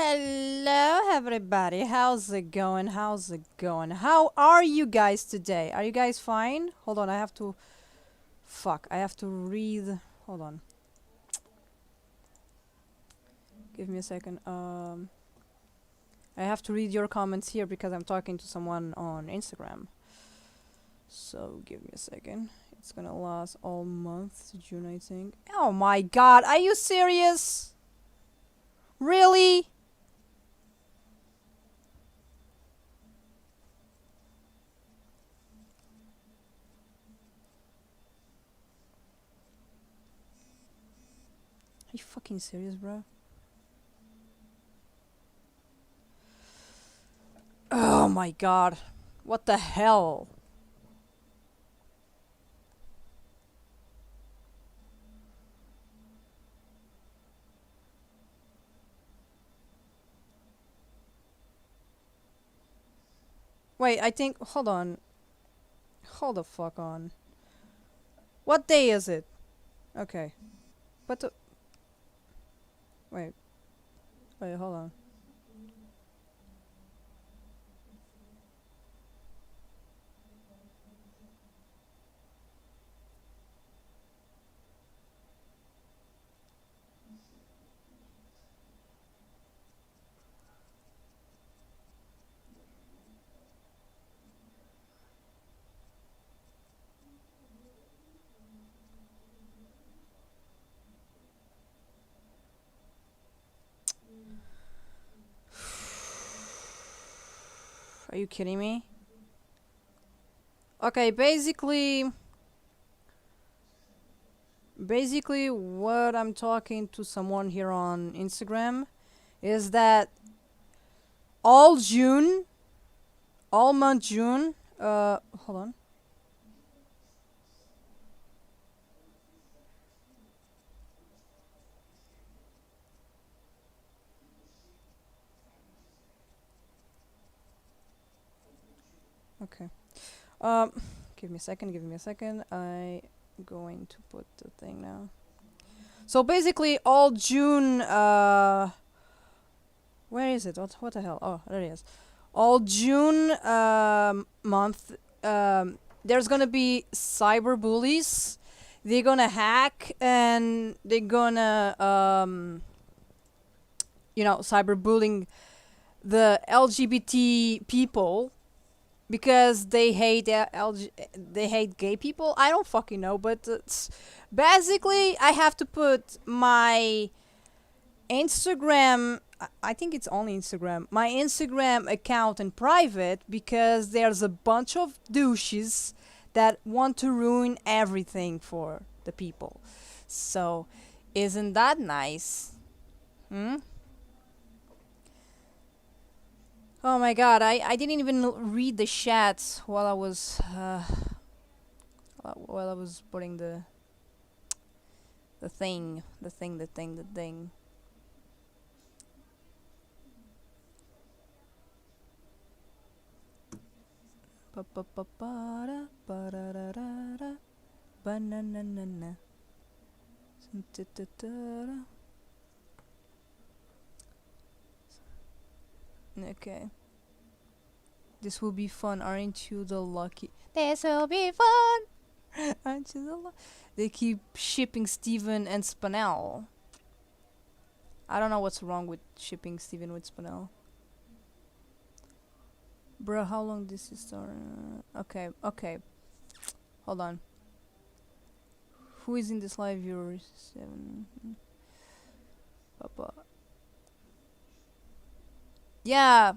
Hello everybody, how's it going? How's it going? How are you guys today? Are you guys fine? Hold on, I have to... Fuck, I have to read... Hold on. Give me a second. I have to read your comments here because I'm talking to someone on Instagram. So, give me a second. It's gonna last all month, June I think. Oh my god, are you serious? Really? Are you fucking serious, bro? Oh my god. What the hell? Wait, I think... Hold on. Hold the fuck on. What day is it? Okay. But the... Wait. Wait, hold on. Are you kidding me? Okay, basically what I'm talking to someone here on Instagram is that all June, all month June, hold on. Okay. Give me a second. I'm going to put the thing now. So basically all June, where is it? What the hell? Oh, there it is. All June month, there's gonna be cyber bullies. They're gonna hack and they're gonna, you know, cyberbullying the LGBT people because they hate they hate gay people. I don't fucking know, but basically I have to put my Instagram, I think it's only Instagram, my Instagram account in private because there's a bunch of douches that want to ruin everything for the people. So, isn't that nice? Hmm? Oh my god, I didn't even read the chat while I was putting the thing. Pa pa pa pa da ba da da da da ba na na na na. Okay. This will be fun, aren't you the lucky? This will be fun, aren't you the lucky? They keep shipping Steven and Spinel. I don't know what's wrong with shipping Steven with Spinel. Bro, how long this is okay. Hold on. Who is in this live viewers? 7. Papa. Yeah.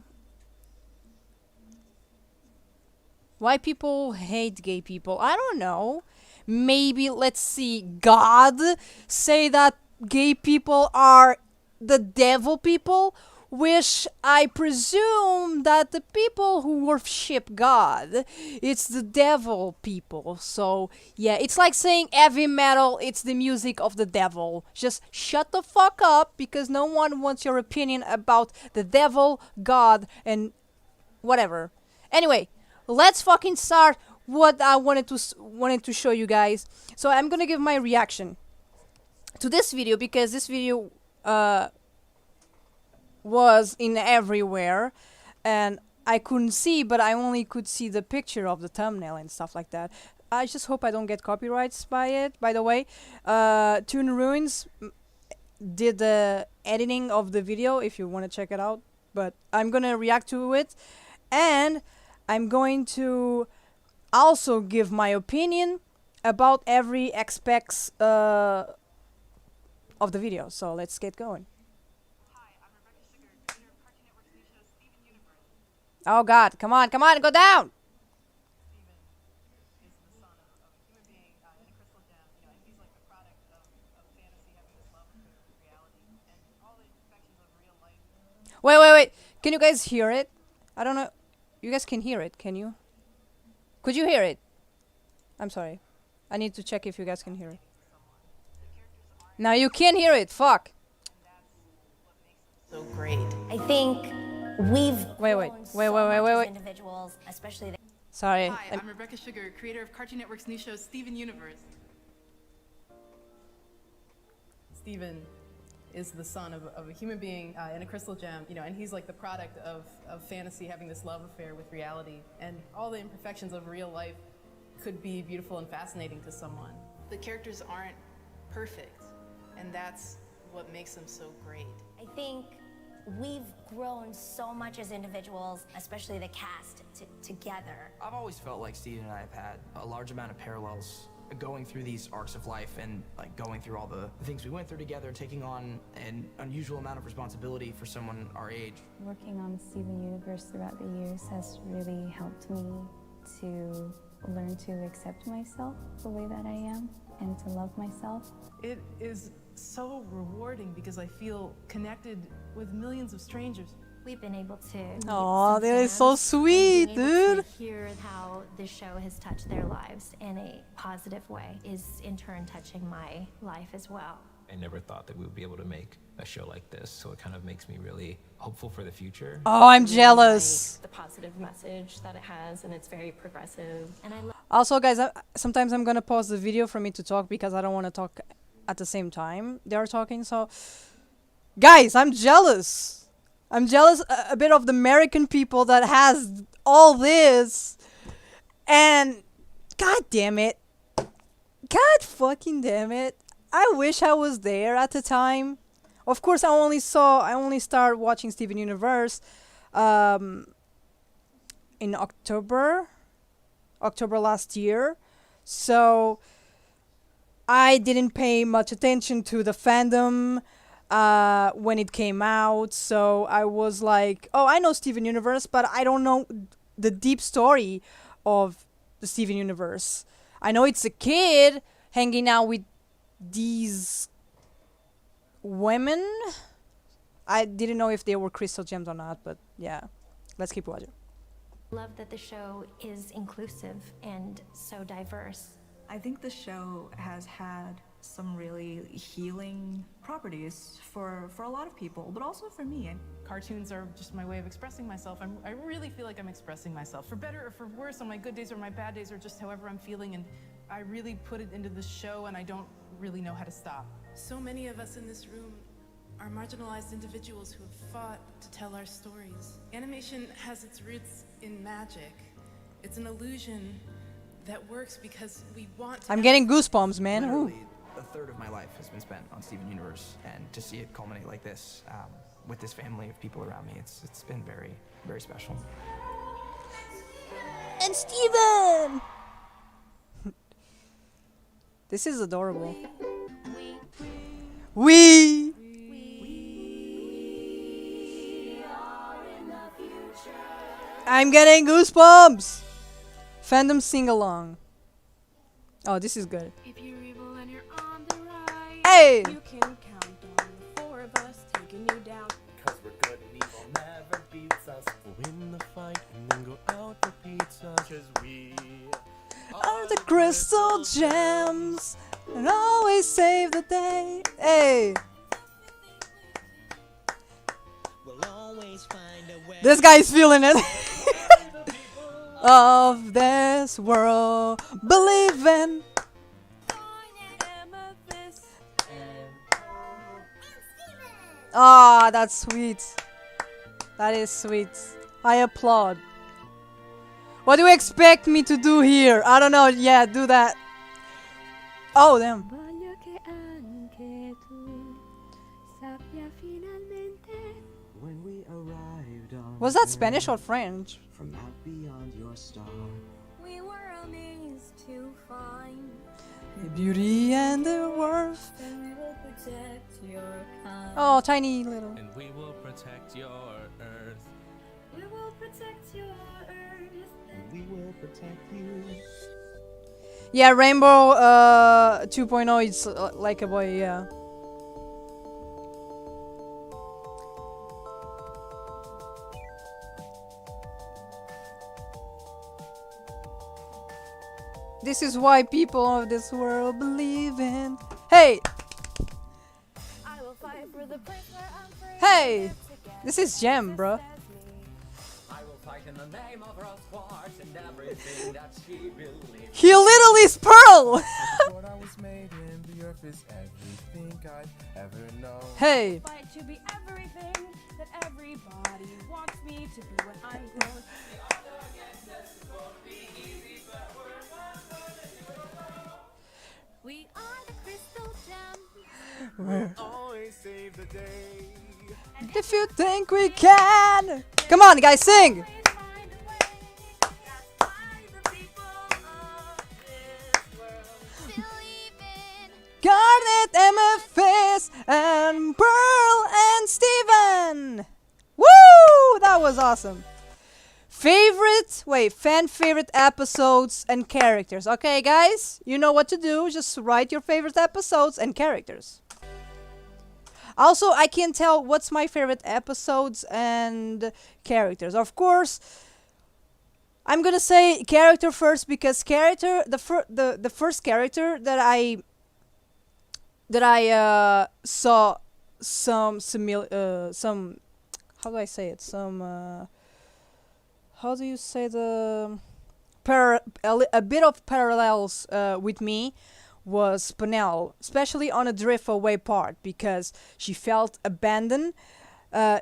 Why people hate gay people? I don't know. Maybe, let's see, God say that gay people are the devil people, which I presume that the people who worship God, it's the devil people. So, yeah, it's like saying heavy metal, it's the music of the devil. Just shut the fuck up, because no one wants your opinion about the devil, God, and whatever. Anyway, let's fucking start what I wanted to show you guys. So I'm gonna give my reaction to this video, because this video was in everywhere, and I couldn't see, but I only could see the picture of the thumbnail and stuff like that. I just hope I don't get copyrights by it. By the way, Tune Ruins did the editing of the video if you want to check it out, but I'm gonna react to it, and I'm going to also give my opinion about every aspects of the video. So let's get going. Oh God, come on, go down! Wait. Can you guys hear it? I don't know. You guys can hear it, can you? Could you hear it? I'm sorry. I need to check if you guys can hear it. Now you can hear it, fuck! So great. I think we've Wait. individuals, especially Sorry. Hi, I'm Rebecca Sugar, creator of Cartoon Network's new show, Steven Universe. Steven is the son of a human being in a crystal gem, you know, and he's like the product of fantasy having this love affair with reality, and all the imperfections of real life could be beautiful and fascinating to someone. The characters aren't perfect, and that's what makes them so great. I think we've grown so much as individuals, especially the cast together. I've always felt like Steven and I have had a large amount of parallels going through these arcs of life, and like going through all the things we went through together, taking on an unusual amount of responsibility for someone our age. Working on Steven Universe throughout the years has really helped me to learn to accept myself the way that I am and to love myself. It is so rewarding because I feel connected with millions of strangers. We've been able to meet Aw, some that is so fans sweet, and being able dude. to hear how this show has touched their lives in a positive way is in turn touching my life as well. I never thought that we would be able to make a show like this, so it kind of makes me really hopeful for the future. Oh, I'm jealous. Like the positive message that it has, and it's very progressive. And I Also, guys, sometimes I'm gonna pause the video for me to talk because I don't want to talk at the same time they are talking. So, guys, I'm jealous. I'm jealous a bit of the American people that has all this, and God damn it, God fucking damn it, I wish I was there at the time. Of course, I only started watching Steven Universe in October last year, so I didn't pay much attention to the fandom when it came out. So I was like, oh, I know Steven Universe, but I don't know the deep story of the Steven Universe. I know it's a kid hanging out with these women. I didn't know if they were crystal gems or not, but yeah, let's keep watching. love that the show is inclusive and so diverse. I think the show has had some really healing properties for a lot of people, but also for me. Cartoons are just my way of expressing myself. I really feel like I'm expressing myself, for better or for worse, on my good days or my bad days, or just however I'm feeling, and I really put it into the show, and I don't really know how to stop. So many of us in this room are marginalized individuals who have fought to tell our stories. Animation has its roots in magic. It's an illusion that works because we want to. I'm getting goosebumps, man. Ooh. Literally, a third of my life has been spent on Steven Universe, and to see it culminate like this, with this family of people around me, it's been very, very special. And Steven! This is adorable. We I'm getting goosebumps! Fandom sing-along. Oh, this is good. If you're evil and you're on the right, Hey! you can count on the four of us taking you down. Cause we're good and evil never beats us. We'll win the fight and then go out for pizza. Cause we Are the crystal gems and always save the day. Hey! will always find a way. This guy's feeling it. Of this world, believe in. Ah, that's sweet. That is sweet. I applaud. What do you expect me to do here? I don't know. Yeah, do that. Oh, damn. Voglio che anche tu sappia finalmente. When we arrived on Was that Spanish or French? from out beyond your star. We were amazed to find The beauty and the worth. that we will protect your kind. Oh, tiny little. And we will protect your earth. We will protect your earth. And we will protect you. Yeah, Rainbow 2.0 is like a boy, yeah. This is why people of this world believe in. Hey! I will fight for the place where I'm free. Hey! This is Gem, bro. I will fight in the name of Rose Quartz and everything that she believes. He literally is Pearl! What I was made in, the earth is everything I've ever known. Hey! Fight to be everything that everybody wants me to be when I'm grown. We are the crystal gem. Always save the day. If you think we can! Come on, guys, sing! Garnet, MFS, and Pearl and Steven! Woo! That was awesome. Fan favorite episodes and characters. Okay, guys, you know what to do. Just write your favorite episodes and characters. Also, I can tell what's my favorite episodes and characters. Of course, I'm gonna say character first because the first character that I saw some how do I say it? How do you say a bit of parallels with me was Panel, especially on a drift away part because she felt abandoned.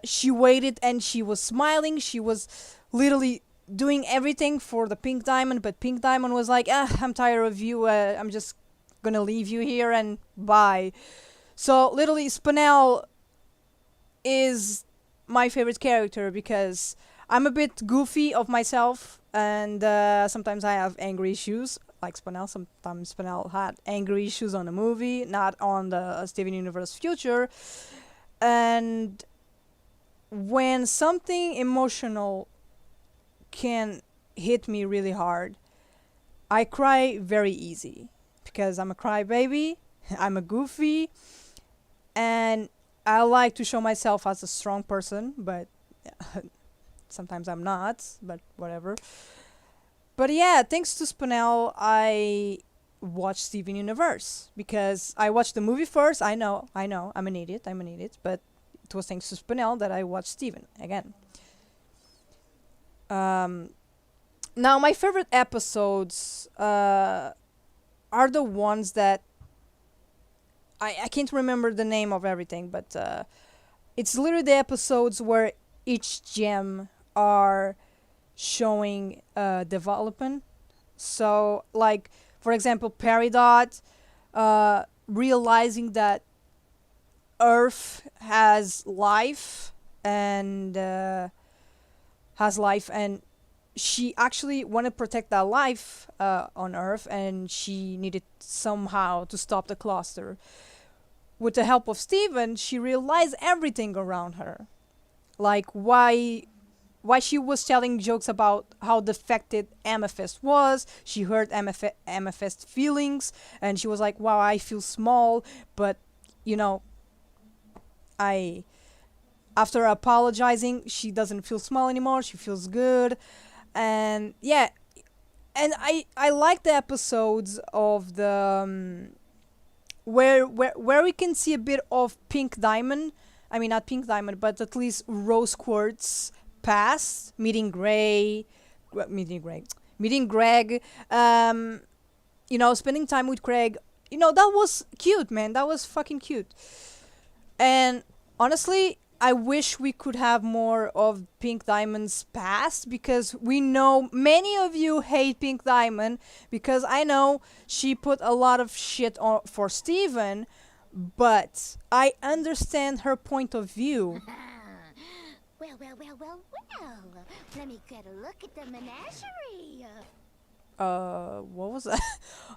She waited and she was smiling. She was literally doing everything for the Pink Diamond, but Pink Diamond was like, I'm tired of you. I'm just gonna leave you here and bye. So literally Spinel is my favorite character because I'm a bit goofy of myself and sometimes I have angry issues like Spinel. Sometimes Spinel had angry issues on a movie, not on the Steven Universe future. And when something emotional can hit me really hard, I cry very easy because I'm a crybaby, I'm a goofy, and I like to show myself as a strong person, but sometimes I'm not, but whatever. But yeah, thanks to Spinel, I watched Steven Universe because I watched the movie first. I know, I'm an idiot, but it was thanks to Spinel that I watched Steven again. Now, my favorite episodes are the ones that I can't remember the name of everything, but it's literally the episodes where each gem are showing development. So, like, for example, Peridot realizing that Earth has life and she actually wanted to protect that life on Earth, and she needed somehow to stop the cluster. With the help of Steven, she realized everything around her. Like why she was telling jokes about how defected Amethyst was. She heard Amethyst's feelings, and she was like, wow, I feel small, but, you know, after apologizing, she doesn't feel small anymore, she feels good. And yeah, and I like the episodes of the where we can see a bit of Pink Diamond. I mean, not Pink Diamond, but at least Rose Quartz past, meeting Greg, you know, spending time with Craig. You know, that was cute, man. That was fucking cute. And honestly, I wish we could have more of Pink Diamond's past, because we know many of you hate Pink Diamond, because I know she put a lot of shit on for Steven, but I understand her point of view. Well, well, well, well, well. Let me get a look at the menagerie. What was that?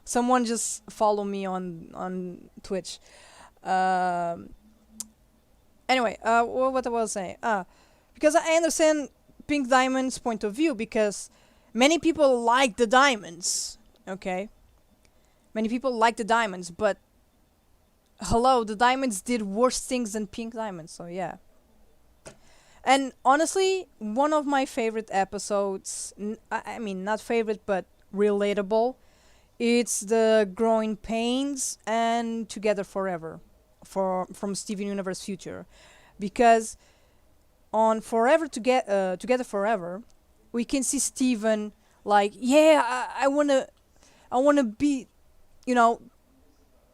Someone just follow me on Twitch. Anyway, what I was saying? Because I understand Pink Diamond's point of view, because many people like the diamonds, okay? Many people like the diamonds, but hello, the diamonds did worse things than Pink Diamond, so yeah. And honestly, one of my favorite episodes, I mean, not favorite, but relatable, it's the Growing Pains and Together Forever from Steven Universe Future. Because on Together Forever, we can see Steven like, yeah, I wanna be, you know,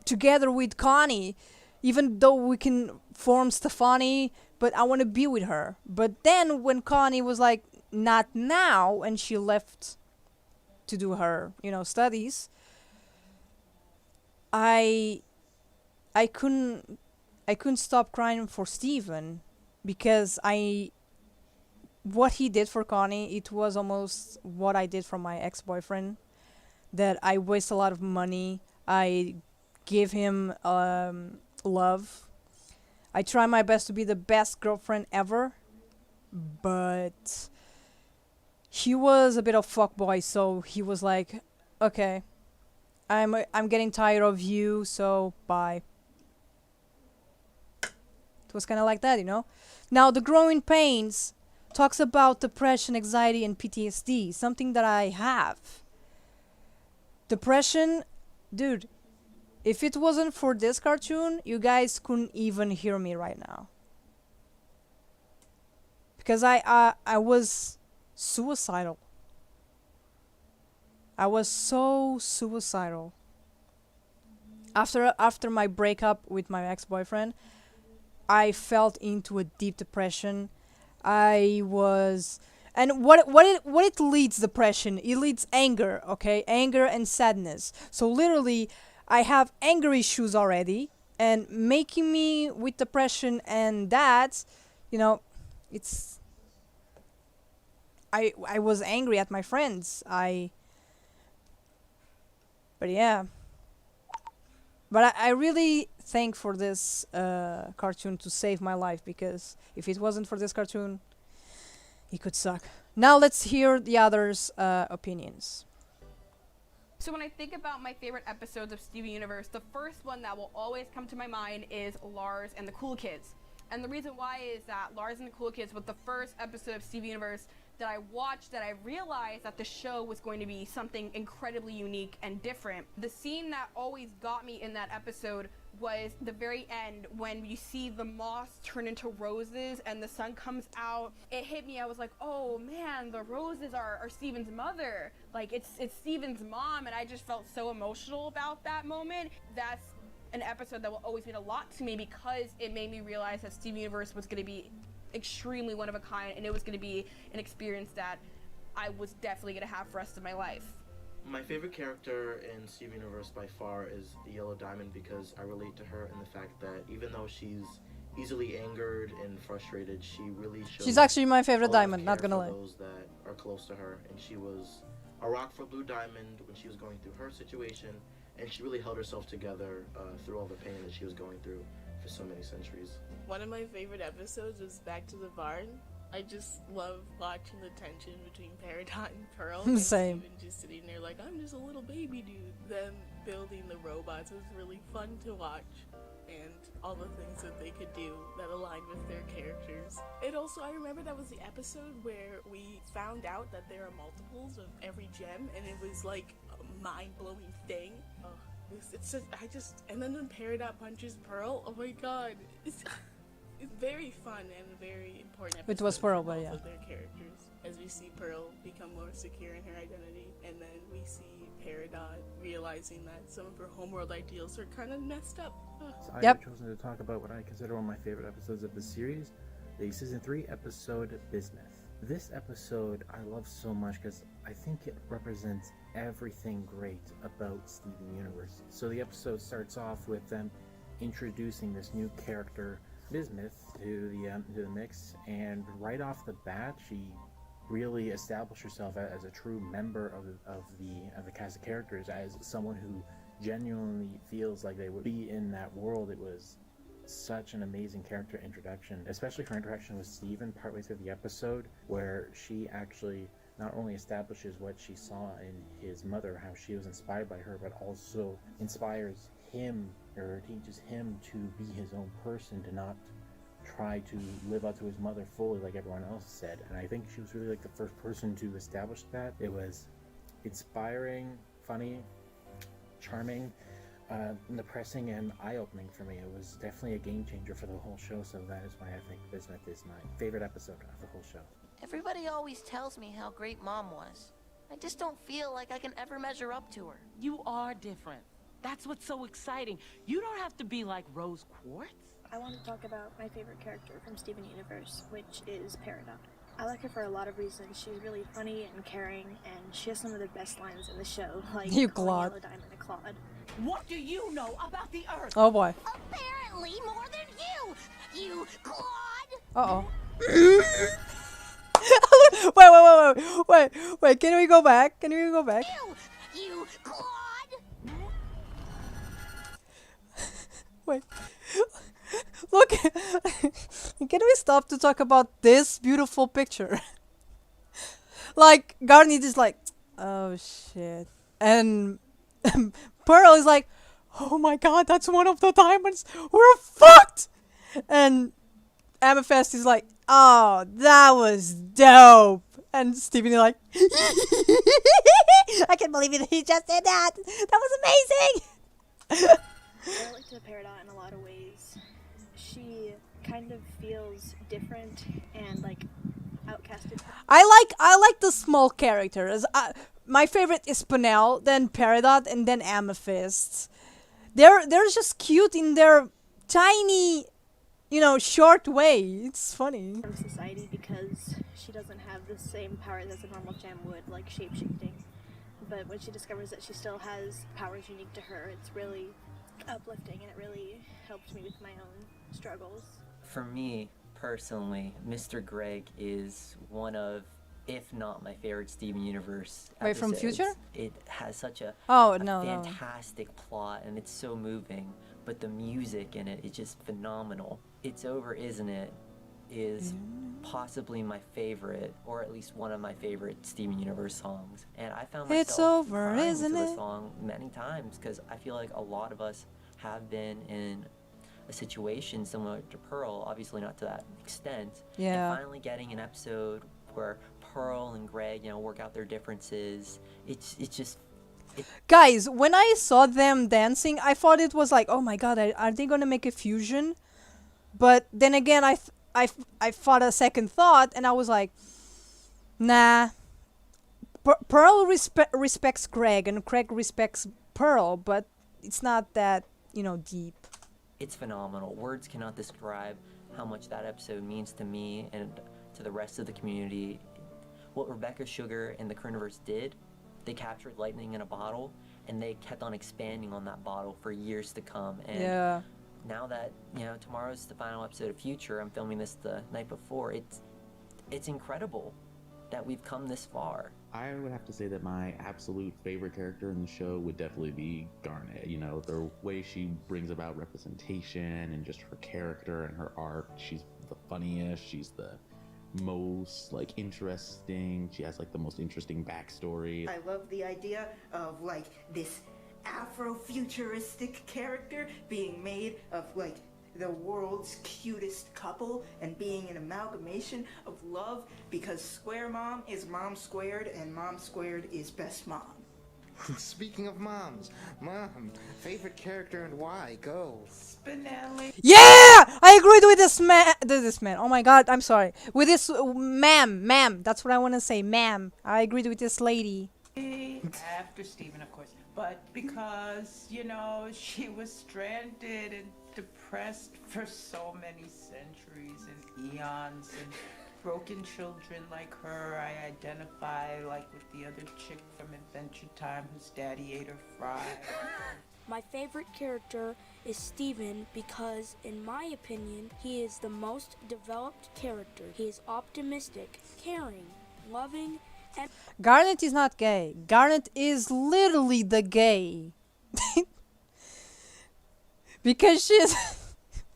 together with Connie, even though we can form Stefani, but I want to be with her. But then when Connie was like, not now, and she left to do her, you know, studies, I couldn't stop crying for Steven, because what he did for Connie, it was almost what I did for my ex-boyfriend, that I waste a lot of money. I give him love. I try my best to be the best girlfriend ever, but he was a bit of fuckboy, so he was like, okay, I'm getting tired of you, so bye. It was kind of like that, you know? Now, The Growing Pains talks about depression, anxiety, and PTSD, something that I have. Depression, dude, if it wasn't for this cartoon, you guys couldn't even hear me right now. Because I was suicidal. I was so suicidal. After my breakup with my ex-boyfriend, I felt into a deep depression. I was, and what it leads depression? It leads anger, okay? Anger and sadness. So literally, I have anger issues already, and making me with depression and that, you know, it's. I was angry at my friends. But yeah. But I really thank for this cartoon to save my life, because if it wasn't for this cartoon, it could suck. Now let's hear the others' opinions. So when I think about my favorite episodes of Steven Universe, the first one that will always come to my mind is Lars and the Cool Kids. And the reason why is that Lars and the Cool Kids was the first episode of Steven Universe that I watched, that I realized that the show was going to be something incredibly unique and different. The scene that always got me in that episode was the very end, when you see the moss turn into roses and the sun comes out. It hit me. I was like, oh man, the roses are Steven's mother. Like, it's Steven's mom, and I just felt so emotional about that moment. That's an episode that will always mean a lot to me, because it made me realize that Steven Universe was going to be extremely one of a kind, and it was going to be an experience that I was definitely going to have for the rest of my life. My favorite character in Steven Universe by far is the Yellow Diamond, because I relate to her in the fact that even though she's easily angered and frustrated, she really shows. She's actually my favorite diamond, not gonna lie. Those that are close to her, and she was a rock for Blue Diamond when she was going through her situation, and she really held herself together through all the pain that she was going through for so many centuries. One of my favorite episodes was Back to the Barn. I just love watching the tension between Peridot and Pearl. Same. And just sitting there like, I'm just a little baby dude. Them building the robots was really fun to watch. And all the things that they could do that aligned with their characters. It also, I remember that was the episode where we found out that there are multiples of every gem, and it was like a mind-blowing thing. It's just, and then when Peridot punches Pearl, oh my god. It's very fun and very important episode. It was Pearl, but yeah. Of their characters, as we see Pearl become more secure in her identity, and then we see Peridot realizing that some of her homeworld ideals are kind of messed up. So I have chosen to talk about what I consider one of my favorite episodes of the series, the season 3 episode Bismuth. This episode I love so much because I think it represents everything great about Steven Universe. So the episode starts off with them introducing this new character, Bismuth, to the mix, and right off the bat, she really established herself as a true member of the cast of characters, as someone who genuinely feels like they would be in that world. It was such an amazing character introduction, especially her interaction with Steven partway through the episode, where she actually not only establishes what she saw in his mother, how she was inspired by her, but also inspires him, or teaches him to be his own person, to not try to live up to his mother fully like everyone else said. And I think she was really like the first person to establish that. It was inspiring, funny, charming, depressing, and eye-opening for me. It was definitely a game changer for the whole show, so that is why I think Bismuth is my favorite episode of the whole show. Everybody always tells me how great Mom was. I just don't feel like I can ever measure up to her. You are different. That's what's so exciting. You don't have to be like Rose Quartz. I want to talk about my favorite character from Steven Universe, which is Peridot. I like her for a lot of reasons. She's really funny and caring, and she has some of the best lines in the show, like You calling Claude. Yellow Diamond a Claude. What do you know about the Earth? Oh boy. Apparently more than you Claude! Uh-oh. wait, can we go back? You Claude! Wait. Look. Can we stop to talk about this beautiful picture? Like, Garnet is like, oh shit. And Pearl is like, oh my god, that's one of the diamonds. We're fucked! And Amethyst is like, oh, that was dope. And Steven is like, I can't believe he just did that. That was amazing. I relate to Peridot in a lot of ways. She kind of feels different and like outcasted. I like the small characters. My favorite is Panel, then Peridot, and then Amethyst. They're just cute in their tiny, short way. It's funny. From society because she doesn't have the same power as a normal gem would, like shapeshifting. But when she discovers that she still has powers unique to her, it's really uplifting, and it really helped me with my own struggles. For me, personally, Mr. Greg is one of, if not my favorite Steven Universe Wait, from episodes. Future? It has such a No. fantastic plot, and it's so moving, but the music in it is just phenomenal. It's Over, Isn't It? Is possibly my favorite, or at least one of my favorite Steven Universe songs. And I found myself It's over, crying isn't to the it? song many times, because I feel like a lot of us have been in a situation similar to Pearl, obviously not to that extent. Yeah. And finally getting an episode where Pearl and Greg, work out their differences. It's just. Guys, when I saw them dancing, I thought it was like, oh my god, are they gonna make a fusion? But then again, I thought a second thought, and I was like, nah. Pearl respects Greg, and Greg respects Pearl, but it's not that, deep. It's phenomenal. Words cannot describe how much that episode means to me and to the rest of the community. What Rebecca Sugar and the Curniverse did, they captured lightning in a bottle, and they kept on expanding on that bottle for years to come. And Yeah. now that, tomorrow's the final episode of Future, I'm filming this the night before, it's incredible that we've come this far. I would have to say that my absolute favorite character in the show would definitely be Garnet. The way she brings about representation and just her character and her arc. She's the funniest, she's the most interesting, she has the most interesting backstory. I love the idea of this Afro-futuristic character being made of the world's cutest couple and being an amalgamation of love, because Square Mom is Mom Squared and Mom Squared is best mom. Speaking of moms, Mom, favorite character and why? Go. Spinelli. Yeah! I agreed with this man. Oh my god, I'm sorry. With this ma'am. That's what I want to say, ma'am. I agreed with this lady. After Steven, of course. But because, she was stranded and depressed for so many centuries and eons, and broken children like her I identify like with the other chick from Adventure Time whose daddy ate her fry. My favorite character is Steven because, in my opinion, he is the most developed character. He is optimistic, caring, loving, and... Garnet is not gay. Garnet is literally the gay. Because she's...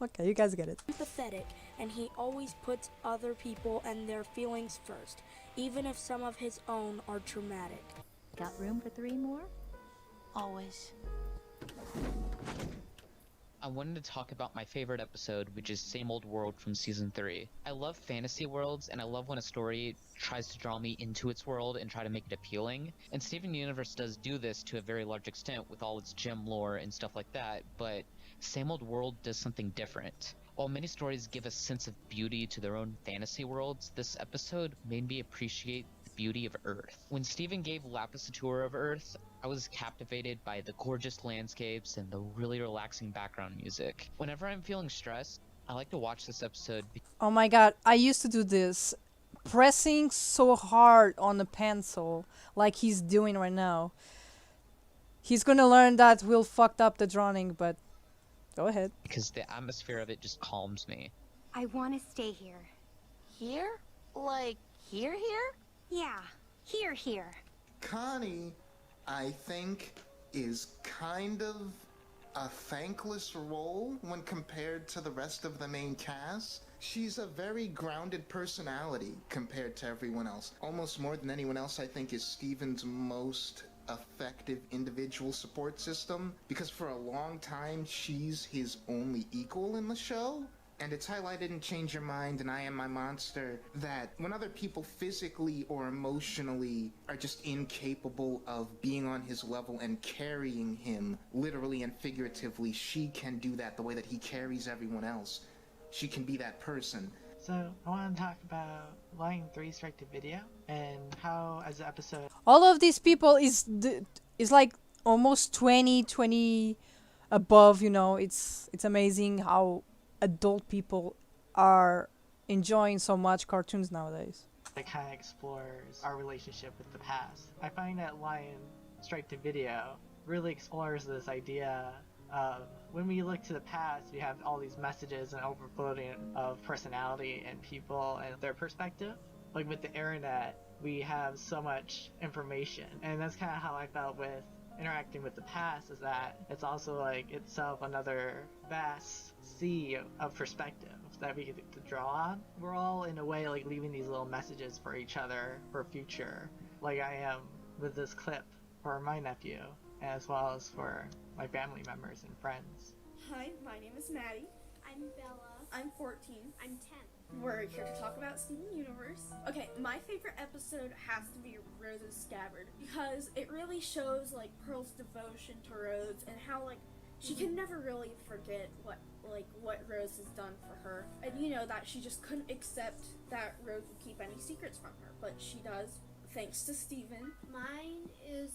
Okay, you guys get it. Empathetic, and he always puts other people and their feelings first, even if some of his own are traumatic. Got room for 3 more? Always. I wanted to talk about my favorite episode, which is Same Old World from Season 3. I love fantasy worlds, and I love when a story tries to draw me into its world and try to make it appealing. And Steven Universe does do this to a very large extent with all its gem lore and stuff like that, but Same Old World does something different. While many stories give a sense of beauty to their own fantasy worlds, this episode made me appreciate the beauty of Earth. When Steven gave Lapis a tour of Earth, I was captivated by the gorgeous landscapes and the really relaxing background music. Whenever I'm feeling stressed, I like to watch this episode. Oh my god, I used to do this. Pressing so hard on a pencil, like he's doing right now. He's gonna learn that we'll fucked up the drawing, but go ahead. Because the atmosphere of it just calms me. I want to stay here. Here? Like, here? Yeah, here. Connie, I think, is kind of a thankless role when compared to the rest of the main cast. She's a very grounded personality compared to everyone else. Almost more than anyone else, I think, is Steven's most effective individual support system, because for a long time she's his only equal in the show. And it's highlighted in Change Your Mind and I Am My Monster that when other people physically or emotionally are just incapable of being on his level and carrying him literally and figuratively, she can do that the way that he carries everyone else. She can be that person. So I want to talk about Lion 3 Strike to Video and how, as an episode, All of these people is like almost 20 above, you know. It's amazing how adult people are enjoying so much cartoons nowadays. it kind of explores our relationship with the past. I find that Lion Strike to Video really explores this idea of when we look to the past, we have all these messages and overflowing of personality and people and their perspective. Like with the internet, we have so much information, and that's kind of how I felt with interacting with the past, is that it's also like itself another vast sea of perspective that we get to draw on. We're all in a way like leaving these little messages for each other for future, like I am with this clip for my nephew, as well as for my family members and friends. Hi, my name is Maddie. I'm Bella. I'm 14. I'm 10. We're here to talk about Steven Universe. Okay, my favorite episode has to be Rose's Scabbard, because it really shows like Pearl's devotion to Rose and how like she can never really forget what Rose has done for her, and you know that she just couldn't accept that Rose would keep any secrets from her, but she does thanks to Steven. Mine is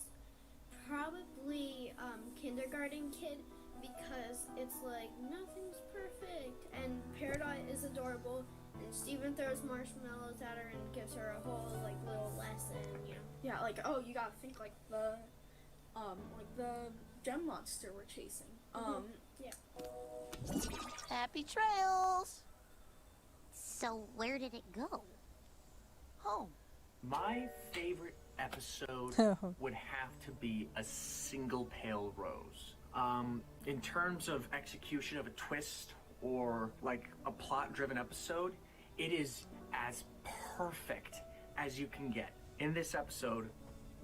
probably Kindergarten Kid, because it's like nothing's perfect and Peridot is adorable and Steven throws marshmallows at her and gives her a whole like little lesson, you know. Yeah, like, oh, you gotta think like the gem monster we're chasing. Yeah. Happy trails! So where did it go? Home. My favorite episode would have to be A Single Pale Rose. In terms of execution of a twist or like a plot-driven episode, it is as perfect as you can get. In this episode,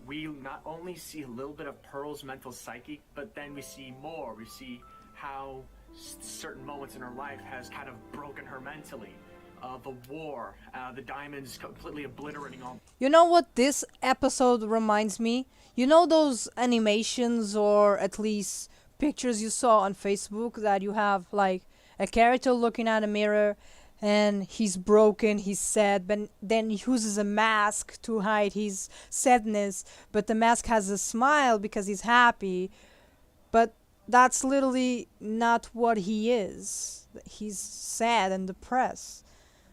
we not only see a little bit of Pearl's mental psyche, but then we see more. We see how certain moments in her life has kind of broken her mentally. The war, the diamonds completely obliterating all. You know what this episode reminds me? You know those animations or at least pictures you saw on Facebook that you have like a character looking at a mirror and he's broken, he's sad, but then he uses a mask to hide his sadness, but the mask has a smile because he's happy. But that's literally not what he is. He's sad and depressed,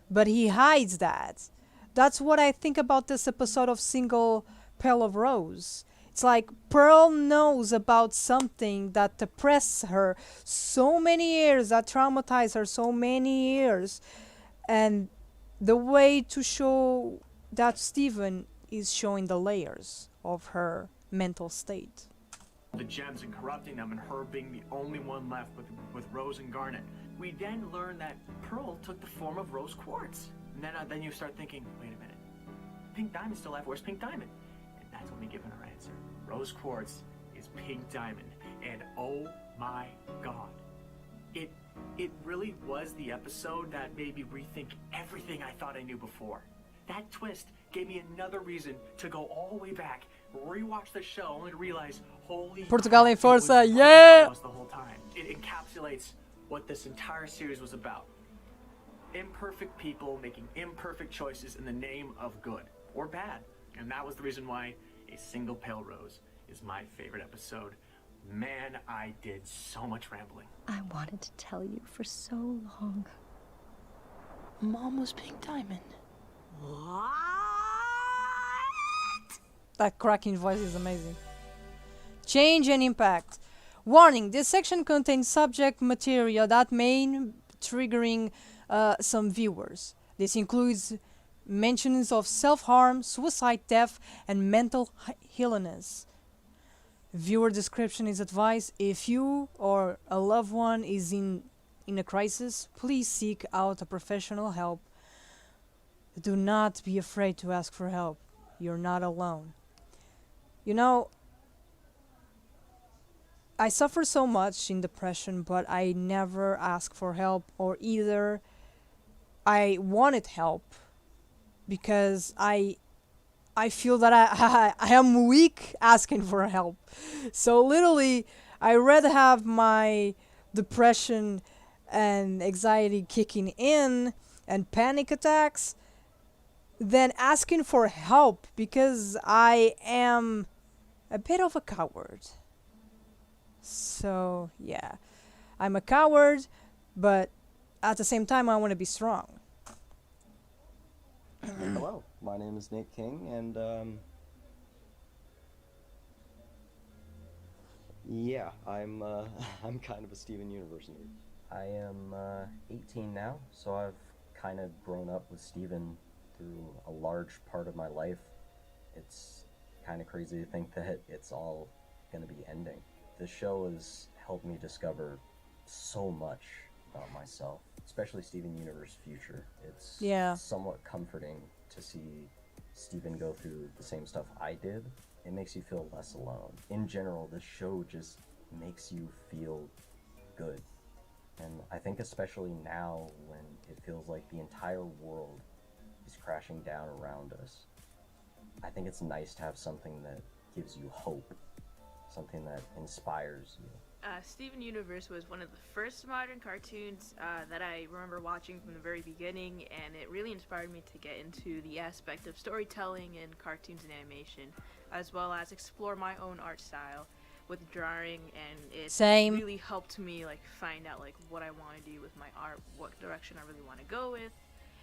but he hides that. That's what I think about this episode of Single Pearl of Rose. It's like Pearl knows about something that depressed her so many years, that traumatized her so many years, and the way to show that Steven is showing the layers of her mental state. The gems and corrupting them, and her being the only one left with Rose and Garnet. We then learn that Pearl took the form of Rose Quartz. And then you start thinking, wait a minute, Pink Diamond's still alive, where's Pink Diamond? And that's when we give her answer. Rose Quartz is Pink Diamond, and oh my god. It really was the episode that made me rethink everything I thought I knew before. That twist gave me another reason to go all the way back, rewatch the show, only to realize, holy Portugal crap, em força, it was yeah! us the whole time. It encapsulates what this entire series was about. Imperfect people making imperfect choices in the name of good or bad. And that was the reason why A Single Pale Rose is my favorite episode. Man, I did so much rambling. I wanted to tell you for so long. Mom was Pink Diamond. What? That cracking voice is amazing. Change and impact. Warning, this section contains subject material that may triggering some viewers. This includes mentions of self-harm, suicide, death, and mental illness. Viewer description is advised. If you or a loved one is in a crisis, please seek out a professional help. Do not be afraid to ask for help. You're not alone. You know, I suffer so much in depression, but I never asked for help, or either I wanted help because I feel that I am weak asking for help. So literally, I rather have my depression and anxiety kicking in and panic attacks than asking for help, because I am a bit of a coward. So yeah, I'm a coward, but at the same time I want to be strong. Hello, my name is Nate King, and yeah, I'm I'm kind of a Steven Universe nerd. I am 18 now, so I've kind of grown up with Steven through a large part of my life. It's kind of crazy to think that it's all going to be ending. The show has helped me discover so much about myself, especially Steven Universe future. It's somewhat comforting to see Steven go through the same stuff I did. It makes you feel less alone. In general, this show just makes you feel good. And I think especially now, when it feels like the entire world is crashing down around us, I think it's nice to have something that gives you hope, something that inspires you. Steven Universe was one of the first modern cartoons that I remember watching from the very beginning, and it really inspired me to get into the aspect of storytelling and cartoons and animation, as well as explore my own art style with drawing, and it really helped me find out what I want to do with my art, what direction I really want to go with,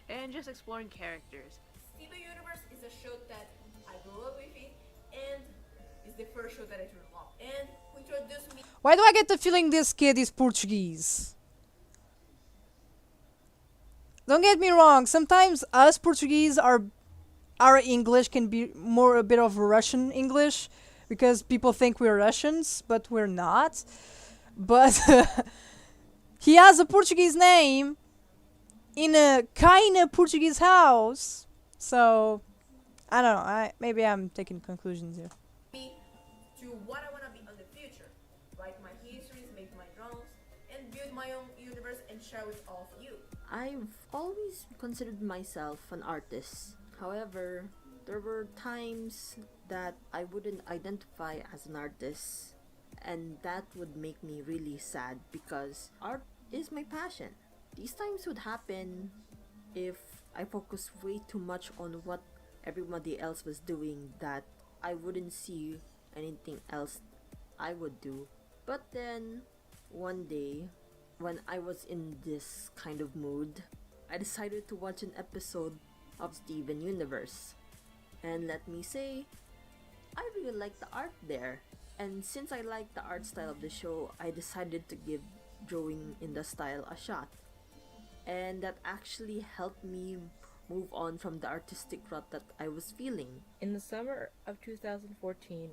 and just exploring characters. Steven Universe is a show that I grew up with it, and it's the first show that I turned on. And who introduced me. Why do I get the feeling this kid is Portuguese? Don't get me wrong, sometimes us Portuguese our English can be more a bit of Russian English, because people think we're Russians, but we're not. But he has a Portuguese name in a kind of Portuguese house. So, I don't know, maybe I'm taking conclusions here. To what I want to be in the future. Write my histories, make my drawings, and build my own universe and share with all of you. I've always considered myself an artist. However, there were times that I wouldn't identify as an artist, and that would make me really sad because art is my passion. These times would happen if I focused way too much on what everybody else was doing, that I wouldn't see anything else I would do But then, one day, when I was in this kind of mood, I decided to watch an episode of Steven Universe. And let me say, I really like the art there. And since I like the art style of the show, I decided to give drawing in the style a shot. And that actually helped me move on from the artistic rut that I was feeling. In the summer of 2014,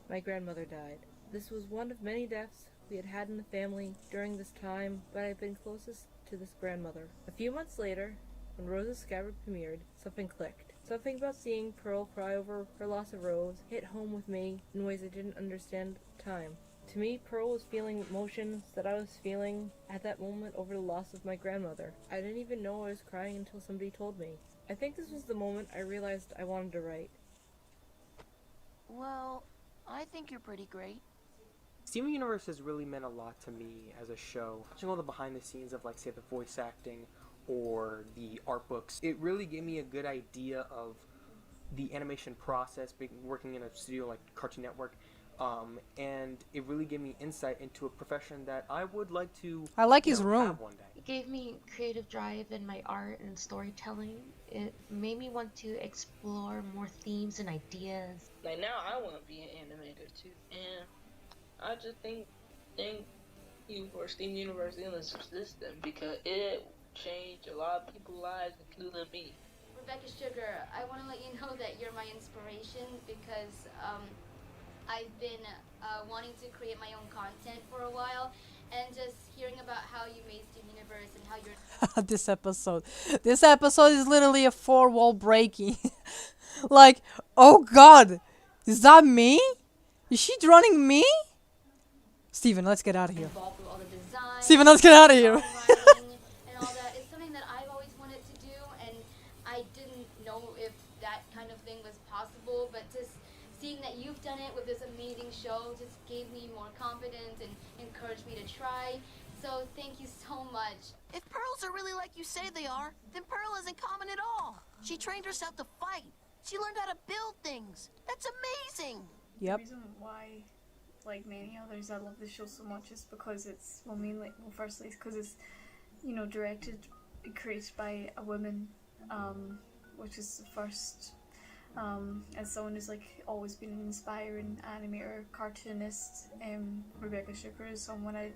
my grandmother died. This was one of many deaths we had had in the family during this time, but I've been closest to this grandmother. A few months later, when Rose's Scabbard premiered, something clicked. Something about seeing Pearl cry over her loss of Rose hit home with me in ways I didn't understand at the time. To me, Pearl was feeling emotions that I was feeling at that moment over the loss of my grandmother. I didn't even know I was crying until somebody told me. I think this was the moment I realized I wanted to write. Well, I think you're pretty great. Steven Universe has really meant a lot to me as a show. Watching all the behind the scenes of, like, say, the voice acting or the art books, it really gave me a good idea of the animation process, working in a studio like Cartoon Network, and it really gave me insight into a profession that I would like to I like his have room. one day. It gave me creative drive in my art and storytelling. It made me want to explore more themes and ideas. Like now I want to be an animator too, and I just thank you for Steam Universe in the system because it changed a lot of people's lives, including me. Rebecca Sugar, I want to let you know that you're my inspiration because I've been wanting to create my own content for a while, and just hearing about how you made Steam Universe and how you're This episode is literally a four-wall breaking. Like, oh god, is that me? Is she drawing me? Steven, let's get out of here. involved with all the design. Steven, let's get out of here. And all that. It's something that I've always wanted to do, and I didn't know if that kind of thing was possible, but just seeing that you've done it with this amazing show just gave me more confidence and encouraged me to try. So thank you so much. If pearls are really like you say they are, then Pearl isn't common at all. She trained herself to fight. She learned how to build things. That's amazing. Yep. The reason why, like many others, I love this show so much is because it's, firstly it's because it's, directed and created by a woman, which is the first, as someone who's always been an inspiring animator, cartoonist, Rebecca Sugar is someone I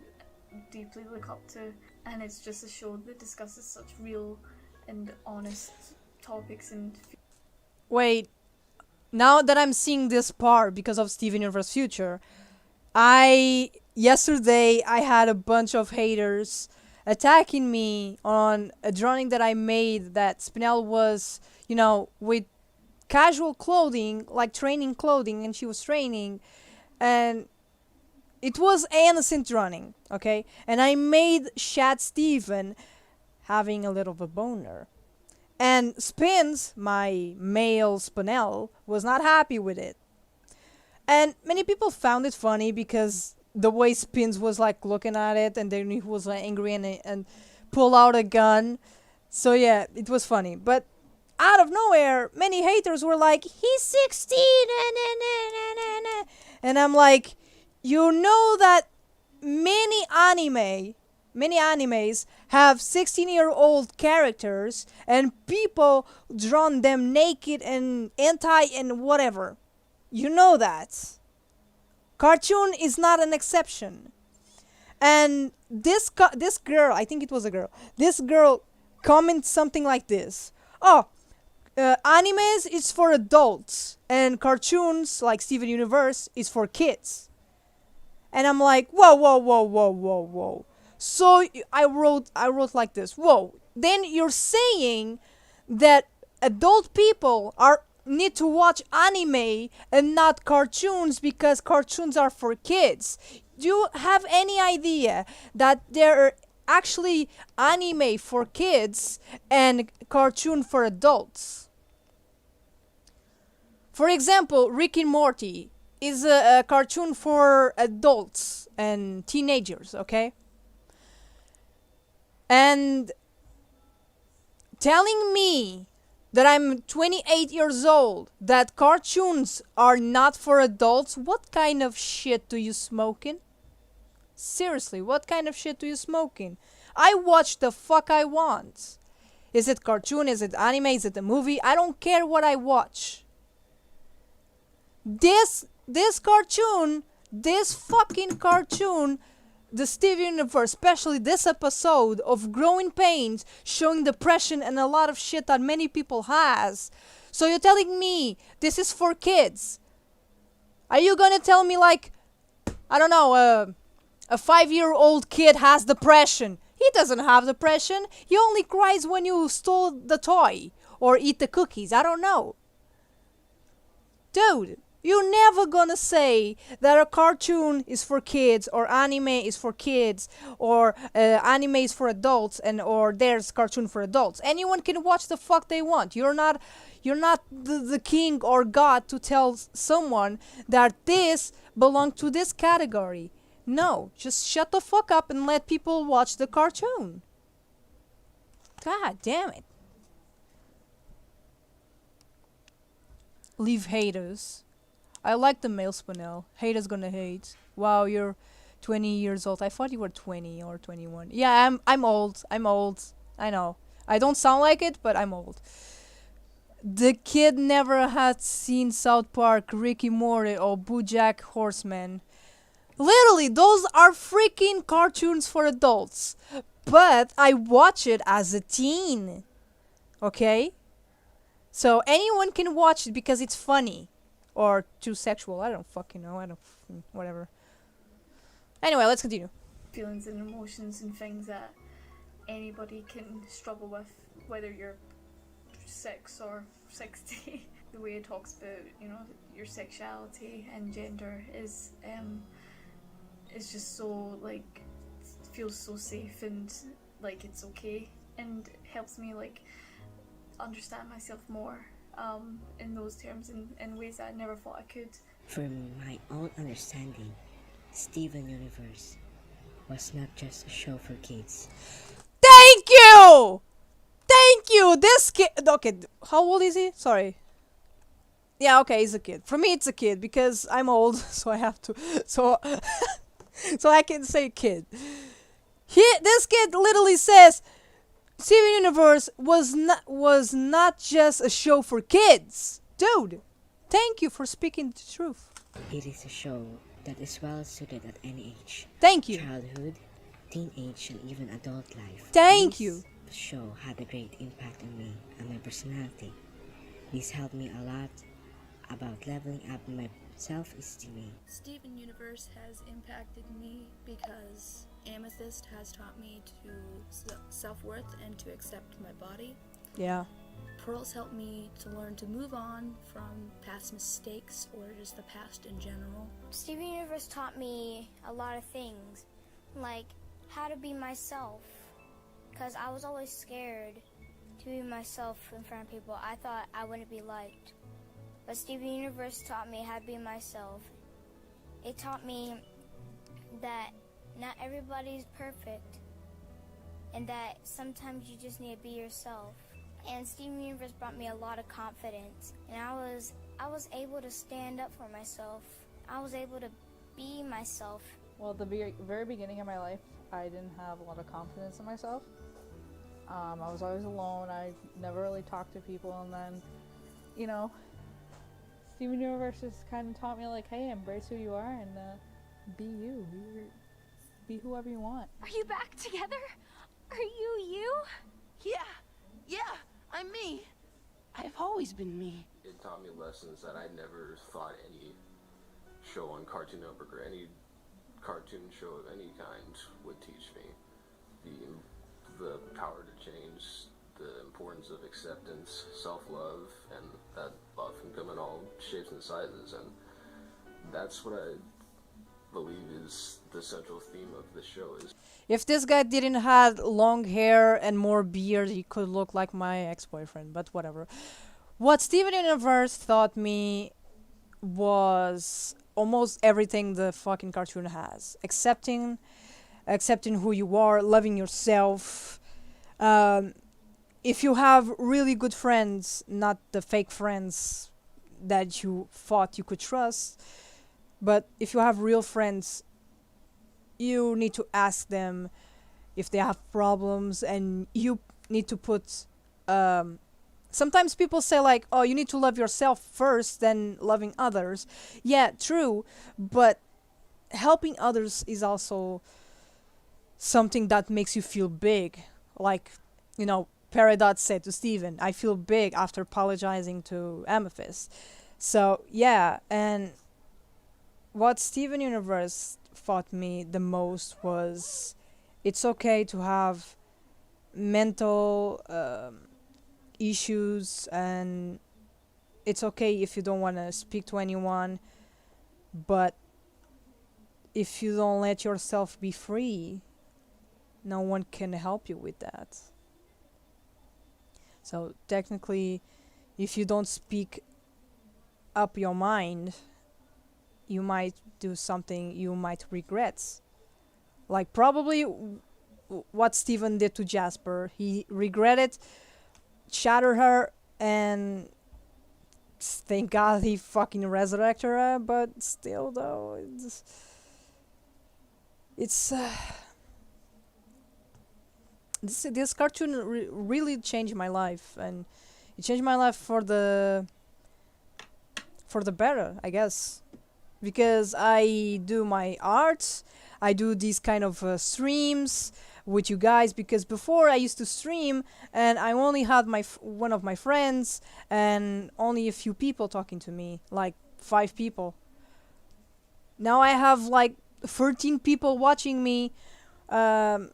deeply look up to, and it's just a show that discusses such real and honest topics and Wait, now that I'm seeing this part because of Steven Universe Future, yesterday I had a bunch of haters attacking me on a drawing that I made that Spinel was, with casual clothing, like training clothing, and she was training, and it was innocent drawing, okay? And I made Shad Steven having a little of a boner. And Spins, my male Spinel, was not happy with it. And many people found it funny because the way Spins was looking at it, and then he was angry and pulled out a gun. So yeah, it was funny. But out of nowhere, many haters were like, he's 16, and I'm like, you know that many animes have 16-year-old characters and people drawn them naked and anti and whatever. You know that. Cartoon is not an exception. And this girl, I think it was a girl, this girl comments something like this. Oh, animes is for adults and cartoons like Steven Universe is for kids. And I'm like, whoa. So I wrote like this. Whoa. Then you're saying that adult people need to watch anime and not cartoons because cartoons are for kids. Do you have any idea that there are actually anime for kids and cartoon for adults? For example, Rick and Morty is a cartoon for adults and teenagers, okay? And telling me that I'm 28 years old, that cartoons are not for adults, what kind of shit do you smoking? Seriously, what kind of shit do you smoking? I watch the fuck I want. Is it cartoon? Is it anime? Is it a movie? I don't care what I watch. This cartoon, this fucking cartoon, the Steve Universe, especially this episode of Growing Pains, showing depression and a lot of shit that many people has. So you're telling me this is for kids? Are you gonna tell me like, I don't know, a 5-year-old kid has depression? He doesn't have depression. He only cries when you stole the toy or eat the cookies. I don't know. Dude, you're never gonna say that a cartoon is for kids or anime is for kids or anime is for adults or there's cartoon for adults. Anyone can watch the fuck they want. You're not the king or god to tell someone that this belongs to this category. No, just shut the fuck up and let people watch the cartoon. God damn it. Leave haters. I like the male spinel. Haters gonna hate. Wow, you're 20 years old. I thought you were 20 or 21. Yeah, I'm old. I know. I don't sound like it, but I'm old. The kid never had seen South Park, Ricky Morty, or BoJack Horseman. Literally, those are freaking cartoons for adults. But I watch it as a teen. Okay? So anyone can watch it because it's funny. Or too sexual. I don't fucking know. Whatever. Anyway, let's continue. Feelings and emotions and things that anybody can struggle with, whether you're 6 or 60. The way it talks about, you know, your sexuality and gender is just so, like, feels so safe and like it's okay, and helps me like understand myself more in those terms in ways that I never thought I could. From my own understanding, Steven Universe was not just a show for kids. Thank you! Thank you! This kid... Okay, how old is he? Sorry. Yeah, okay, he's a kid. For me, it's a kid because I'm old, so I have to... So I can say kid. This kid literally says... Steven Universe was not just a show for kids. Dude, thank you for speaking the truth. It is a show that is well suited at any age. Thank you. Childhood, teenage, and even adult life. Thank you. The show had a great impact on me and my personality. This helped me a lot about leveling up my self-esteem. Steven Universe has impacted me because Amethyst has taught me to self-worth and to accept my body. Yeah. Pearls helped me to learn to move on from past mistakes or just the past in general. Steven Universe taught me a lot of things, like how to be myself, because I was always scared to be myself in front of people. I thought I wouldn't be liked. But Steven Universe taught me how to be myself. It taught me that not everybody's perfect, and that sometimes you just need to be yourself. And Steven Universe brought me a lot of confidence, and I was able to stand up for myself. I was able to be myself. Well, at the very beginning of my life, I didn't have a lot of confidence in myself. I was always alone. I never really talked to people, and then, you know, Steven Universe just kind of taught me, like, hey, embrace who you are and be you. Be whoever you want. Are you back together? Are you? Yeah, I'm me. I've always been me. It taught me lessons that I never thought any show on Cartoon Network or any cartoon show of any kind would teach me. The power to change, the importance of acceptance, self-love, and that love can come in all shapes and sizes, and that's what I believe is the central theme of the show. Is if this guy didn't have long hair and more beard, he could look like my ex-boyfriend, but whatever. What Steven Universe taught me was almost everything the fucking cartoon has. Accepting who you are, loving yourself. If you have really good friends, not the fake friends that you thought you could trust, but if you have real friends, you need to ask them if they have problems, and you need to put sometimes people say like, oh, you need to love yourself first then loving others. Yeah, true, but helping others is also something that makes you feel big. Like, Peridot said to Steven, I feel big after apologizing to Amethyst. So yeah, and what Steven Universe taught me the most was it's okay to have mental issues, and it's okay if you don't want to speak to anyone, but if you don't let yourself be free, no one can help you with that. So technically, if you don't speak up your mind, you might do something you might regret. Like probably what Steven did to Jasper. He regretted, shattered her, and thank God he fucking resurrected her. But still, though, it's this cartoon really changed my life, and it changed my life for the better, I guess, because I do my art, I do these kind of streams with you guys, because before I used to stream and I only had one of my friends and only a few people talking to me, like 5 people. Now I have like 13 people watching me, and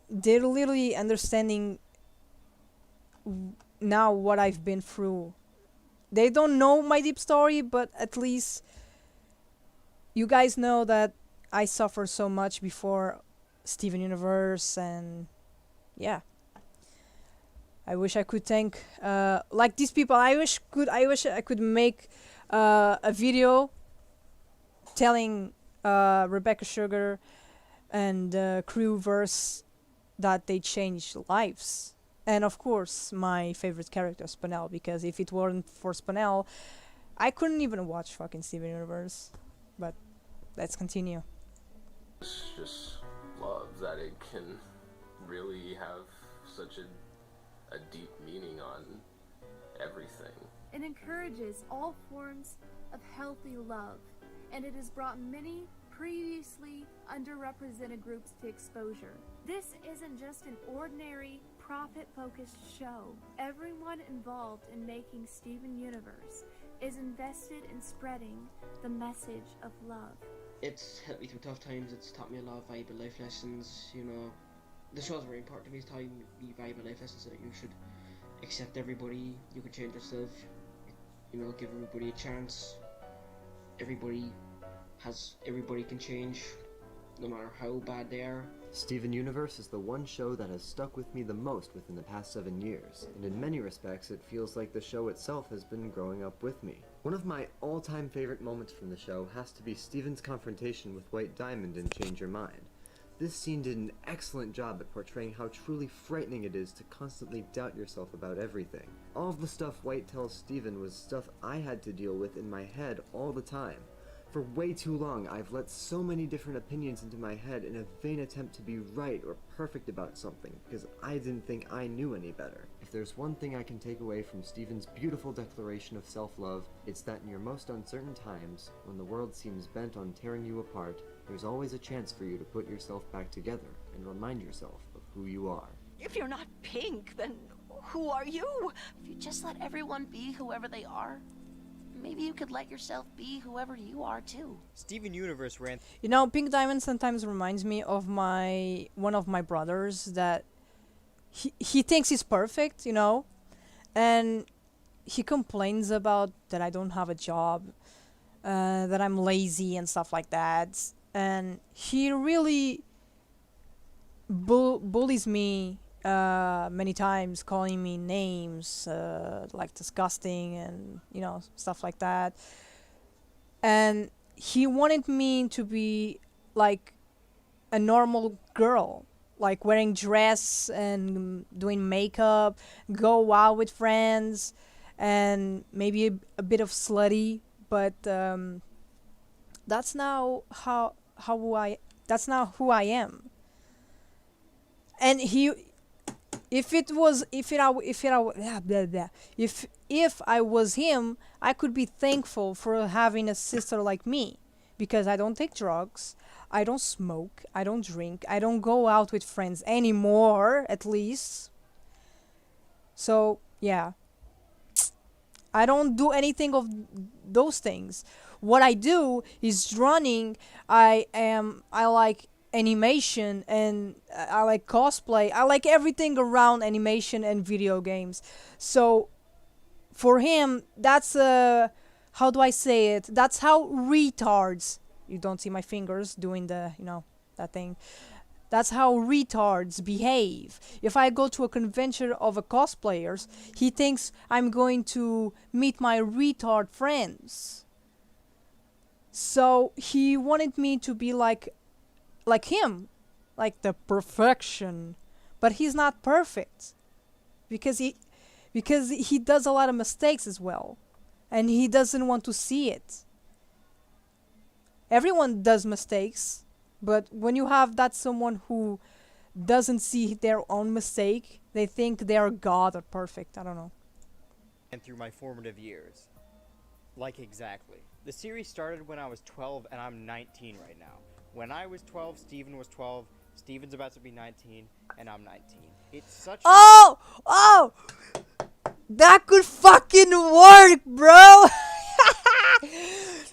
they're literally understanding now what I've been through. They don't know my deep story, but at least you guys know that I suffered so much before Steven Universe, and yeah. I wish I could thank like these people. I wish I could make a video telling Rebecca Sugar and Crewverse that they changed lives. And of course, my favorite character, Spinel, because if it weren't for Spinel, I couldn't even watch fucking Steven Universe. But let's continue. It's just love that it can really have such a deep meaning on everything. It encourages all forms of healthy love, and it has brought many previously underrepresented groups to exposure. This isn't just an ordinary profit-focused show. Everyone involved in making Steven Universe is invested in spreading the message of love. It's helped me through tough times. It's taught me a lot of valuable life lessons. The show is very important to me. It's taught me valuable life lessons that you should accept everybody. You can change yourself. Give everybody a chance. Everybody can change, no matter how bad they are. Steven Universe is the one show that has stuck with me the most within the past 7 years, and in many respects it feels like the show itself has been growing up with me. One of my all-time favorite moments from the show has to be Steven's confrontation with White Diamond in Change Your Mind. This scene did an excellent job at portraying how truly frightening it is to constantly doubt yourself about everything. All of the stuff White tells Steven was stuff I had to deal with in my head all the time. For way too long, I've let so many different opinions into my head in a vain attempt to be right or perfect about something, because I didn't think I knew any better. If there's one thing I can take away from Steven's beautiful declaration of self-love, it's that in your most uncertain times, when the world seems bent on tearing you apart, there's always a chance for you to put yourself back together and remind yourself of who you are. If you're not Pink, then who are you? If you just let everyone be whoever they are, maybe you could let yourself be whoever you are too. Steven Universe ran. Pink Diamond sometimes reminds me of one of my brothers that he thinks he's perfect, and he complains about that I don't have a job, that I'm lazy and stuff like that, and he really bullies me many times, calling me names like disgusting and stuff like that. And he wanted me to be like a normal girl, like wearing dress and doing makeup, go out with friends, and maybe a bit of slutty. But that's now how I that's now who I am. And he, if it was, blah, blah, blah. If I was him, I could be thankful for having a sister like me, because I don't take drugs, I don't smoke, I don't drink, I don't go out with friends anymore, at least. So yeah, I don't do anything of those things. What I do is running. I like animation, and I like cosplay. I like everything around animation and video games. So for him, that's how do I say it? That's how retards. You don't see my fingers doing the, that thing. That's how retards behave. If I go to a convention of a cosplayers, he thinks I'm going to meet my retard friends. So he wanted me to be like him, like the perfection. But he's not perfect, because he does a lot of mistakes as well, and he doesn't want to see it. Everyone does mistakes, but when you have that someone who doesn't see their own mistake, they think they're God or perfect. I don't know. And through my formative years. Like exactly. The series started when I was 12 and I'm 19 right now. When I was 12, Steven was 12, Steven's about to be 19, and I'm 19. It's such Oh! That could fucking work, bro!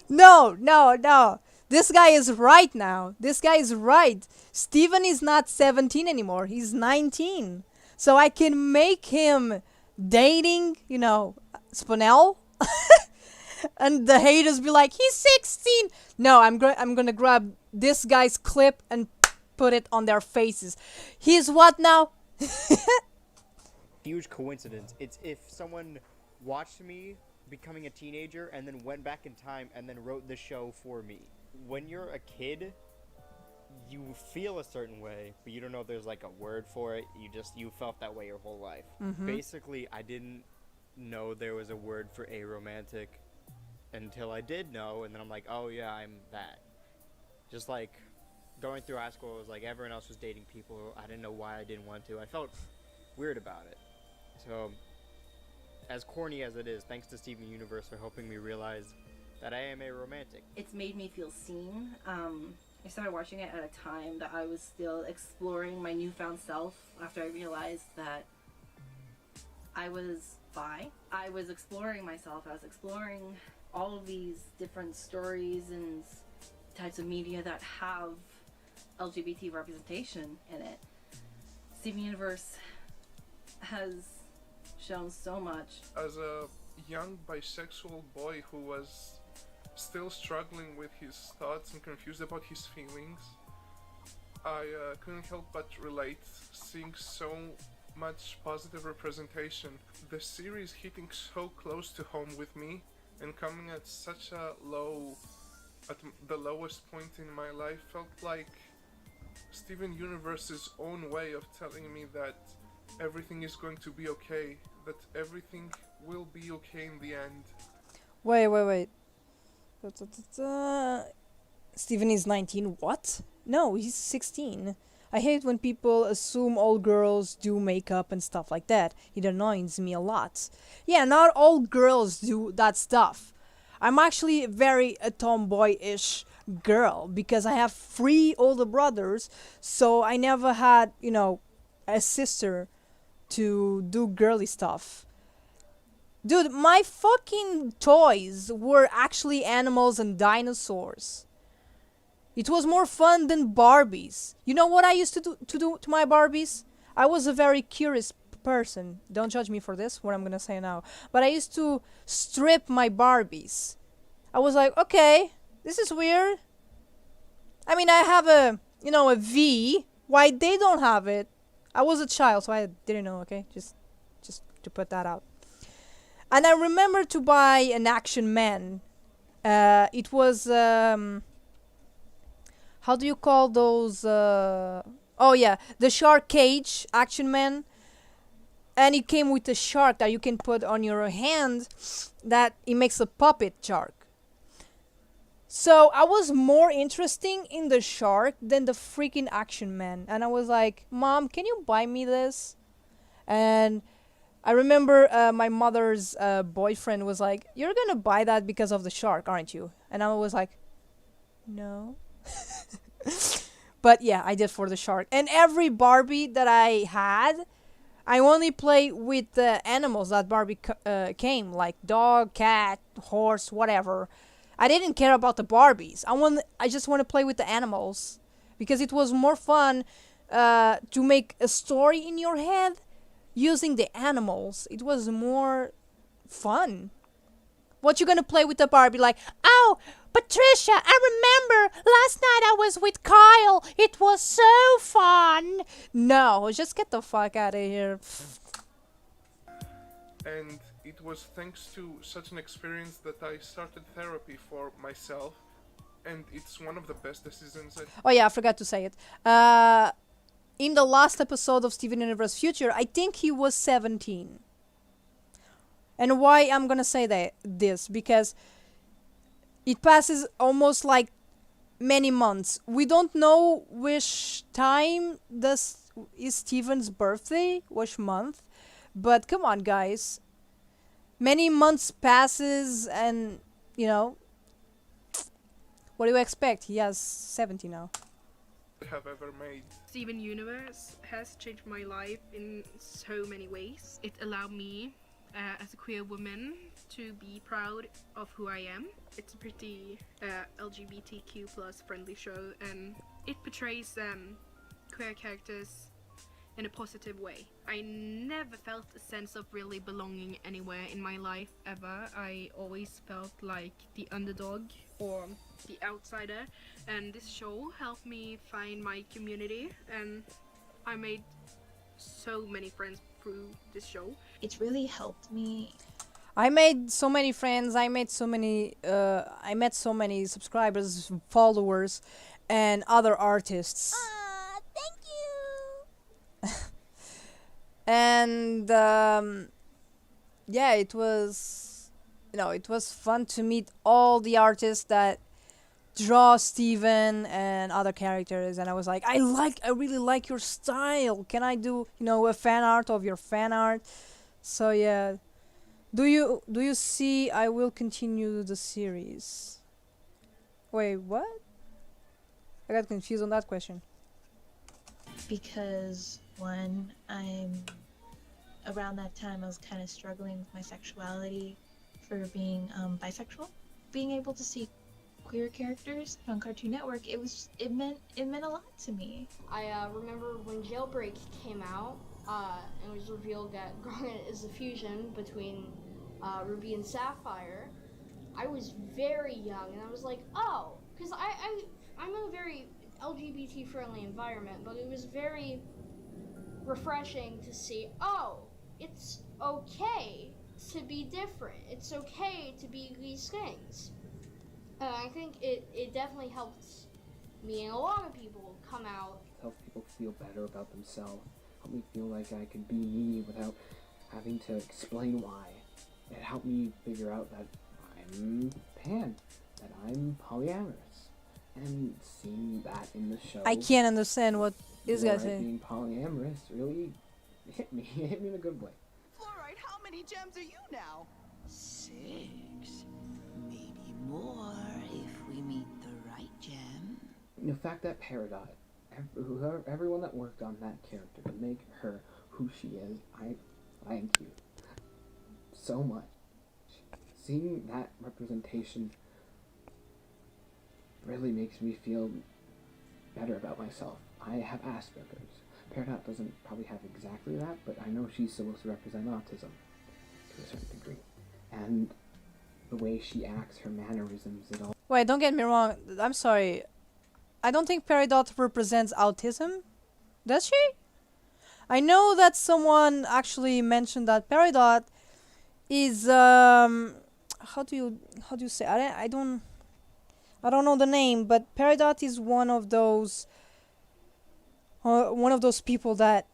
No. This guy is right now. This guy is right. Steven is not 17 anymore. He's 19. So I can make him dating, Spinel. And the haters be like, he's 16. No, I'm gonna grab this guy's clip and put it on their faces. He's what now? huge coincidence. It's if someone watched me becoming a teenager and then went back in time and then wrote the show for me. When you're a kid, you feel a certain way, but you don't know if there's like a word for it. You felt that way your whole life. Mm-hmm. Basically, I didn't know there was a word for aromantic until I did know, and then I'm like, oh yeah, I'm that. Just like going through high school, it was like everyone else was dating people. I didn't know why I didn't want to. I felt weird about it. So, as corny as it is, thanks to Steven Universe for helping me realize that I am a romantic. It's made me feel seen. I started watching it at a time that I was still exploring my newfound self after I realized that I was bi. I was exploring myself. I was exploring all of these different stories and types of media that have LGBT representation in it. Steven Universe has shown so much. As a young bisexual boy who was still struggling with his thoughts and confused about his feelings, I couldn't help but relate, seeing so much positive representation. The series hitting so close to home with me and coming at such a at the lowest point in my life, felt like Steven Universe's own way of telling me that everything is going to be okay, that everything will be okay in the end. Wait. Steven is 19, what? No, he's 16. I hate when people assume all girls do makeup and stuff like that. It annoys me a lot. Yeah, not all girls do that stuff. I'm actually very a tomboy-ish girl because I have 3 older brothers, so I never had, a sister to do girly stuff. Dude, my fucking toys were actually animals and dinosaurs. It was more fun than Barbies. You know what I used to do to my Barbies? I was a very curious person. Don't judge me for this, what I'm gonna say now. But I used to strip my Barbies. I was like, okay, this is weird. I mean, I have a V. Why they don't have it? I was a child, so I didn't know, okay? Just to put that out. And I remember to buy an Action Man. It was, how do you call those? Oh yeah, the Shark Cage Action Man. And it came with a shark that you can put on your hand, that it makes a puppet shark. So I was more interesting in the shark than the freaking action man. And I was like, Mom, can you buy me this? And I remember my mother's boyfriend was like, you're gonna buy that because of the shark, aren't you? And I was like, no. But yeah, I did for the shark. And every Barbie that I had, I only play with the animals that Barbie came, like dog, cat, horse, whatever. I didn't care about the Barbies. I just want to play with the animals because it was more fun to make a story in your head using the animals. It was more fun. What you gonna play with the Barbie? Like, oh, Patricia, I remember last night I was with Kyle. It was so fun. No, just get the fuck out of here. And it was thanks to such an experience that I started therapy for myself, and it's one of the best decisions Oh yeah, I forgot to say it. In the last episode of Steven Universe Future, I think he was 17. And why I'm gonna say this? Because it passes almost like many months. We don't know which time is Steven's birthday, which month. But come on, guys. Many months passes and, you know, what do you expect? He has 70 now. have ever made. Steven Universe has changed my life in so many ways. It allowed me, as a queer woman, to be proud of who I am. It's a pretty LGBTQ plus friendly show, and it portrays queer characters in a positive way. I never felt a sense of really belonging anywhere in my life ever. I always felt like the underdog or the outsider, and this show helped me find my community, and I made so many friends through this show. It's really helped me. I made so many friends. I met so many subscribers, followers, and other artists. Thank you. And yeah, it was, it was fun to meet all the artists that draw Steven and other characters, and I was like, I really like your style. Can I do, a fan art of your fan art? So yeah. Do you see I will continue the series? Wait, what? I got confused on that question. Because when around that time I was kind of struggling with my sexuality for being bisexual. Being able to see queer characters on Cartoon Network, it meant a lot to me. I remember when Jailbreak came out, and it was revealed that Garnet is a fusion between Ruby and Sapphire. I was very young, and I was like, oh, because I'm in a very LGBT friendly environment, but it was very refreshing to see, oh, it's okay to be different. It's okay to be these things. I think it definitely helps me and a lot of people come out. Help people feel better about themselves. Help me feel like I can be me without having to explain why. It helped me figure out that I'm pan, that I'm polyamorous. And seeing that in the show, I can't understand what this guy Fluorite saying. being polyamorous really hit me in a good way. Fluorite, how many gems are you now? 6. Maybe more if we meet the right gem. The fact that Peridot, everyone that worked on that character to make her who she is, I thank you so much. Seeing that representation really makes me feel better about myself. I have Asperger's. Peridot doesn't probably have exactly that, but I know she's supposed to represent autism to a certain degree. And the way she acts, her mannerisms, it all. Wait, don't get me wrong. I'm sorry. I don't think Peridot represents autism. Does she? I know that someone actually mentioned that Peridot is how do you say? I don't know the name, but Peridot is one of those people that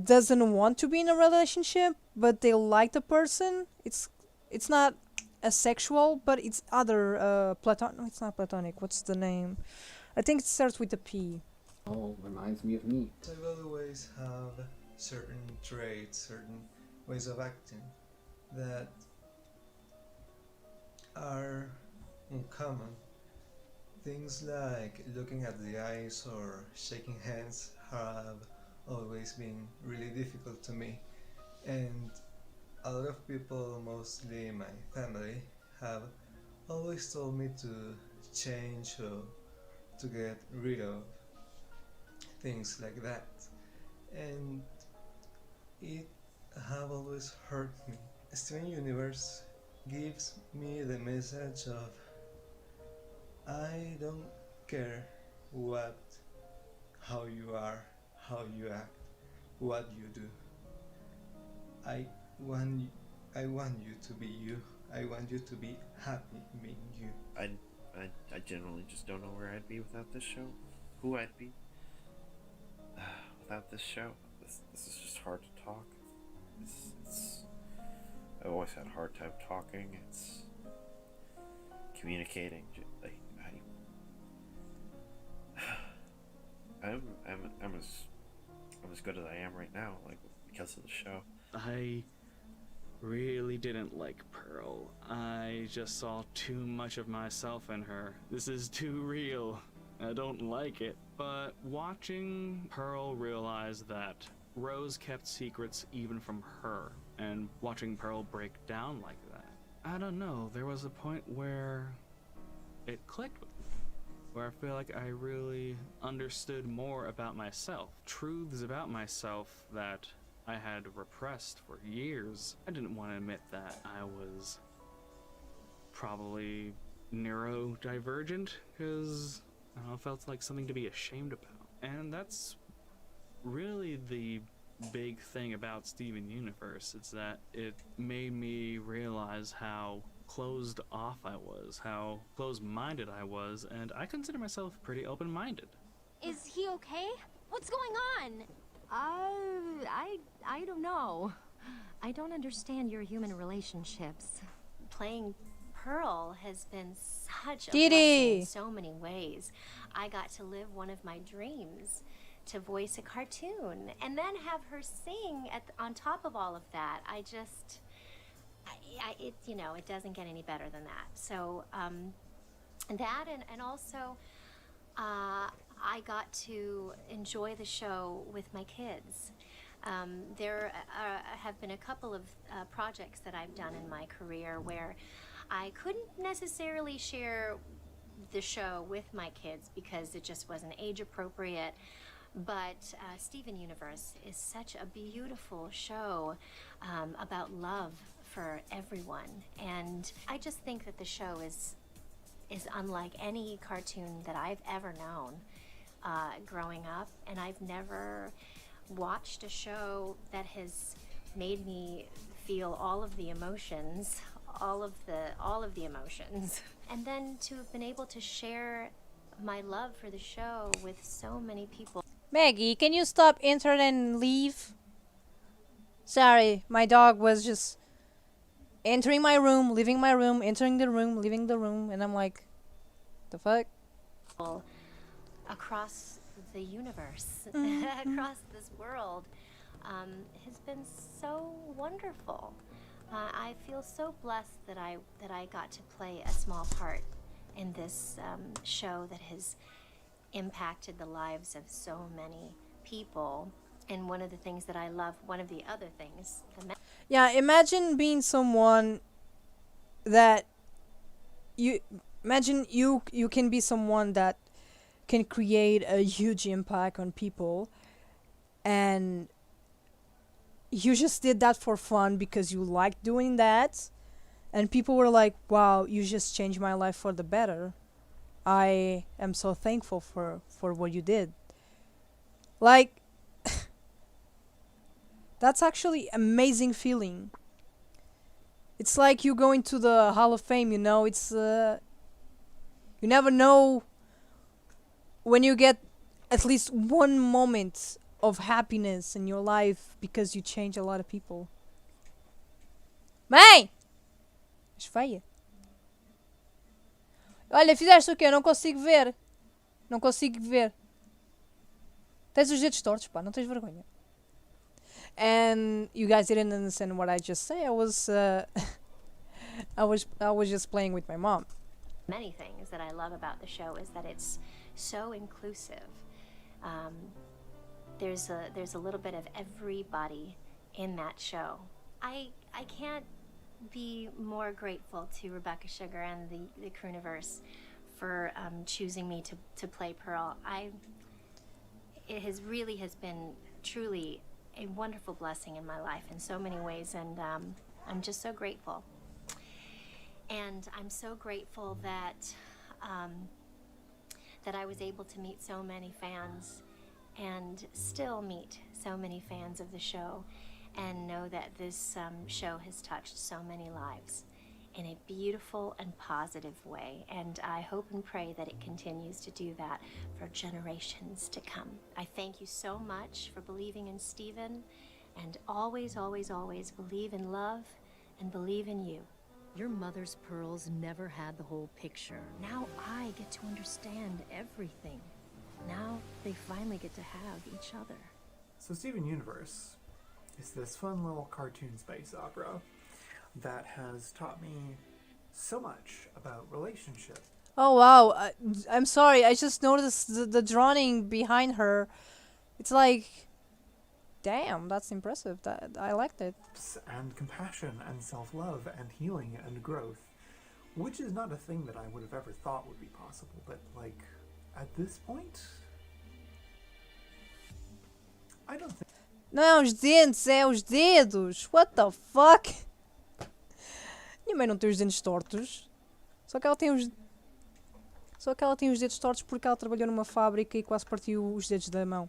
doesn't want to be in a relationship, but they like the person. It's not asexual, but it's other platonic. No, it's not platonic. What's the name? I think it starts with a P. Oh, reminds me of me. I will always have certain traits, certain ways of acting that are uncommon. Things like looking at the eyes or shaking hands have always been really difficult to me, and a lot of people, mostly my family, have always told me to change or to get rid of things like that, and it have always hurt me. Steven Universe gives me the message of I don't care how you are, how you act, what you do. I want I want you to be you. I want you to be happy being you. I generally just don't know where I'd be without this show. Who I'd be without this show. This is just hard to talk. I've always had a hard time talking. It's communicating. I'm as good as I am right now, like because of the show. I really didn't like Pearl. I just saw too much of myself in her. This is too real. I don't like it. But watching Pearl realize that Rose kept secrets even from her, and watching Pearl break down like that, I don't know, there was a point where it clicked with me, where I feel like I really understood more about myself. Truths about myself that I had repressed for years. I didn't want to admit that I was probably neurodivergent, because I felt like something to be ashamed about. And that's really the big thing about Steven Universe. It's that it made me realize how closed off I was, how closed-minded I was, and I consider myself pretty open-minded. Is he okay? What's going on? I don't know. I don't understand your human relationships. Playing Pearl has been such a blessing in so many ways. I got to live one of my dreams, to voice a cartoon, and then have her sing on top of all of that. It doesn't get any better than that. So that, and also I got to enjoy the show with my kids. There have been a couple of projects that I've done in my career where I couldn't necessarily share the show with my kids because it just wasn't age appropriate. But Steven Universe is such a beautiful show about love for everyone, and I just think that the show is unlike any cartoon that I've ever known growing up, and I've never watched a show that has made me feel all of the emotions, all of the emotions, and then to have been able to share my love for the show with so many people. Maggie, can you stop enter and leave? Sorry, my dog was just entering my room, leaving my room, entering the room, leaving the room, and I'm like, the fuck? Across the universe, Mhm. across this world, has been so wonderful. I feel so blessed that I got to play a small part in this show that has impacted the lives of so many people. And one of the things that I love, one of the other things, Yeah, imagine being someone that you can be someone that can create a huge impact on people, and you just did that for fun because you liked doing that, and people were like, wow, you just changed my life for the better. I am so thankful for what you did. Like, that's actually amazing feeling. It's like you going to the Hall of Fame, you know. It's you never know when you get at least one moment of happiness in your life because you change a lot of people. Mãe! És feia. Olha, fizeste o quê? Eu não consigo ver. Não consigo ver. Tens os dedos tortos, pá. Não tens vergonha. And you guys didn't understand what I just said. I was just playing with my mom. Many things that I love about the show is that it's so inclusive. There's a little bit of everybody in that show. I can't be more grateful to Rebecca Sugar and the Crooniverse for choosing me to play Pearl. It has been truly a wonderful blessing in my life in so many ways, and I'm just so grateful. And I'm so grateful that that I was able to meet so many fans and still meet so many fans of the show and know that this show has touched so many lives in a beautiful and positive way. And I hope and pray that it continues to do that for generations to come. I thank you so much for believing in Steven, and always, always, always believe in love and believe in you. Your mother's pearls never had the whole picture. Now I get to understand everything. Now they finally get to have each other. So Steven Universe is this fun little cartoon space opera that has taught me so much about relationship. Oh wow, I'm sorry, I just noticed the drawing behind her. It's like, damn, that's impressive. I liked it. And compassion and self-love and healing and growth, which is not a thing that I would have ever thought would be possible, but like, at this point, I don't think... Não é os dentes, é os dedos. What the fuck? Minha mãe não tem os dentes tortos. Só que ela tem os dedos tortos porque ela trabalhou numa fábrica e quase partiu os dedos da mão.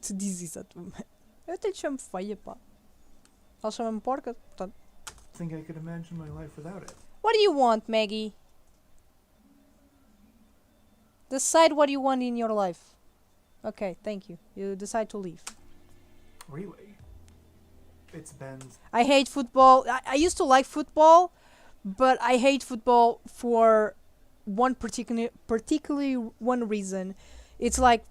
Te diz isso a tua mãe. Eu até te chamo feia, pá. Ela chama-me porca, portanto. I think I could imagine my life without it. What do you want, Maggie? Decide what you want in your life. Okay, thank you. You decide to leave. Really? It's been... I hate football. I used to like football, but I hate football for one particularly one reason. It's like,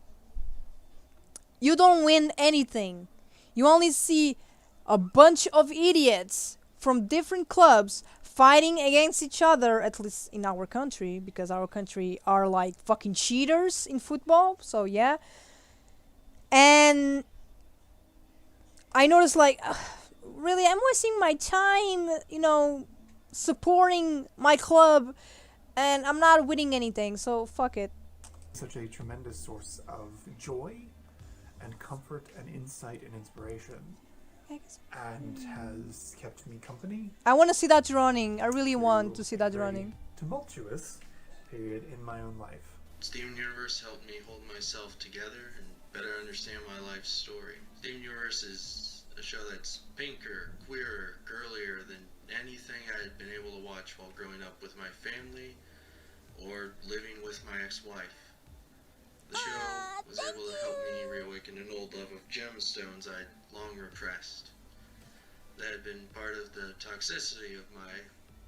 you don't win anything. You only see a bunch of idiots from different clubs fighting against each other, at least in our country, because our country are like fucking cheaters in football, so yeah. And I noticed like, really, I'm wasting my time, you know, supporting my club, and I'm not winning anything, so fuck it. Such a tremendous source of joy and comfort and insight and inspiration, and has kept me company. I want to see that drawing. I really want to see that drawing. Tumultuous period in my own life. Steven Universe helped me hold myself together and better understand my life story. Steven Universe is a show that's pinker, queerer, girlier than anything I had been able to watch while growing up with my family or living with my ex-wife. The show was able to help me reawaken an old love of gemstones I'd long repressed. That had been part of the toxicity of my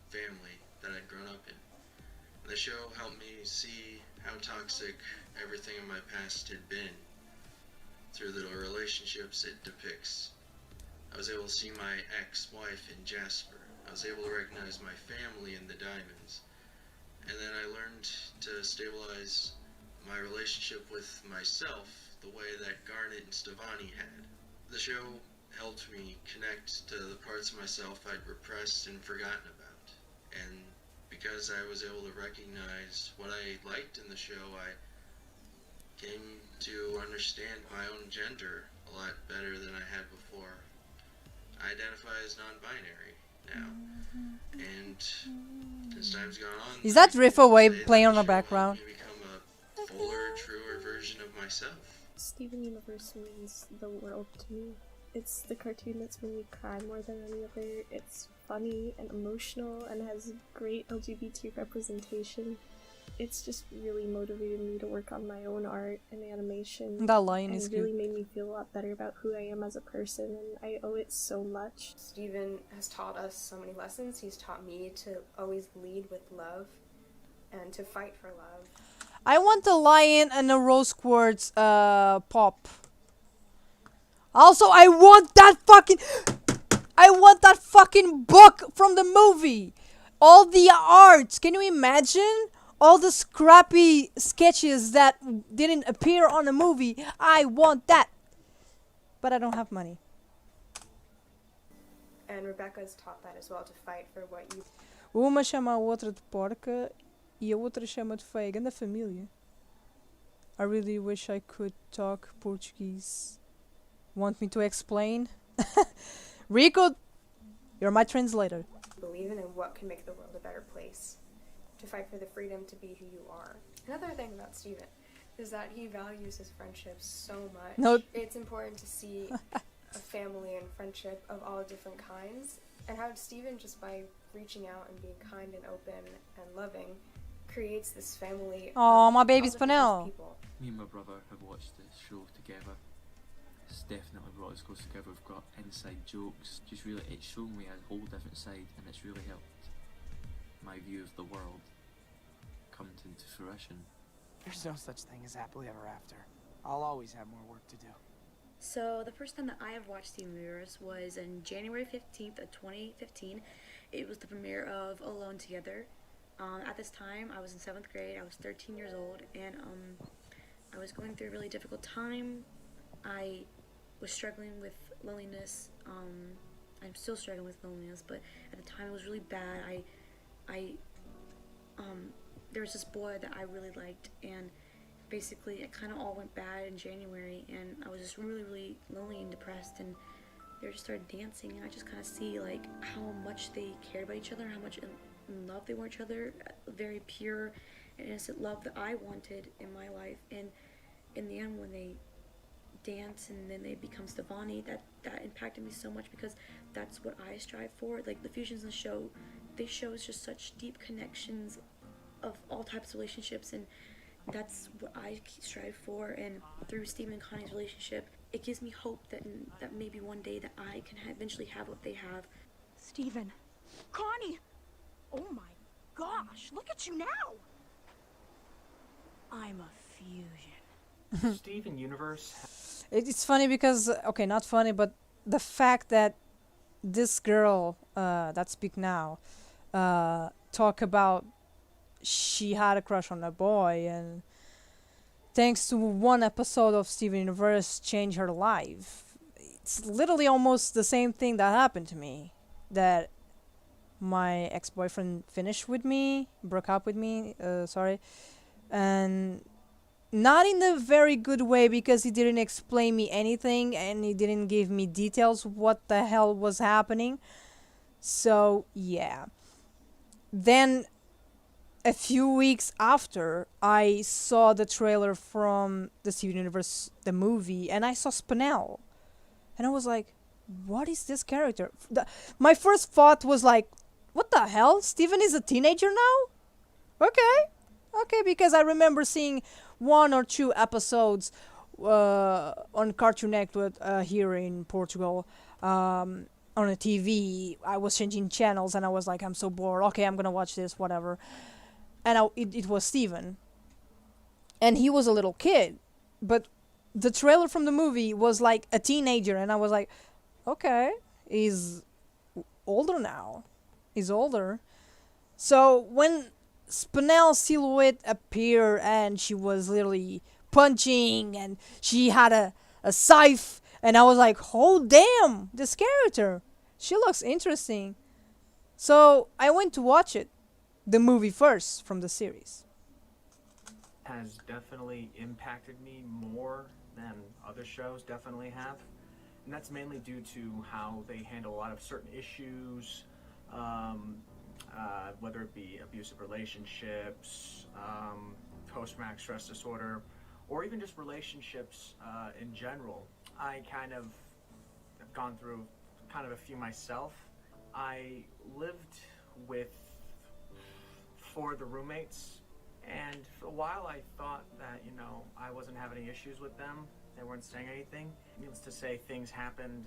family that I'd grown up in. The show helped me see how toxic everything in my past had been through the relationships it depicts. I was able to see my ex-wife in Jasper. I was able to recognize my family in the Diamonds. And then I learned to stabilize my relationship with myself the way that Garnet and Stevani had. The show helped me connect to the parts of myself I'd repressed and forgotten about. And because I was able to recognize what I liked in the show, I came to understand my own gender a lot better than I had before. I identify as non-binary now, and as time's gone on, Is that riff away playing on the background? fuller, truer version of myself. Steven Universe means the world to me. It's the cartoon that's made me cry more than any other. It's funny and emotional and has great LGBT representation. it's just really motivated me to work on my own art and animation. That line and is really cute. made me feel a lot better about who I am as a person, and I owe it so much. Steven has taught us so many lessons. He's taught me to always lead with love and to fight for love. I want a lion and a rose quartz pop. Also, I want that fucking book from the movie. All the art. Can you imagine? All the scrappy sketches that didn't appear on the movie. I want that. But I don't have money. And Rebecca's taught that as well, to fight for what you... Uma chama a outra de porca e a outra chama de feia. Grande família. I really wish I could talk Portuguese. Want me to explain? Rico, you're my translator. believe in and what can make the world a better place. To fight for the freedom to be who you are. Another thing about Steven is that he values his friendships so much. No. It's important to see a family and friendship of all different kinds, and how Steven, just by reaching out and being kind and open and loving, creates this family. Oh, of my baby's all different kinds of Panel. people. Me and my brother have watched this show together. It's definitely brought us close together. We've got inside jokes. Just really, it's shown me a whole different side, and it's really helped my view of the world come into fruition. There's no such thing as happily ever after. I'll always have more work to do. So the first time that I have watched Steven Universe was on January 15th of 2015. It was the premiere of Alone Together. At this time, I was in 7th grade. I was 13 years old, and I was going through a really difficult time. I was struggling with loneliness. I'm still struggling with loneliness, but at the time it was really bad. There was this boy that I really liked, and basically it kind of all went bad in January, and I was just really, really lonely and depressed, and they just started dancing, and I just kind of see like how much they cared about each other, how much in love they were each other, very pure and innocent love that I wanted in my life. And in the end, when they dance and then they become Stefani, that impacted me so much, because that's what I strive for. Like the fusions in the show, they show us just such deep connections of all types of relationships, and that's what I strive for. And through Steven and Connie's relationship, it gives me hope that maybe one day that I can eventually have what they have. Steven, Connie, oh my gosh, look at you now. I'm a fusion. Steven Universe. It's funny because, okay, not funny, but the fact that this girl that speak now talk about she had a crush on a boy, and thanks to one episode of Steven Universe changed her life. It's literally almost the same thing that happened to me, that my ex-boyfriend finished with me, broke up with me, and not in a very good way, because he didn't explain me anything and he didn't give me details what the hell was happening. So yeah. Then a few weeks after, I saw the trailer from the Steven Universe, the movie, and I saw Spinel. And I was like, what is this character? My first thought was like, what the hell? Steven is a teenager now? Okay, because I remember seeing 1 or 2 episodes on Cartoon Network here in Portugal. On a TV, I was changing channels and I was like, I'm so bored. Okay, I'm gonna watch this, whatever. And it was Steven. And he was a little kid. But the trailer from the movie was like a teenager. And I was like, okay, he's older now. He's older. So when Spinel's silhouette appeared and she was literally punching and she had a scythe, and I was like, oh damn, this character, she looks interesting. So I went to watch it, the movie first from the series. Has definitely impacted me more than other shows definitely have, and that's mainly due to how they handle a lot of certain issues, whether it be abusive relationships, post-traumatic stress disorder, or even just relationships in general. I kind of have gone through kind of a few myself. I lived with 4 of the roommates And for a while I thought that, you know, I wasn't having any issues with them. They weren't saying anything. Needless to say, things happened.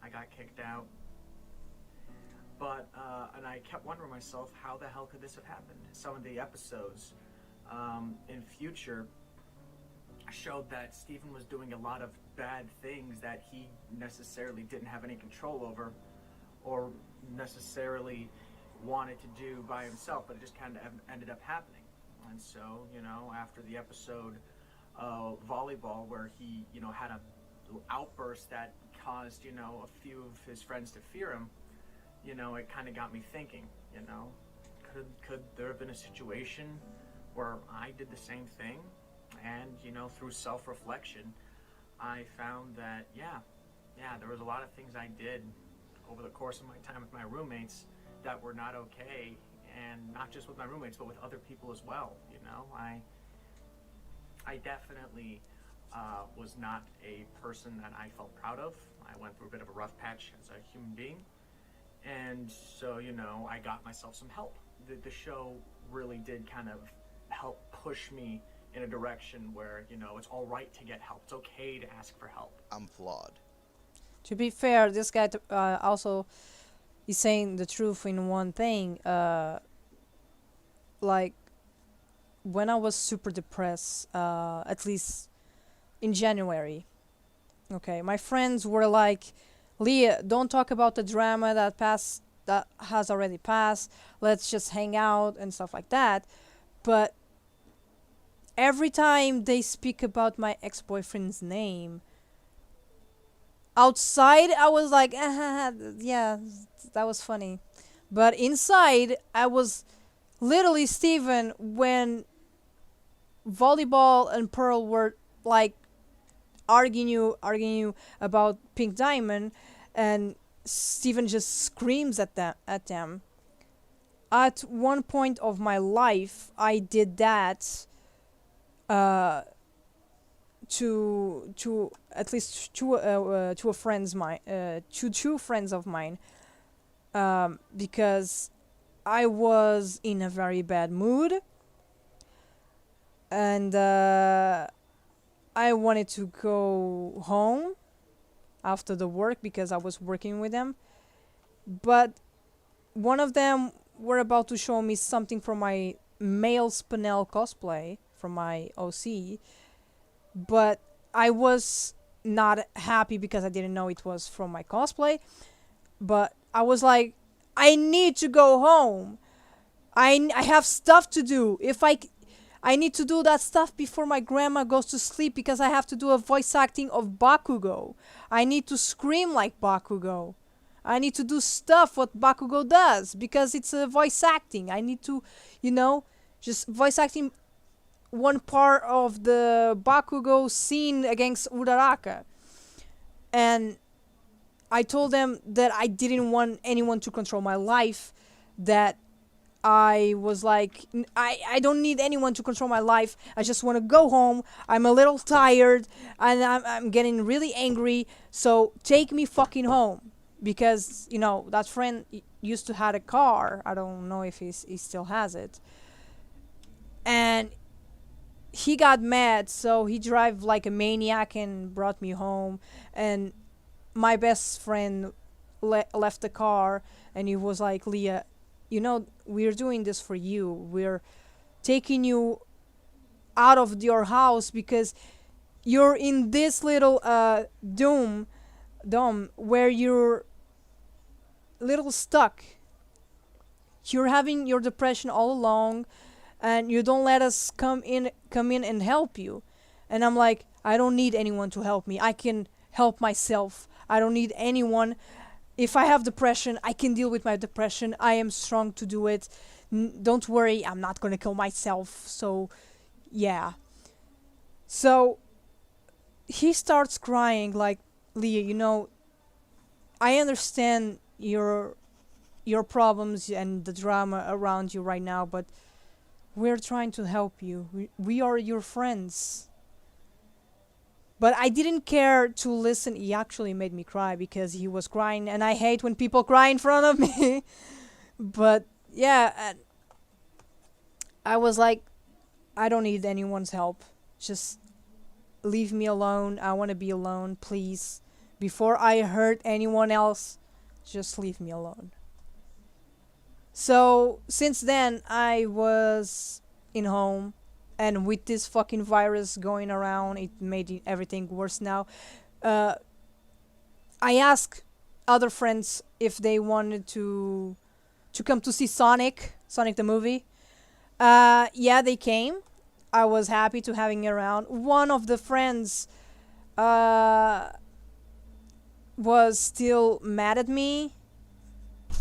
I got kicked out. But, and I kept wondering myself, how the hell could this have happened? Some of the episodes in future showed that Steven was doing a lot of bad things that he necessarily didn't have any control over or necessarily wanted to do by himself, but it just kind of ended up happening. And so, you know, after the episode volleyball where he, you know, had a outburst that caused, you know, a few of his friends to fear him, you know, it kind of got me thinking, you know, could there have been a situation where I did the same thing? And, you know, through self-reflection, I found that, yeah, there was a lot of things I did over the course of my time with my roommates that were not okay, and not just with my roommates, but with other people as well, you know. I definitely was not a person that I felt proud of. I went through a bit of a rough patch as a human being. And so, you know, I got myself some help. The show really did kind of help push me in a direction where, you know, it's all right to get help. It's okay to ask for help. I'm flawed. To be fair, this guy also is saying the truth in one thing. Like, when I was super depressed, at least in January, okay, my friends were like, Leah, don't talk about the drama that has already passed. Let's just hang out and stuff like that. But every time they speak about my ex-boyfriend's name, outside I was like, yeah, that was funny. But inside, I was literally Steven when Volleyball and Pearl were like arguing about Pink Diamond, and Steven just screams at them. At one point of my life, I did that to at least two friends of mine, because I was in a very bad mood, and I wanted to go home after the work because I was working with them. But one of them were about to show me something from my male Spinel cosplay from my OC, but I was not happy because I didn't know it was from my cosplay. But I was like, I need to go home. I have stuff to do. I need to do that stuff before my grandma goes to sleep because I have to do a voice acting of Bakugo. I need to scream like Bakugo. I need to do stuff what Bakugo does because it's a voice acting. I need to, you know, just voice acting one part of the Bakugo scene against Uraraka. And I told them that I didn't want anyone to control my life, that I was like, I don't need anyone to control my life. I just want to go home. I'm a little tired and I'm getting really angry. So take me fucking home. Because, you know, that friend used to have a car. I don't know if he still has it. And he got mad, so he drove like a maniac and brought me home. And my best friend left the car and he was like, Leah, you know, we're doing this for you. We're taking you out of your house because you're in this little dome where you're little stuck. You're having your depression all along and you don't let us come in and help you. And I'm like, I don't need anyone to help me. I can help myself. I don't need anyone. If I have depression, I can deal with my depression. I am strong to do it. Don't worry, I'm not gonna kill myself. So, yeah. So, he starts crying like, Leah, you know, I understand your problems and the drama around you right now, but we're trying to help you. We are your friends. But I didn't care to listen. He actually made me cry because he was crying, and I hate when people cry in front of me. But yeah, I was like, I don't need anyone's help. Just leave me alone. I want to be alone, please. Before I hurt anyone else, just leave me alone. So since then, I was in home, and with this fucking virus going around, it made everything worse now. Uh, I asked other friends if they wanted to come to see Sonic the movie. Yeah, they came. I was happy to having it around. One of the friends was still mad at me.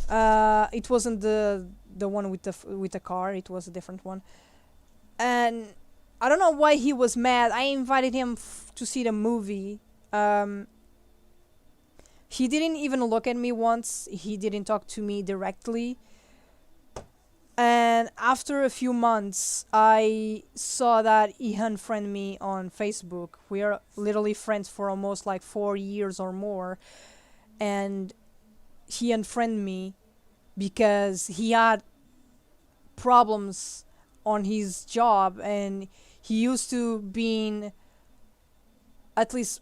It wasn't the one with the car. It was a different one. And I don't know why he was mad. I invited him to see the movie. He didn't even look at me once. He didn't talk to me directly. And after a few months, I saw that he unfriended me on Facebook. We are literally friends for almost like 4 years or more. And he unfriended me because he had problems on his job, and he used to being, at least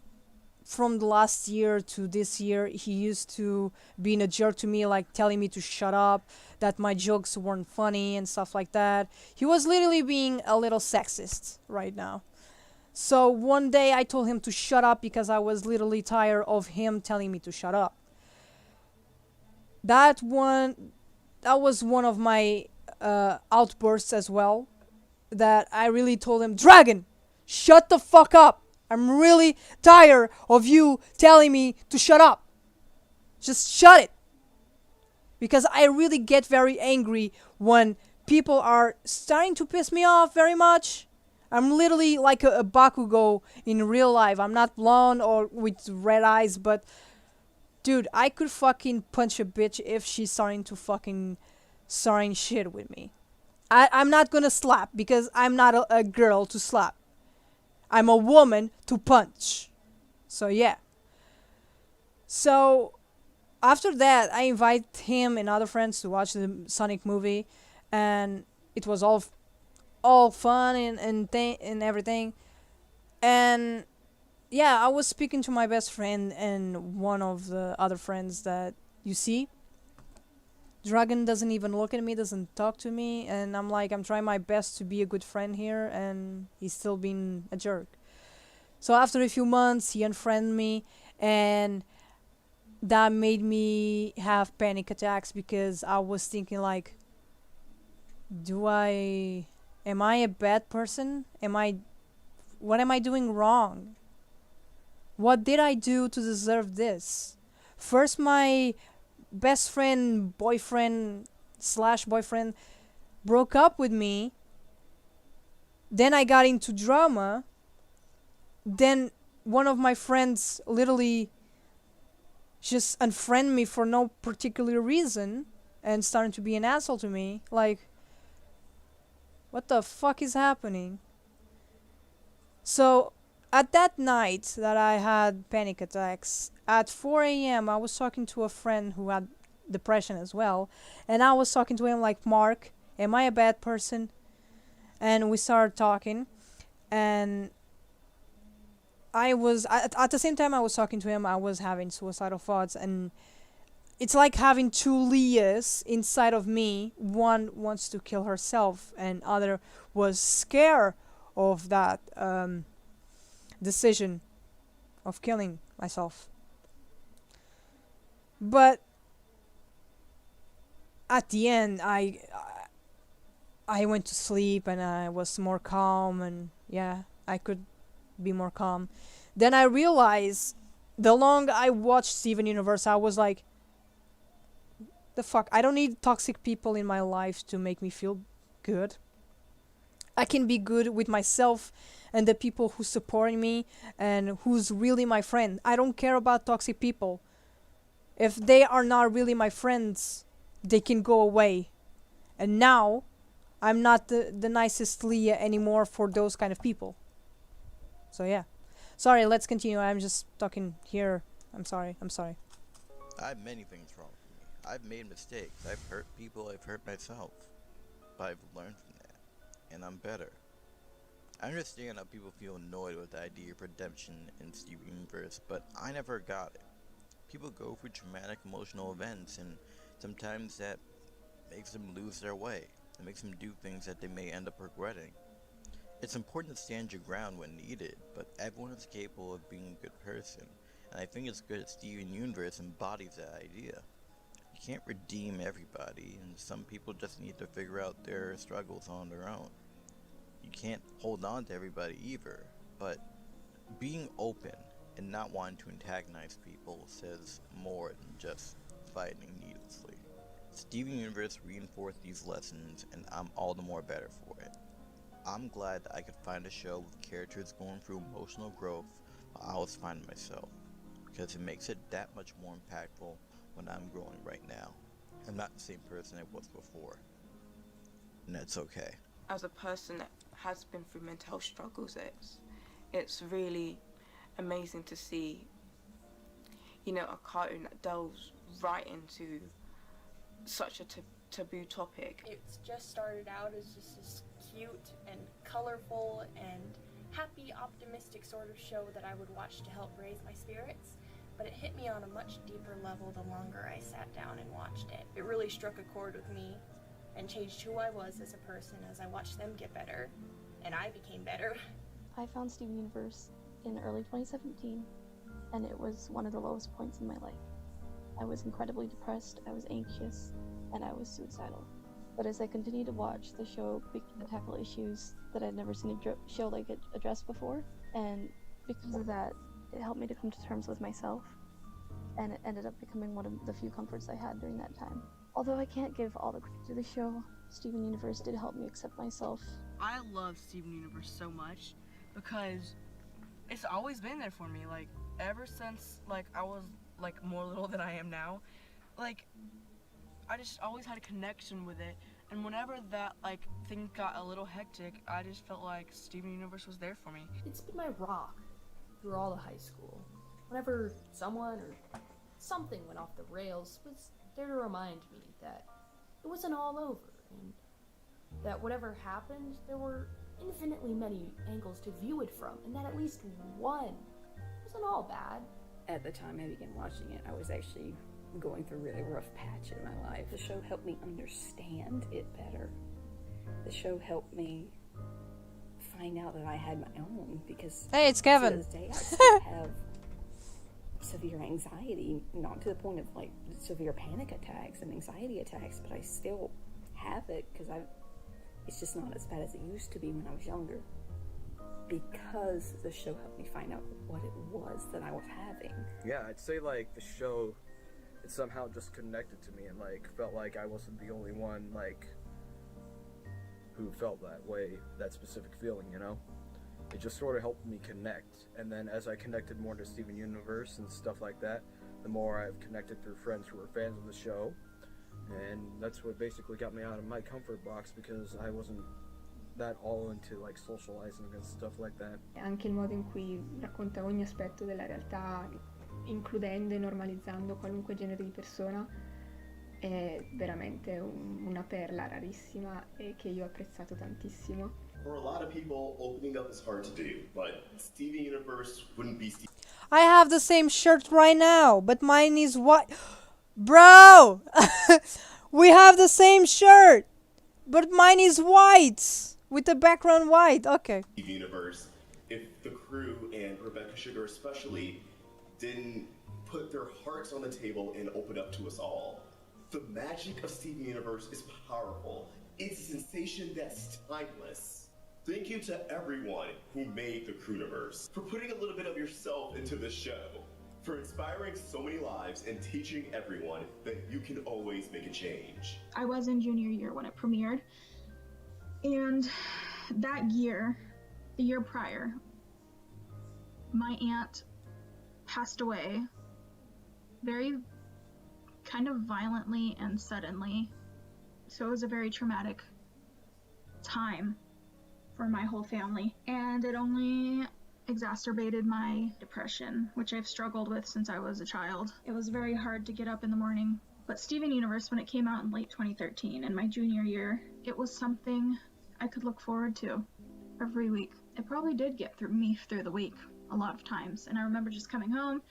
from the last year to this year, he used to being a jerk to me, like telling me to shut up, that my jokes weren't funny and stuff like that. He was literally being a little sexist right now. So one day I told him to shut up because I was literally tired of him telling me to shut up. That was one of my outbursts as well, that I really told him, Dragon, shut the fuck up. I'm really tired of you telling me to shut up. Just shut it. Because I really get very angry when people are starting to piss me off very much. I'm literally like a Bakugo in real life. I'm not blonde or with red eyes, but dude, I could fucking punch a bitch if she's starting shit with me. I'm not gonna slap because I'm not a girl to slap. I'm a woman to punch. So yeah. So after that, I invite him and other friends to watch the Sonic movie, and it was all fun and everything. And yeah, I was speaking to my best friend and one of the other friends that you see. Dragon doesn't even look at me, doesn't talk to me, and I'm like, I'm trying my best to be a good friend here, and he's still being a jerk. So after a few months, he unfriended me, and that made me have panic attacks because I was thinking like, am I a bad person? What am I doing wrong? What did I do to deserve this? First, my best friend, boyfriend/boyfriend broke up with me. Then I got into drama. Then one of my friends literally just unfriended me for no particular reason and started to be an asshole to me. Like, what the fuck is happening? So at that night that I had panic attacks, at 4 a.m. I was talking to a friend who had depression as well, and I was talking to him like, Mark, am I a bad person? And we started talking, and I was at the same time I was talking to him, I was having suicidal thoughts, and it's like having two Leahs inside of me. One wants to kill herself, and other was scared of that decision of killing myself. But at the end, I went to sleep and I was more calm, and yeah, I could be more calm. Then I realized, the longer I watched Steven Universe, I was like, the fuck, I don't need toxic people in my life to make me feel good. I can be good with myself and the people who support me and who's really my friend. I don't care about toxic people. If they are not really my friends, they can go away. And now, I'm not the nicest Leah anymore for those kind of people. So yeah. Sorry, let's continue. I'm just talking here. I'm sorry. I have many things wrong with me. I've made mistakes. I've hurt people. I've hurt myself. But I've learned from that. And I'm better. I understand how people feel annoyed with the idea of redemption in Steven Universe, but I never got it. People go through traumatic emotional events, and sometimes that makes them lose their way. It makes them do things that they may end up regretting. It's important to stand your ground when needed, but everyone is capable of being a good person, and I think it's good that Steven Universe embodies that idea. You can't redeem everybody, and some people just need to figure out their struggles on their own. You can't hold on to everybody either, but being open and not wanting to antagonize people says more than just fighting needlessly. Steven Universe reinforced these lessons, and I'm all the more better for it. I'm glad that I could find a show with characters going through emotional growth while I was finding myself, because it makes it that much more impactful when I'm growing right now. I'm not the same person I was before, and that's okay. As a person that has been through mental health struggles, it's really amazing to see, you know, a cartoon that delves right into such a taboo topic. It's just started out as just this cute and colorful and happy, optimistic sort of show that I would watch to help raise my spirits, but it hit me on a much deeper level the longer I sat down and watched it. It really struck a chord with me and changed who I was as a person as I watched them get better, and I became better. I found Steven Universe in early 2017, and it was one of the lowest points in my life. I was incredibly depressed, I was anxious, and I was suicidal. But as I continued to watch, the show began to tackle issues that I'd never seen a show like it addressed before, and because of that, it helped me to come to terms with myself, and it ended up becoming one of the few comforts I had during that time. Although I can't give all the credit to the show, Steven Universe did help me accept myself. I love Steven Universe so much because it's always been there for me, like ever since like I was like more little than I am now. Like I just always had a connection with it, and whenever that like thing got a little hectic, I just felt like Steven Universe was there for me. It's been my rock through all of high school. Whenever someone or something went off the rails, it was there to remind me that it wasn't all over, and that whatever happened, there were infinitely many angles to view it from, and that at least one wasn't all bad. At the time I began watching it, I was actually going through a really rough patch in my life. The show helped me understand it better. The show helped me find out that I had my own, because hey, it's Kevin. To this day, I still have severe anxiety, not to the point of like severe panic attacks and anxiety attacks, but I still have it because it's just not as bad as it used to be when I was younger, because the show helped me find out what it was that I was having. Yeah, I'd say like the show, it somehow just connected to me and like felt like I wasn't the only one like who felt that way, that specific feeling, you know? It just sort of helped me connect, and then as I connected more to Steven Universe and stuff like that, the more I've connected through friends who are fans of the show, and that's what basically got me out of my comfort box, because I wasn't that all into like socializing and stuff like that. Anche il modo in cui racconta ogni aspetto della realtà, includendo e normalizzando qualunque genere di persona, è veramente una perla rarissima e che io ho apprezzato tantissimo. For a lot of people, opening up is hard to do, but Steven Universe wouldn't be Steven. I have the same shirt right now, but mine is white. Bro! We have the same shirt, but mine is white, with the background white. Okay. Steven Universe, if the crew and Rebecca Sugar especially didn't put their hearts on the table and open up to us all. The magic of Steven Universe is powerful. It's a sensation that's timeless. Thank you to everyone who made the Crooniverse, for putting a little bit of yourself into the show, for inspiring so many lives and teaching everyone that you can always make a change. I was in junior year when it premiered, and that year, the year prior, my aunt passed away very kind of violently and suddenly, so it was a very traumatic time for my whole family, and it only exacerbated my depression, which I've struggled with since I was a child. It was very hard to get up in the morning, but Steven Universe, when it came out in late 2013 in my junior year, it was something I could look forward to every week. it probably did get through the week a lot of times. And I remember just coming home,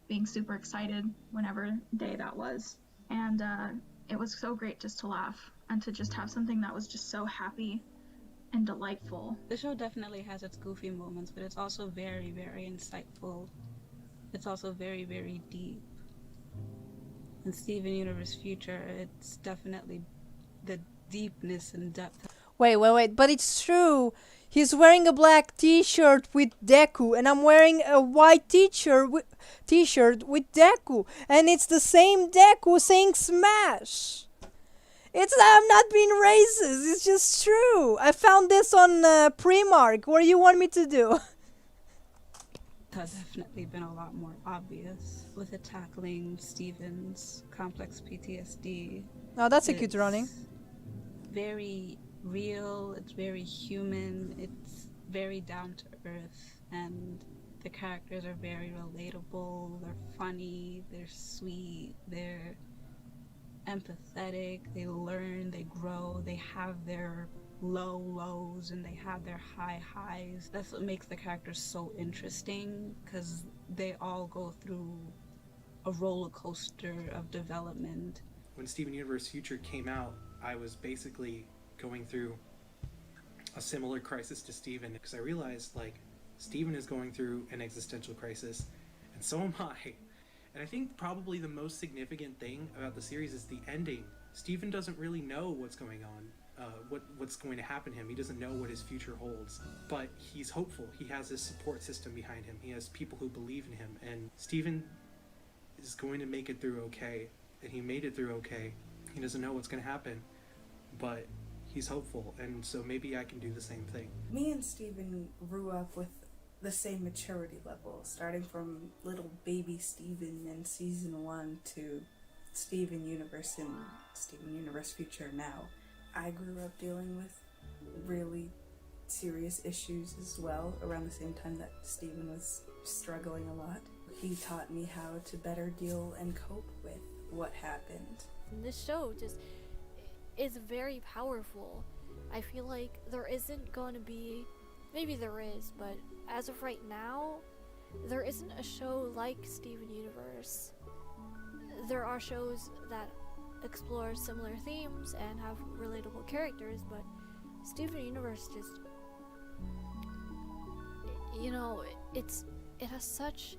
being super excited whenever day that was. And it was so great just to laugh and to just have something that was just so happy and delightful. The show definitely has its goofy moments, but it's also very, very insightful. It's also very, very deep. In Steven Universe Future, it's definitely the deepness and depth. Wait, but it's true. He's wearing a black t-shirt with Deku, and I'm wearing a white t-shirt with Deku, and it's the same Deku saying Smash. I'm not being racist, it's just true. I found this on Primark. What do you want me to do? Has definitely been a lot more obvious with it tackling Steven's complex PTSD. Oh, that's a cute running. Very real, it's very human, it's very down to earth, and the characters are very relatable, they're funny, they're sweet, they're empathetic, they learn, they grow, they have their low lows and they have their high highs. That's what makes the characters so interesting, because they all go through a roller coaster of development. When Steven Universe Future came out, I was basically going through a similar crisis to Steven, because I realized, like, Steven is going through an existential crisis, and so am I. And I think probably the most significant thing about the series is the ending. Steven doesn't really know what's going on, what's going to happen to him. He doesn't know what his future holds, but he's hopeful. He has his support system behind him. He has people who believe in him, and Steven is going to make it through okay, and he made it through okay. He doesn't know what's going to happen, but he's hopeful, and so maybe I can do the same thing. Me and Steven grew up with the same maturity level, starting from little baby Steven in season 1 to Steven Universe in Steven Universe Future now. I grew up dealing with really serious issues as well around the same time that Steven was struggling a lot. He taught me how to better deal and cope with what happened. This show just is very powerful. I feel like there isn't going to be, maybe there is, but as of right now, there isn't a show like Steven Universe. There are shows that explore similar themes and have relatable characters, but Steven Universe just, you know, it has such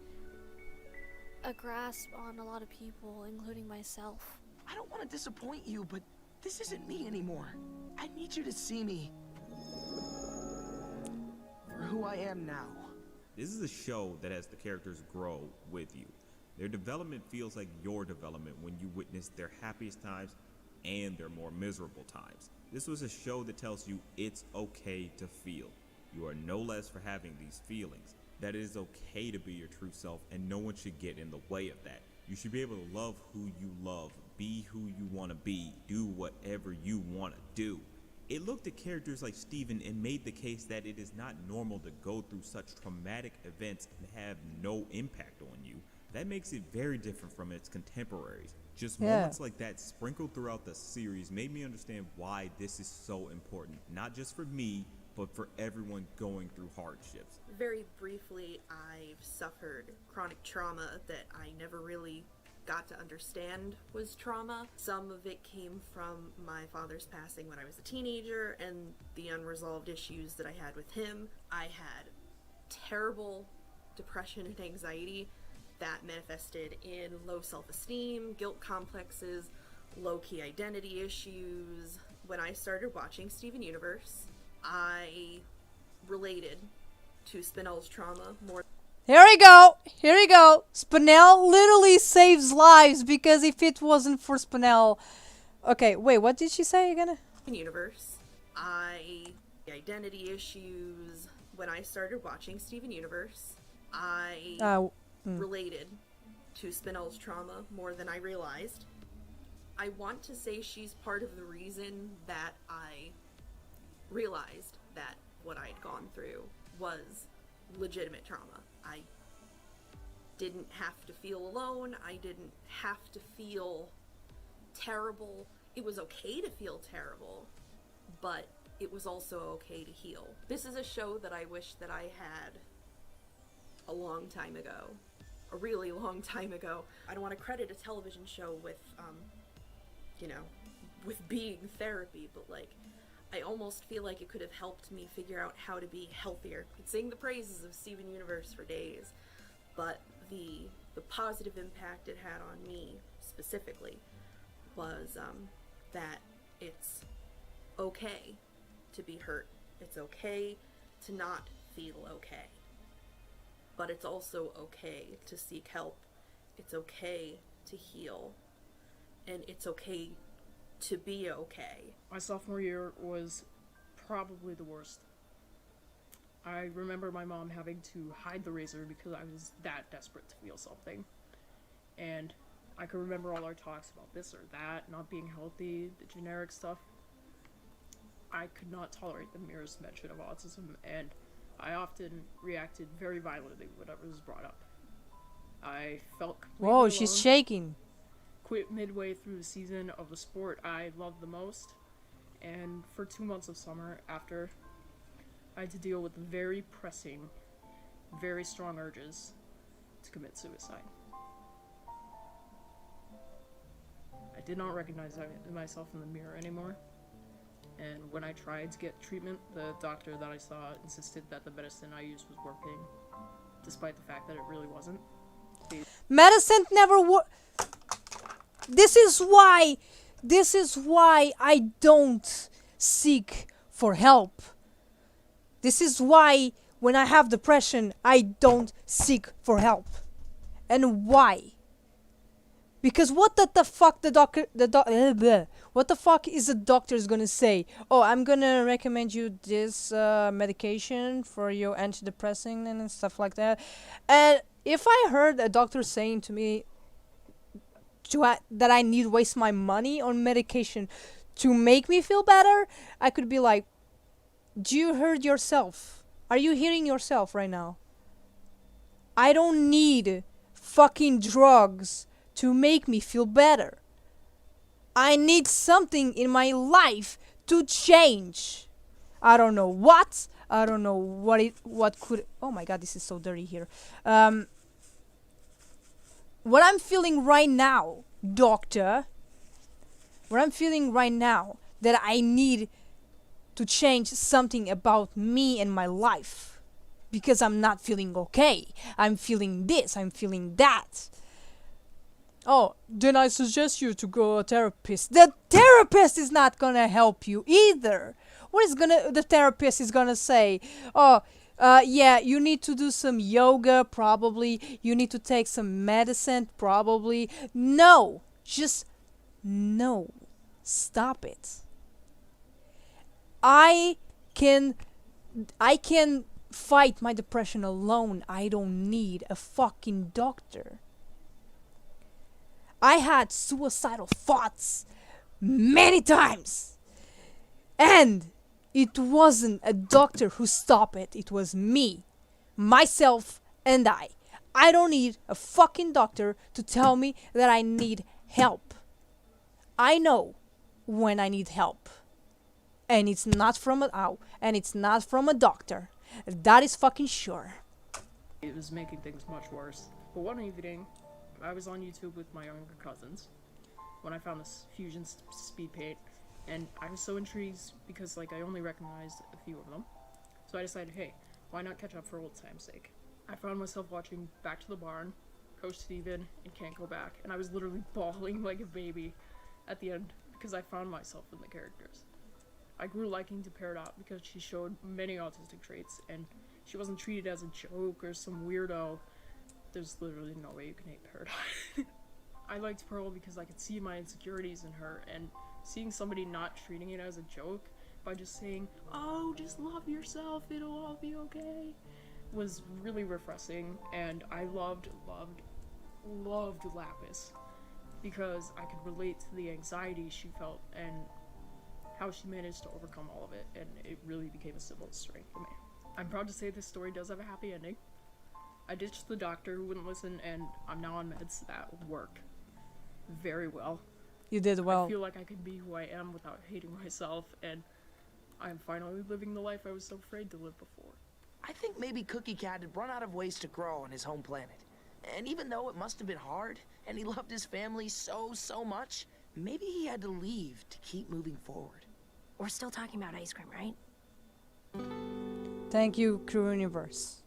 a grasp on a lot of people, including myself. I don't want to disappoint you, but this isn't me anymore. I need you to see me for who I am now. This is a show that has the characters grow with you. Their development feels like your development when you witness their happiest times and their more miserable times. This was a show that tells you it's okay to feel. You are no less for having these feelings. That it is okay to be your true self, and no one should get in the way of that. You should be able to love who you love, be who you want to be, do whatever you want to do. It looked at characters like Steven and made the case that it is not normal to go through such traumatic events and have no impact on you. That makes it very different from its contemporaries. Just moments like that sprinkled throughout the series made me understand why this is so important, not just for me, but for everyone going through hardships. Very briefly, I've suffered chronic trauma that I never really got to understand was trauma. Some of it came from my father's passing when I was a teenager and the unresolved issues that I had with him. I had terrible depression and anxiety that manifested in low self-esteem, guilt complexes, low-key identity issues. When I started watching Steven Universe, I related to Spinell's trauma more. Here we go. Spinell literally saves lives, because if it wasn't for Spinell... Okay, wait, what did she say again? Universe, identity issues. When I started watching Steven Universe, I related to Spinell's trauma more than I realized. I want to say she's part of the reason that I realized that what I'd gone through was legitimate trauma. I didn't have to feel alone. I didn't have to feel terrible. It was okay to feel terrible, but it was also okay to heal. This is a show that I wish that I had a long time ago. A really long time ago. I don't want to credit a television show with, you know, with being therapy, but like, I almost feel like it could have helped me figure out how to be healthier. I could sing the praises of Steven Universe for days, but the positive impact it had on me specifically was that it's okay to be hurt. It's okay to not feel okay. But it's also okay to seek help. It's okay to heal. And it's okay to be okay. My sophomore year was probably the worst. I remember my mom having to hide the razor because I was that desperate to feel something. And I could remember all our talks about this or that, not being healthy, the generic stuff. I could not tolerate the merest mention of autism, and I often reacted very violently whenever it was brought up. I felt completely Whoa, alone. she's shaking. Quit midway through the season of the sport I loved the most, and for 2 months of summer after, I had to deal with very pressing, very strong urges to commit suicide. I did not recognize myself in the mirror anymore, and when I tried to get treatment, the doctor that I saw insisted that the medicine I used was working, despite the fact that it really wasn't. Medicine never work. This is why I don't seek for help. This is why when I have depression, I don't seek for help. And why? Because what the fuck what the fuck is the doctor's gonna say? Oh, I'm gonna recommend you this medication for your antidepressant and stuff like that. And if I heard a doctor saying to me that I need to waste my money on medication to make me feel better, I could be like, do you hear yourself? Are you hearing yourself right now? I don't need fucking drugs to make me feel better. I need something in my life to change. I don't know what. I don't know what could. Oh my god, this is so dirty here. What I'm feeling right now, doctor. What I'm feeling right now, that I need to change something about me and my life. Because I'm not feeling okay. I'm feeling this, I'm feeling that. Oh, then I suggest you to go to a therapist. The therapist is not gonna help you either. The therapist is gonna say? Oh, yeah, you need to do some yoga, probably. You need to take some medicine, probably. No, just no. Stop it. I can fight my depression alone. I don't need a fucking doctor. I had suicidal thoughts many times. And it wasn't a doctor who stopped it. It was me, myself, and I. I don't need a fucking doctor to tell me that I need help. I know when I need help. And it's not from a doctor. That is fucking sure. It was making things much worse. But one evening, I was on YouTube with my younger cousins when I found this fusion speed paint, and I was so intrigued because I only recognized a few of them. So I decided, hey, why not catch up for old time's sake? I found myself watching Back to the Barn, Coach Steven, and Can't Go Back, and I was literally bawling like a baby at the end because I found myself in the characters. I grew liking to Peridot because she showed many autistic traits, and she wasn't treated as a joke or some weirdo. There's literally no way you can hate Peridot. I liked Pearl because I could see my insecurities in her, and seeing somebody not treating it as a joke by just saying, oh, just love yourself, it'll all be okay, was really refreshing. And I loved Lapis because I could relate to the anxiety she felt and how she managed to overcome all of it, and it really became a symbol of strength for me. I'm proud to say this story does have a happy ending. I ditched the doctor who wouldn't listen, and I'm now on meds that work very well. You did well. I feel like I can be who I am without hating myself, and I'm finally living the life I was so afraid to live before. I think maybe Cookie Cat had run out of ways to grow on his home planet. And even though it must have been hard, and he loved his family so much, maybe he had to leave to keep moving forward. We're still talking about ice cream, right? Thank you, Crew Universe.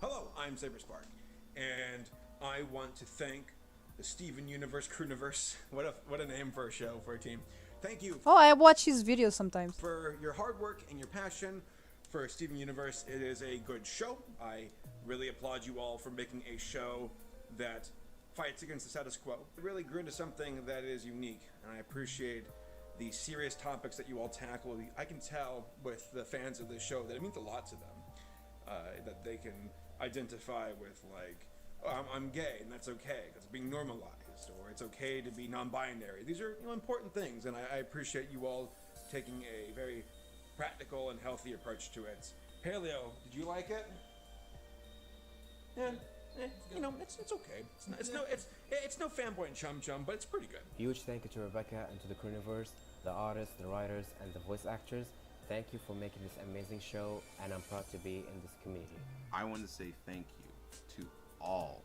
Hello, I'm Saberspark, and I want to thank the Steven Universe Crewniverse. What a name for a show, for a team. Thank you. Oh, I watch his videos sometimes. For your hard work and your passion for Steven Universe. It is a good show. I really applaud you all for making a show that fights against the status quo. It really grew into something that is unique, and I appreciate the serious topics that you all tackle. I can tell with the fans of this show that it means a lot to them, that they can identify with, like, oh, I'm gay, and that's okay, because it's being normalized, or it's okay to be non-binary. These are important things, and I appreciate you all taking a very practical and healthy approach to it. Paleo, did you like it? Yeah, it's okay. It's no fanboy and chum, but it's pretty good. Huge thank you to Rebecca and to the Crewniverse, the artists, the writers, and the voice actors. Thank you for making this amazing show, and I'm proud to be in this community. I want to say thank you to all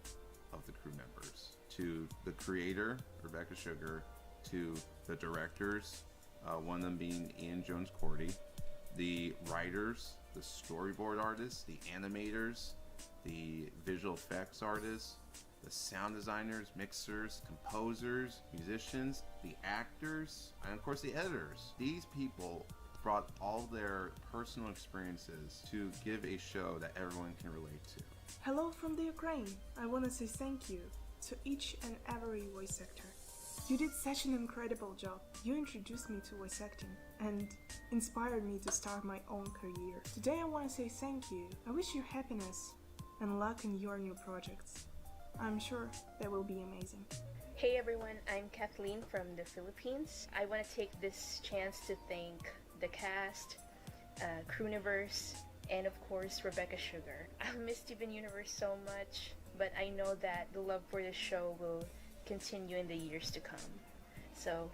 of the crew members, to the creator, Rebecca Sugar, to the directors, one of them being Ian Jones-Cordy, the writers, the storyboard artists, the animators, the visual effects artists, the sound designers, mixers, composers, musicians, the actors, and of course the editors. These people brought all their personal experiences to give a show that everyone can relate to. Hello from the Ukraine. I want to say thank you to each and every voice actor. You did such an incredible job. You introduced me to voice acting and inspired me to start my own career. Today I want to say thank you. I wish you happiness and luck in your new projects. I'm sure they will be amazing. Hey everyone, I'm Kathleen from the Philippines. I want to take this chance to thank the cast, Crewniverse, and of course Rebecca Sugar. I miss Steven Universe so much, but I know that the love for the show will continue in the years to come. So,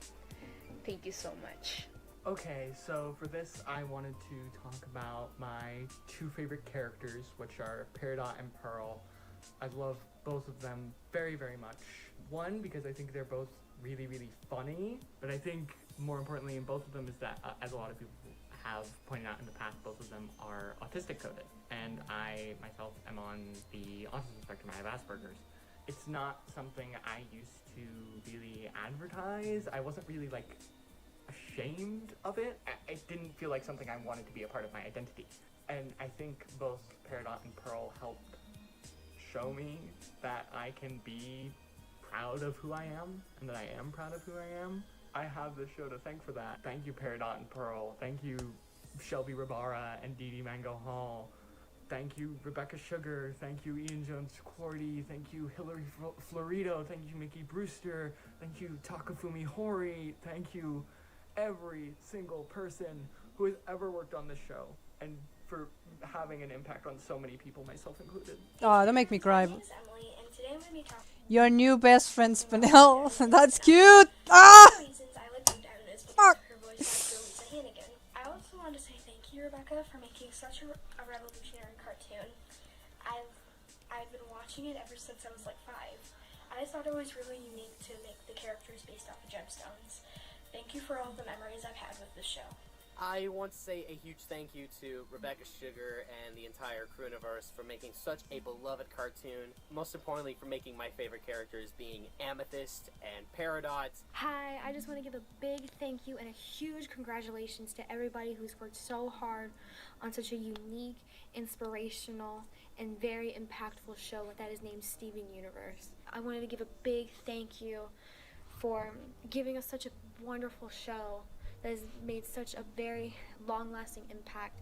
thank you so much. Okay, so for this I wanted to talk about my two favorite characters, which are Peridot and Pearl. I love both of them very, very much. One, because I think they're both really, really funny, but I think more importantly in both of them is that, as a lot of people have pointed out in the past, both of them are autistic coded, and I myself am on the autism spectrum. I have Asperger's. It's not something I used to really advertise. I wasn't really like ashamed of it. It didn't feel like something I wanted to be a part of my identity. And I think both Peridot and Pearl helped show me that I can be proud of who I am, and that I am proud of who I am. I have this show to thank for that. Thank you, Peridot and Pearl. Thank you, Shelby Rabara and Dee Dee Mango Hall. Thank you, Rebecca Sugar. Thank you, Ian Jones-Cordy. Thank you, Hillary Florido. Thank you, Mickey Brewster. Thank you, Takafumi Hori. Thank you, every single person who has ever worked on this show, and for having an impact on so many people, myself included. Oh, don't make me cry. My name is Emily, and today I'm going to be talking. Your new best friend, Spinel. That's cute. Ah! Reasons I would moved out of this because her voice actor Lisa Hannigan. I also want to say thank you, Rebecca, for making such a revolutionary cartoon. I've been watching it ever since I was like 5. I thought it was really unique to make the characters based off of gemstones. Thank you for all the memories I've had with this show. I want to say a huge thank you to Rebecca Sugar and the entire Crewniverse for making such a beloved cartoon. Most importantly, for making my favorite characters being Amethyst and Peridot. Hi, I just want to give a big thank you and a huge congratulations to everybody who's worked so hard on such a unique, inspirational, and very impactful show that is named Steven Universe. I wanted to give a big thank you for giving us such a wonderful show that has made such a very long-lasting impact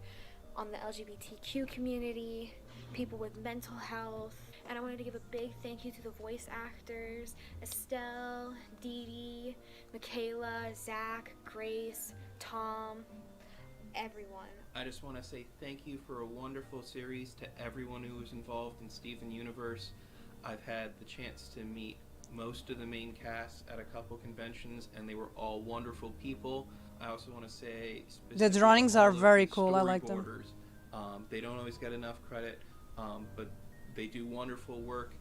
on the LGBTQ community, people with mental health. And I wanted to give a big thank you to the voice actors, Estelle, Dee Dee, Michaela, Zach, Grace, Tom, everyone. I just want to say thank you for a wonderful series to everyone who was involved in Steven Universe. I've had the chance to meet most of the main cast at a couple conventions, and they were all wonderful people. I also want to say The drawings are all of very the cool. I like them. storyboarders. They don't always get enough credit, but they do wonderful work.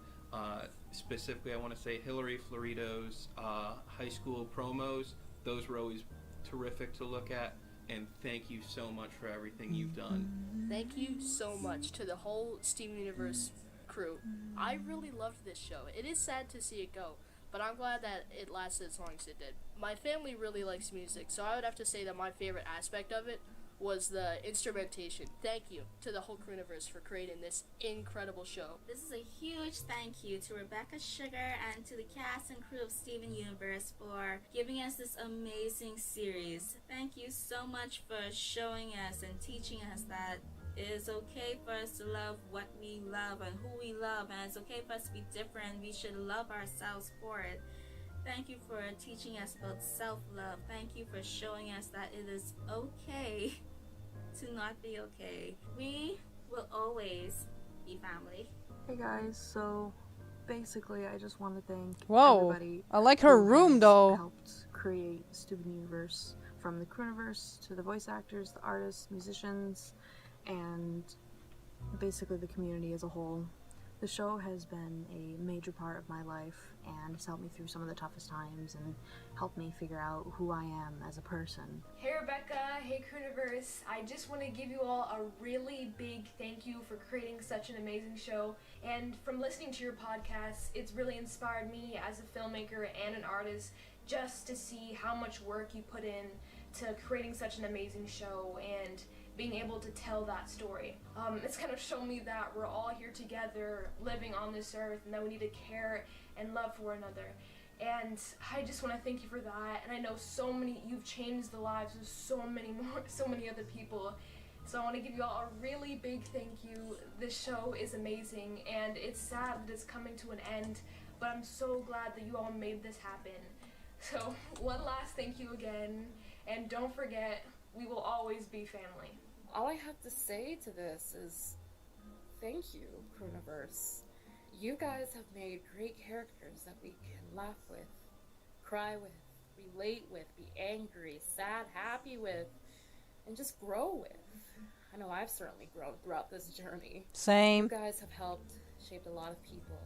Specifically, I want to say Hillary Florido's high school promos. Those were always terrific to look at. And thank you so much for everything you've done. Thank you so much to the whole Steven Universe crew. I really loved this show. It is sad to see it go, but I'm glad that it lasted as long as it did. My family really likes music, so I would have to say that my favorite aspect of it was the instrumentation. Thank you to the whole Crewniverse for creating this incredible show. This is a huge thank you to Rebecca Sugar and to the cast and crew of Steven Universe for giving us this amazing series. Thank you so much for showing us and teaching us that it is okay for us to love what we love and who we love, and it's okay for us to be different. We should love ourselves for it. Thank you for teaching us about self-love. Thank you for showing us that it is okay to not be okay. We will always be family. Hey guys, so basically I just want to thank Whoa, everybody. I like her who room has though. Helped create Steven Universe, from the Crewniverse to the voice actors, the artists, musicians, and basically the community as a whole. The show has been a major part of my life and has helped me through some of the toughest times and helped me figure out who I am as a person. Hey Rebecca, hey Crewniverse. I just want to give you all a really big thank you for creating such an amazing show, and from listening to your podcast, it's really inspired me as a filmmaker and an artist just to see how much work you put in to creating such an amazing show and being able to tell that story. It's kind of shown me that we're all here together living on this earth and that we need to care and love for one another. And I just want to thank you for that. And I know you've changed the lives of so many other people. So I want to give you all a really big thank you. This show is amazing and it's sad that it's coming to an end, but I'm so glad that you all made this happen. So one last thank you again, and don't forget, we will always be family. All I have to say to this is thank you, Crewniverse. You guys have made great characters that we can laugh with, cry with, relate with, be angry, sad, happy with, and just grow with. I know I've certainly grown throughout this journey. Same. You guys have helped shape a lot of people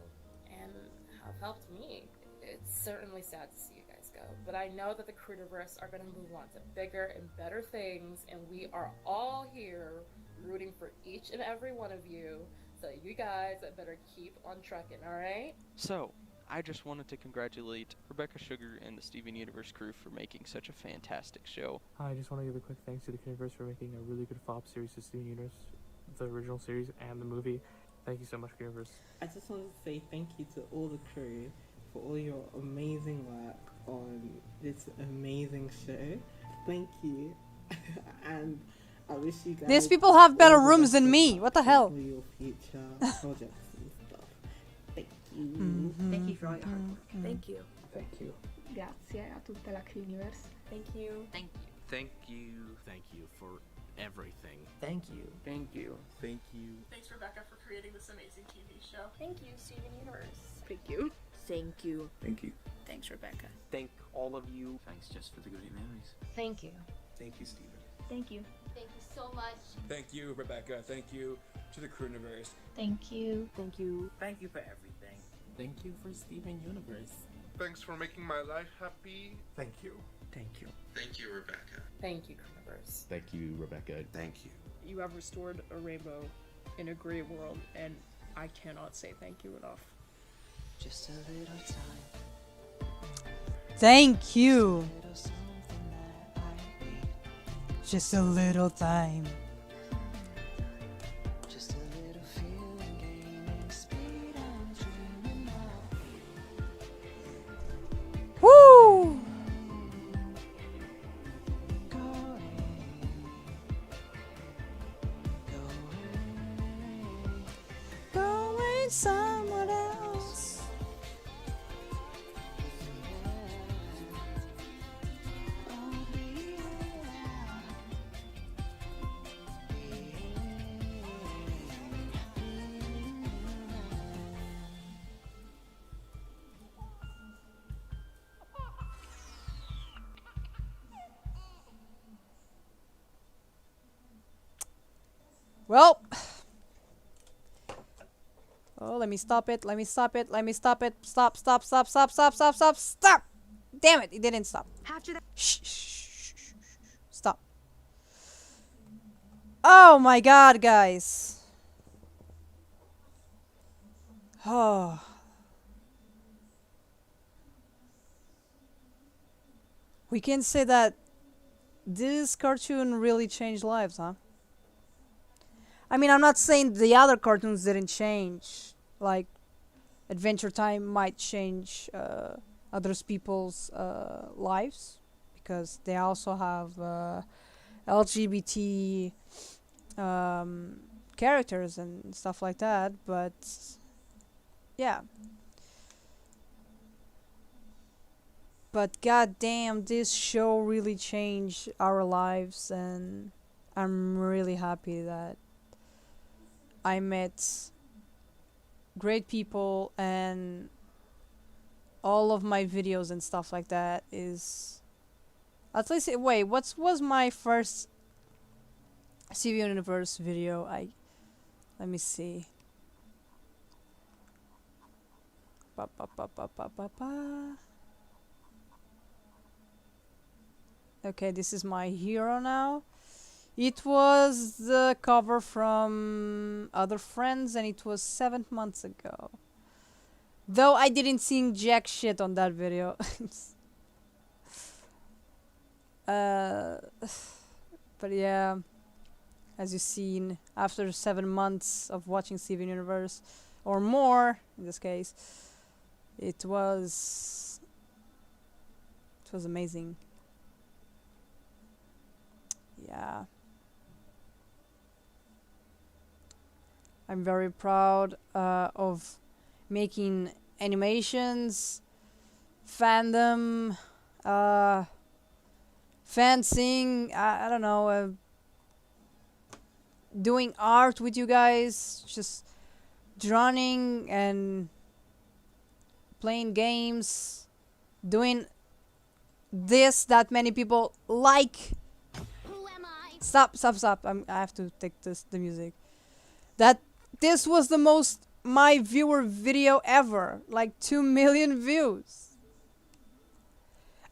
and have helped me. It's certainly sad to see you guys go, but I know that the Crewniverse are going to move on to bigger and better things, and we are all here rooting for each and every one of you, so you guys better keep on trucking, alright? So, I just wanted to congratulate Rebecca Sugar and the Steven Universe crew for making such a fantastic show. Hi, I just want to give a quick thanks to the Crewniverse for making a really good follow-up series to Steven Universe, the original series and the movie. Thank you so much, Crewniverse. I just want to say thank you to all the crew for all your amazing work on this amazing show. Thank you. And I wish you guys... These people have better all the rooms best than of me. luck What the hell? for your future projects and stuff. Thank you. Thank you for all your hard work. Thank you. Thank you. Grazie a tutta la Crewniverse. Thank you. Thank you. Thank you. Thank you for everything. Thank you. Thank you. Thank you. Thanks, Rebecca, for creating this amazing TV show. Thank you, Steven Universe. Thank you. Thank you. Thank you. Thanks, Rebecca. Thank all of you. Thanks just for the great memories. Thank you. Thank you, Steven. Thank you. Thank you so much. Thank you, Rebecca. Thank you to the Crewniverse. Thank you. Thank you. Thank you for everything. Thank you for Steven Universe. Thanks for making my life happy. Thank you. Thank you. Thank you, Rebecca. Thank you, Crewniverse. Thank you, Rebecca. Thank you. You have restored a rainbow in a great world, and I cannot say thank you enough. Just a little time. Thank you. Just a little time. Just a little feeling gaining speed. I'm dreaming of. Woo! Going somewhere else. Well. Oh, let me stop it. Let me stop it. Let me stop it. Stop, stop, stop, stop, stop, stop, stop, stop. Damn it, it didn't stop. Shh, shh, shh, shh, shh. Stop. Oh my god, guys. Oh. We can say that this cartoon really changed lives, huh? I mean, I'm not saying the other cartoons didn't change. Like, Adventure Time might change other people's lives, because they also have LGBT characters and stuff like that, but yeah. But goddamn, this show really changed our lives, and I'm really happy that I met great people, and all of my videos and stuff like that is at least. Wait, what was my first Steven Universe video? Let me see. Ba, ba, ba, ba, ba, ba, ba. Okay, this is my hero now. It was the cover from Other Friends, and it was 7 months ago. Though I didn't sing jack shit on that video. But yeah, as you've seen, after 7 months of watching Steven Universe, or more in this case, it was amazing. Yeah. I'm very proud of making animations, fandom, fencing, I don't know, doing art with you guys, just drawing and playing games, doing this that many people like. Stop, stop, stop. I have to take the music. That this was the most my viewer video ever, like 2 million views.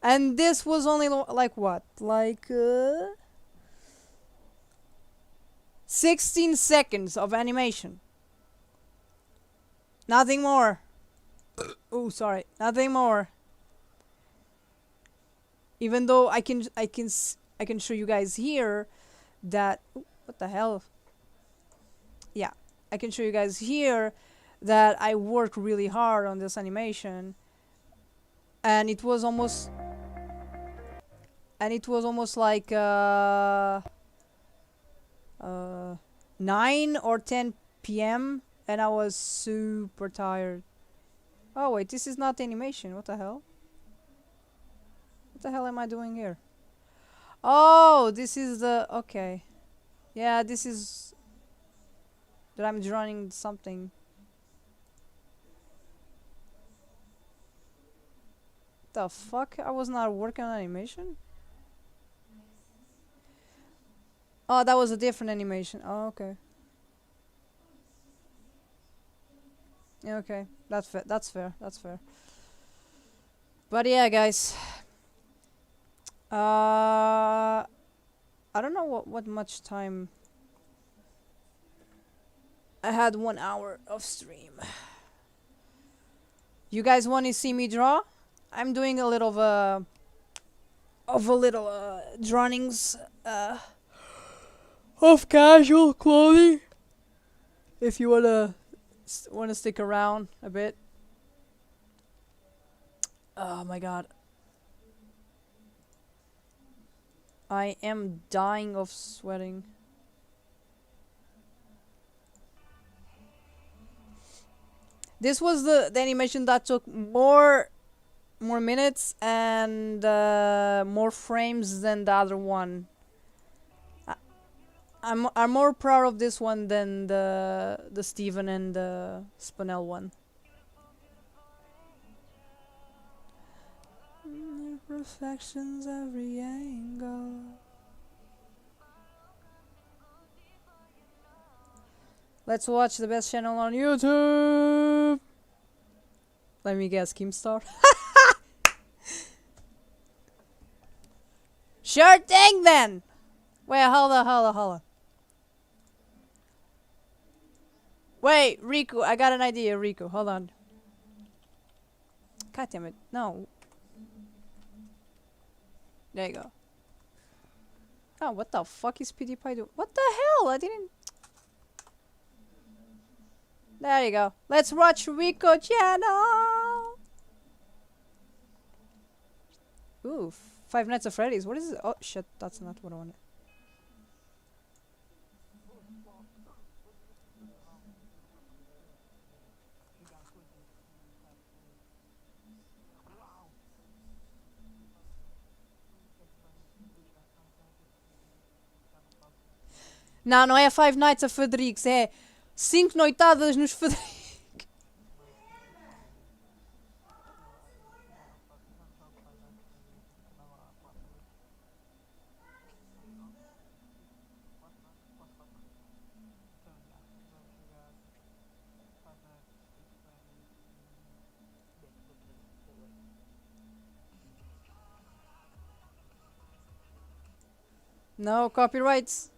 And this was only like what? Like 16 seconds of animation. Nothing more. Oh, sorry. Nothing more. Even though I can show you guys here that what the hell? Yeah, I can show you guys here that I worked really hard on this animation, and it was almost like 9 or 10 p.m. and I was super tired. Oh wait, this is not animation. What the hell? What the hell am I doing here? Oh, this is the... Okay. Yeah, this is... that I'm drawing something. The fuck? I was not working on animation? Oh, that was a different animation. Oh, okay. Yeah, okay. That's fair. That's fair. That's fair. But yeah, guys. I don't know what much time. I had 1 hour of stream. You guys want to see me draw? I'm doing a little drawings of casual clothing. If you wanna stick around a bit. Oh my god. I am dying of sweating. This was the animation that took more minutes and more frames than the other one. I'm more proud of this one than the Steven and the Spinel one. Reflections every angle. Let's watch the best channel on YouTube. Let me guess, Keemstar. Sure thing then. Wait, hold on. Wait, Riku, I got an idea, Riku. Hold on. God damn it. No. There you go. Oh, what the fuck is PewDiePie doing? What the hell? I didn't... There you go. Let's watch Rico channel. Ooh, Five Nights at Freddy's. What is it? Oh shit, that's not what I wanted. Não, não é Five Nights at Frederick's, é 5 noitadas nos Frederick. No copyrights.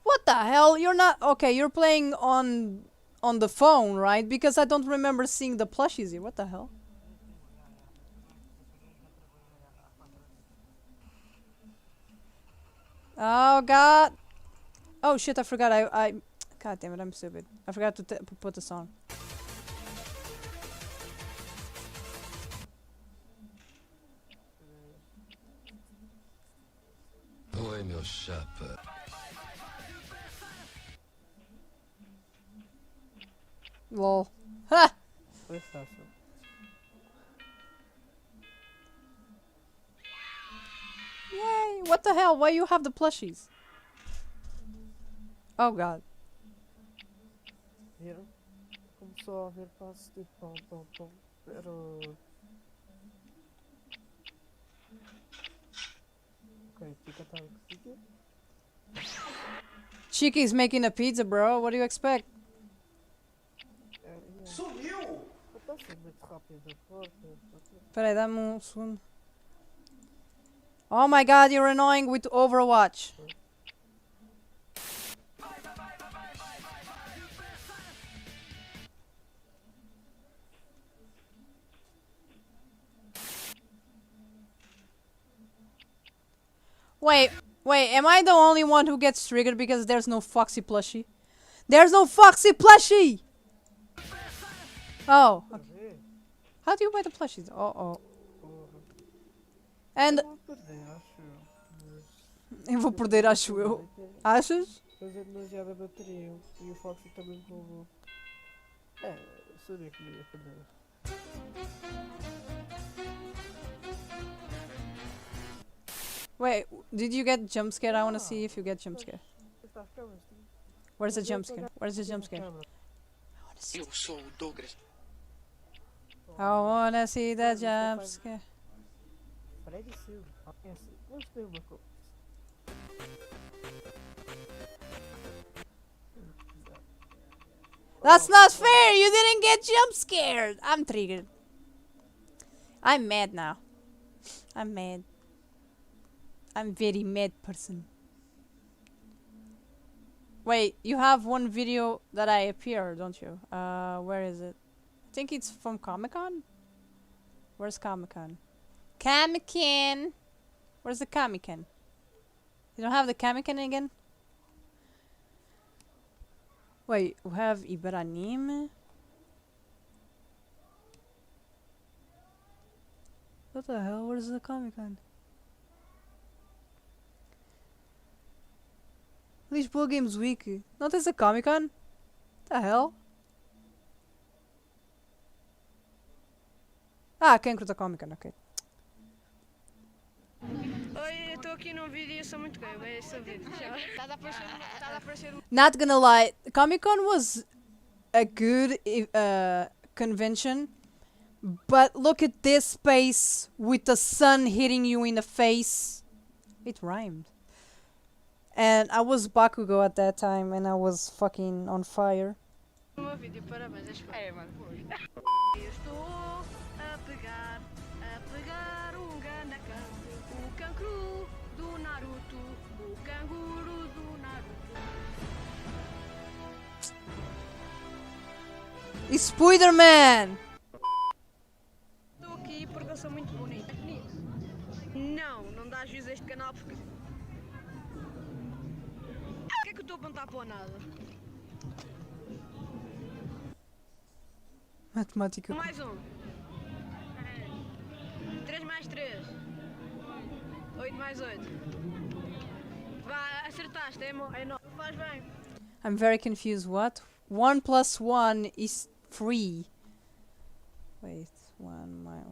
What the hell? You're not... Okay, you're playing on the phone, right? Because I don't remember seeing the plushies here. What the hell? Oh god. Oh shit, I forgot. I God damn it, I'm stupid. I forgot to put the song. Oi, meu chapa. Lol. Ha! Foi fácil. Yay! What the hell? Why you have the plushies? Oh god. Viram? Começou a haver passos de pom pom pom. Pero. Ok, fica tal que fica. Chiqui's making a pizza, bro. What do you expect? Sumiu! Está a ser muito rápido, forte. Peraí, dá-me segundo. Oh my god, you're annoying with Overwatch. Wait, am I the only one who gets triggered because there's no Foxy plushie? There's no Foxy plushie! Oh, okay. How do you buy the plushies? Oh. And... Eu vou perder, acho eu. Achas? Mas é demasiada bateria e o Foxy também roubou. É, eu sabia que ia perder. Wait, did you get jump scared? I want to see if you get jump scared. Where's the jump scare? Where's the jump scare? Eu sou o Douglas. I wanna see the jump scare. Freddy Silva, vamos ter uma coisa. That's not fair! You didn't get jump scared! I'm triggered. I'm mad now. I'm mad. I'm very mad person. Wait, you have one video that I appear, don't you? Where is it? I think it's from Comic-Con? Where's Comic-Con? Comic-Con! Where's the Comic-Con? You don't have the Comic-Con again? Wait, we have Iberanime? What the hell? Where's the Comic-Con? Lisboa Games Week. Not as a Comic-Con? The hell? Ah, Cancro da Comic-Con, ok. Oi, eu tô aqui num vídeo e eu sou muito gay, é esse vídeo. Estás a aparecer. Not gonna lie, Comic-Con was a good convention, but look at this space with the sun hitting you in the face. It rhymed. And I was Bakugo at that time, and I was fucking on fire. O meu vídeo, parabéns, é mano. Estou a pegar ganacão, o cancro do Naruto, o canguru do Naruto. Spider-Man! Estou aqui porque eu sou muito bonita. Não, não dá juízo a este canal porque... O que é que eu estou a apontar para o nada? Matemática. Mais um. 3 mais 3. 8 mais 8. Vá, acertaste, é 9. Faz bem. I'm very confused. What? 1 plus 1 is 3. Wait, one more.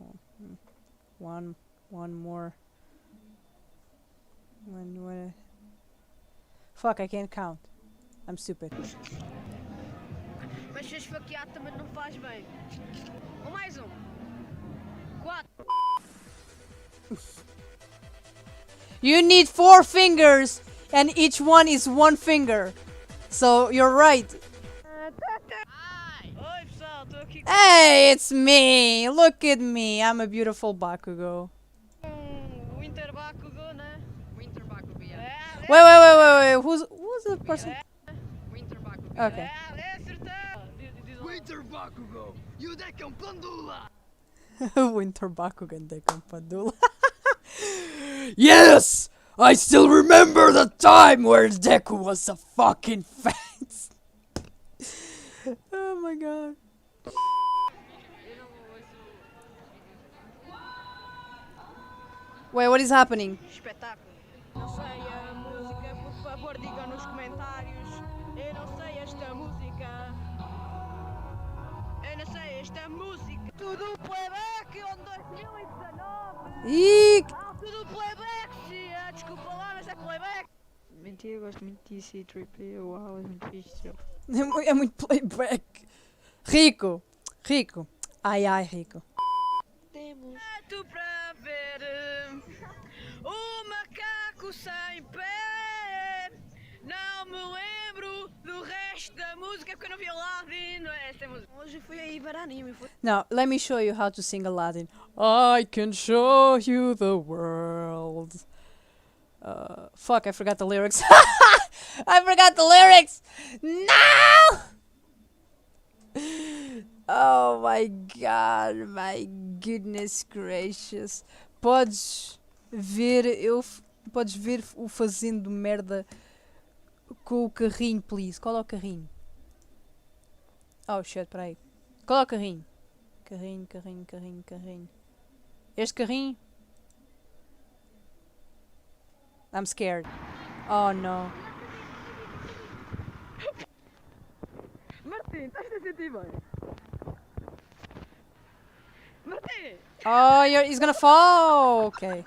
One. Fuck, I can't count. I'm stupid. Mas se esfaquear também não faz bem. Ou mais um. 4. You need 4 fingers, and each one is 1 finger. So you're right. Oi pessoal, estou aqui com... Hey, it's me. Look at me. I'm a beautiful Bakugo. Winter Bakugo, né? Winter Bakugo, yeah. Wait. Who's the person? Winter Bakugo. Okay. Winter Bakugo, you decam pandula. Winter Bakugan de Campadula. Yes! I still remember the time where Deku was a fucking fence. Oh my god. Wait, what is happening? Espetáculo. Não sei a música, por favor digam nos comentários. Eu não sei esta música. Eu não sei esta música. Tudo playback on 2019. Ih! Tudo playback, tia. Desculpa lá, mas é playback. Mentira, eu gosto muito disso e triple. Uau, é muito fixe. É muito playback. Rico. Ai, Rico. Temos tu para ver o macaco sem pé. Não me lembro do resto da música porque eu não vi Aladdin, não é esta música. Hoje fui aí para anime. Now, let me show you how to sing Aladdin. I can show you the world. Fuck, I forgot the lyrics. I forgot the lyrics! No! Oh my god, my goodness gracious. Podes ver o fazendo merda com o carrinho, please. Qual é o carrinho? Oh shit, peraí. Qual é o carrinho? Carrinho. Este carrinho? I'm scared. Oh no. Martim, estás a sentir bem? Martim! Oh, he's gonna fall. Okay.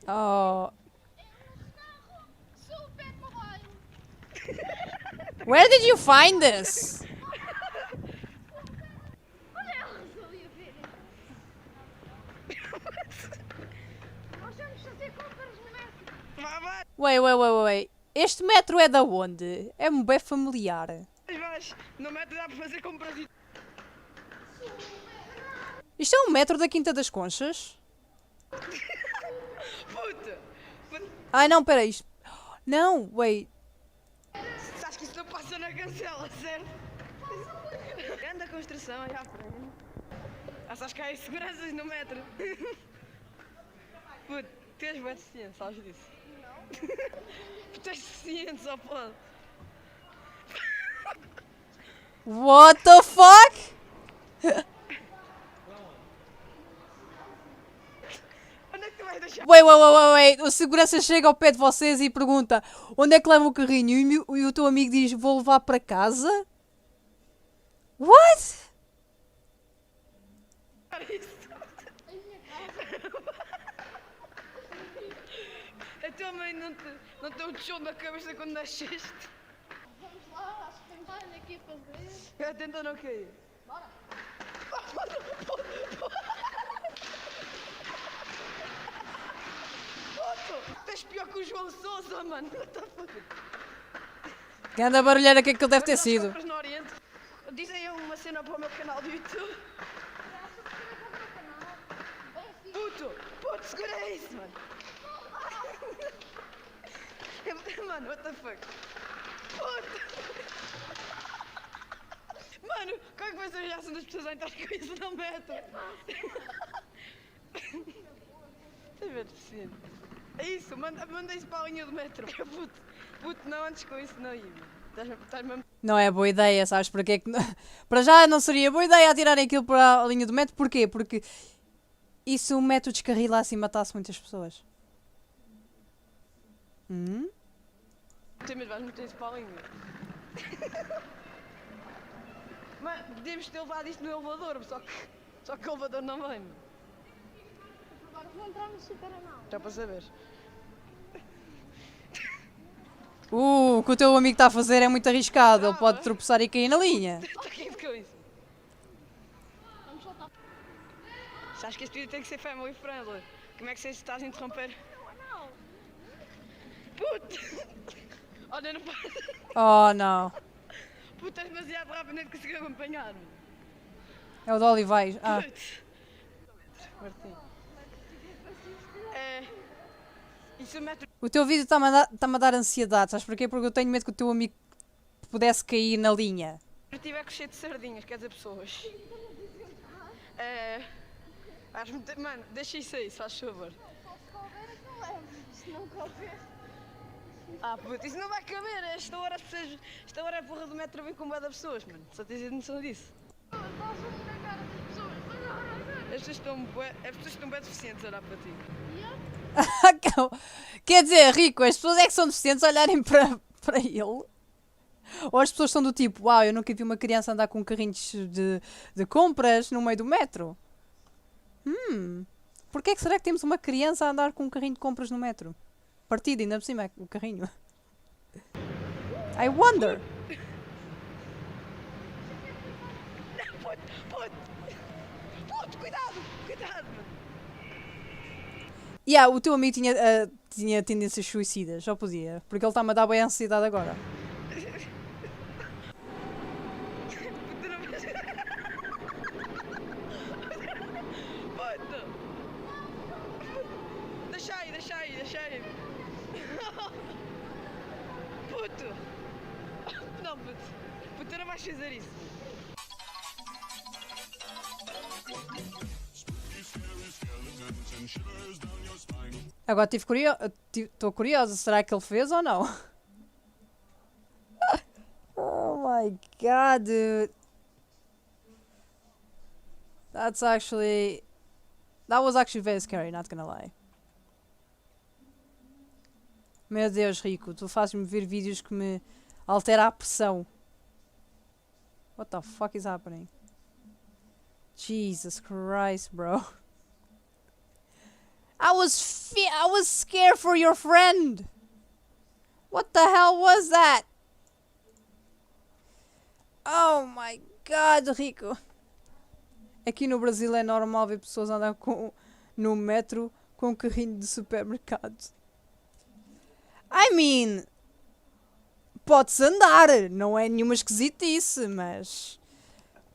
Oh. Where did you find this? Wait. Este metro é da onde? É-me bem familiar. Mas no metro dá para fazer compras. Isto é um metro da Quinta das Conchas? Puta! Ai não, peraí. Não, wait. Sabes que isso não passa na cancela, certo? Grande a construção aí à frente. Sabes que há aí seguranças no metro. Puta, tens bem deficiente, sabes disso? Não. Tens deficiente, só pode. What the fuck? Onde é que tu vais deixar? Wait. O segurança chega ao pé de vocês e pergunta onde é que leva o carrinho e o teu amigo diz vou levar para casa? What? A tua mãe não te deixou na cabeça quando nasceste? Vamos lá, acho que tem mais aqui a fazer. Quer tentar não cair? Bora. com o João Sousa, mano. What the fuck? Ganda barulheira que aquilo deve ter sido. Compras no Oriente. Dizem uma cena para o meu canal do YouTube. Puto, segura isso, mano. Mano, what the fuck? Puto. Mano, qual é que vai ser a reação das pessoas a entrar com isso no metro? Estás a ver, deficiente? É isso, manda isso para a linha do metro. Puto, não andes com isso, não, Ivo. Estás-me. Não é boa ideia, sabes? Para que é que... Para já não seria boa ideia atirarem aquilo para a linha do metro. Porquê? Porque e se o metro descarrilasse e matasse muitas pessoas? Mas vais meter isso para a linha. Mas devíamos ter levado isto no elevador, só que o elevador não vem. Agora vou entrar no super anal. Já para saber. O que o teu amigo está a fazer é muito arriscado. Ele pode tropeçar e cair na linha. Está aqui com isso. Vamos soltar. Sabes que este vídeo tem que ser family friendly. Como é que vocês estás a interromper? Não. Puto! Olha, não pode. Oh, não. Puto, és demasiado rápido, nem te consegui acompanhar. É o de Olivais. Ah. Martim. Isso mete... O teu vídeo está-me a dar ansiedade. Sabes porquê? Porque eu tenho medo que o teu amigo pudesse cair na linha. Se tiver cheio de sardinhas, quer dizer pessoas. Mano, deixa isso aí, se faz favor. Só se couber é que eu levo. Se não couber. Puto, isso não vai caber. Esta hora a porra do metro vem com bué de pessoas, mano. Só tens noção disso. Estás a na cara das pessoas. As pessoas estão bem deficientes a olhar para ti. Quer dizer, Rico, as pessoas é que são deficientes a olharem para ele. Ou as pessoas são do tipo, uau, eu nunca vi uma criança andar com carrinhos de compras no meio do metro. Porquê é que será que temos uma criança a andar com um carrinho de compras no metro? Partido, ainda por cima, o carrinho. I wonder. Puto, cuidado, mano. O teu amigo tinha tendências suicidas, já podia. Porque ele está-me a dar bem ansiedade agora. Deixa aí. Puto. Não, puto, não vais fazer isso. Agora estou curiosa, será que ele fez ou não? Oh my god, dude. That was actually very scary, not gonna lie. Meu Deus, Rico, tu fazes-me ver vídeos que me altera a pressão. What the fuck is happening? Jesus Christ, bro. I was scared for your friend. What the hell was that? Oh my god, Rico. Aqui no Brasil é normal ver pessoas andar no metro com um carrinho de supermercado. I mean, pode-se andar, não é nenhuma esquisitice, mas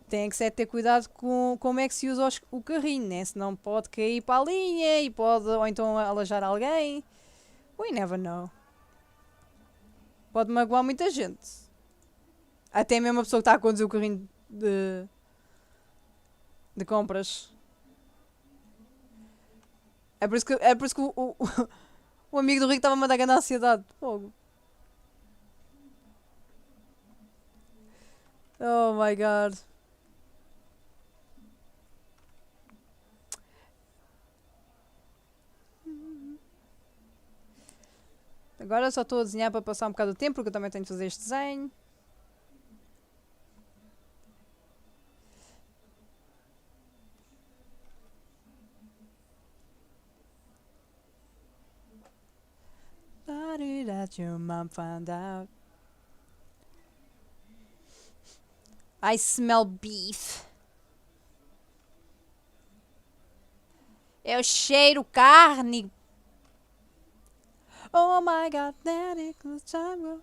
tem que ter cuidado com como é que se usa o carrinho, né? Senão pode cair para a linha e pode, ou então alejar alguém. We never know. Pode magoar muita gente. Até mesmo a pessoa que está a conduzir o carrinho de compras. É por isso que o amigo do Rico estava a mandar grande ansiedade. Fogo. Oh my god. Agora só estou a desenhar para passar um bocado de tempo, porque eu também tenho de fazer este desenho. Sorry that your mom found out. I smell beef. Eu cheiro carne. Oh my god, that it was time go.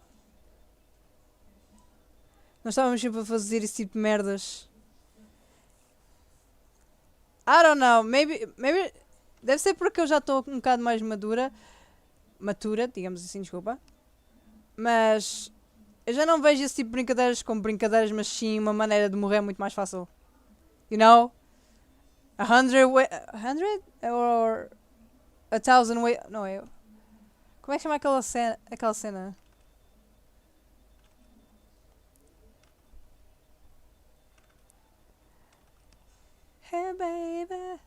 Nós estávamos sempre a fazer esse tipo de merdas. I don't know, maybe deve ser porque eu já estou um bocado mais matura, digamos assim, desculpa. Mas eu já não vejo esse tipo de brincadeiras como brincadeiras, mas sim uma maneira de morrer muito mais fácil. You know? 100 or 1,000 way. Não é. Como é que chama aquela cena? Hey baby.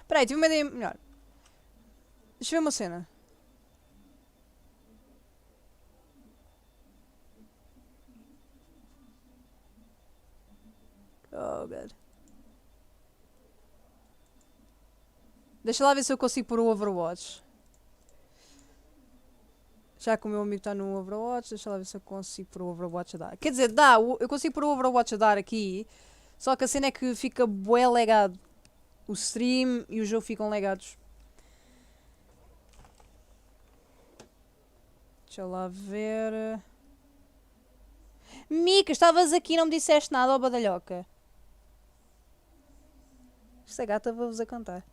Peraí, tive uma ideia melhor. Deixa eu ver uma cena. Oh, God. Deixa lá ver se eu consigo pôr o Overwatch. Já que o meu amigo está no Overwatch, deixa lá ver se eu consigo pôr o Overwatch a dar. Quer dizer, dá, eu consigo pôr o Overwatch a dar aqui. Só que a cena é que fica bué legado. O stream e o jogo ficam legados. Deixa lá ver. Mica, estavas aqui e não me disseste nada, ó badalhoca. Esta gata vou-vos a cantar.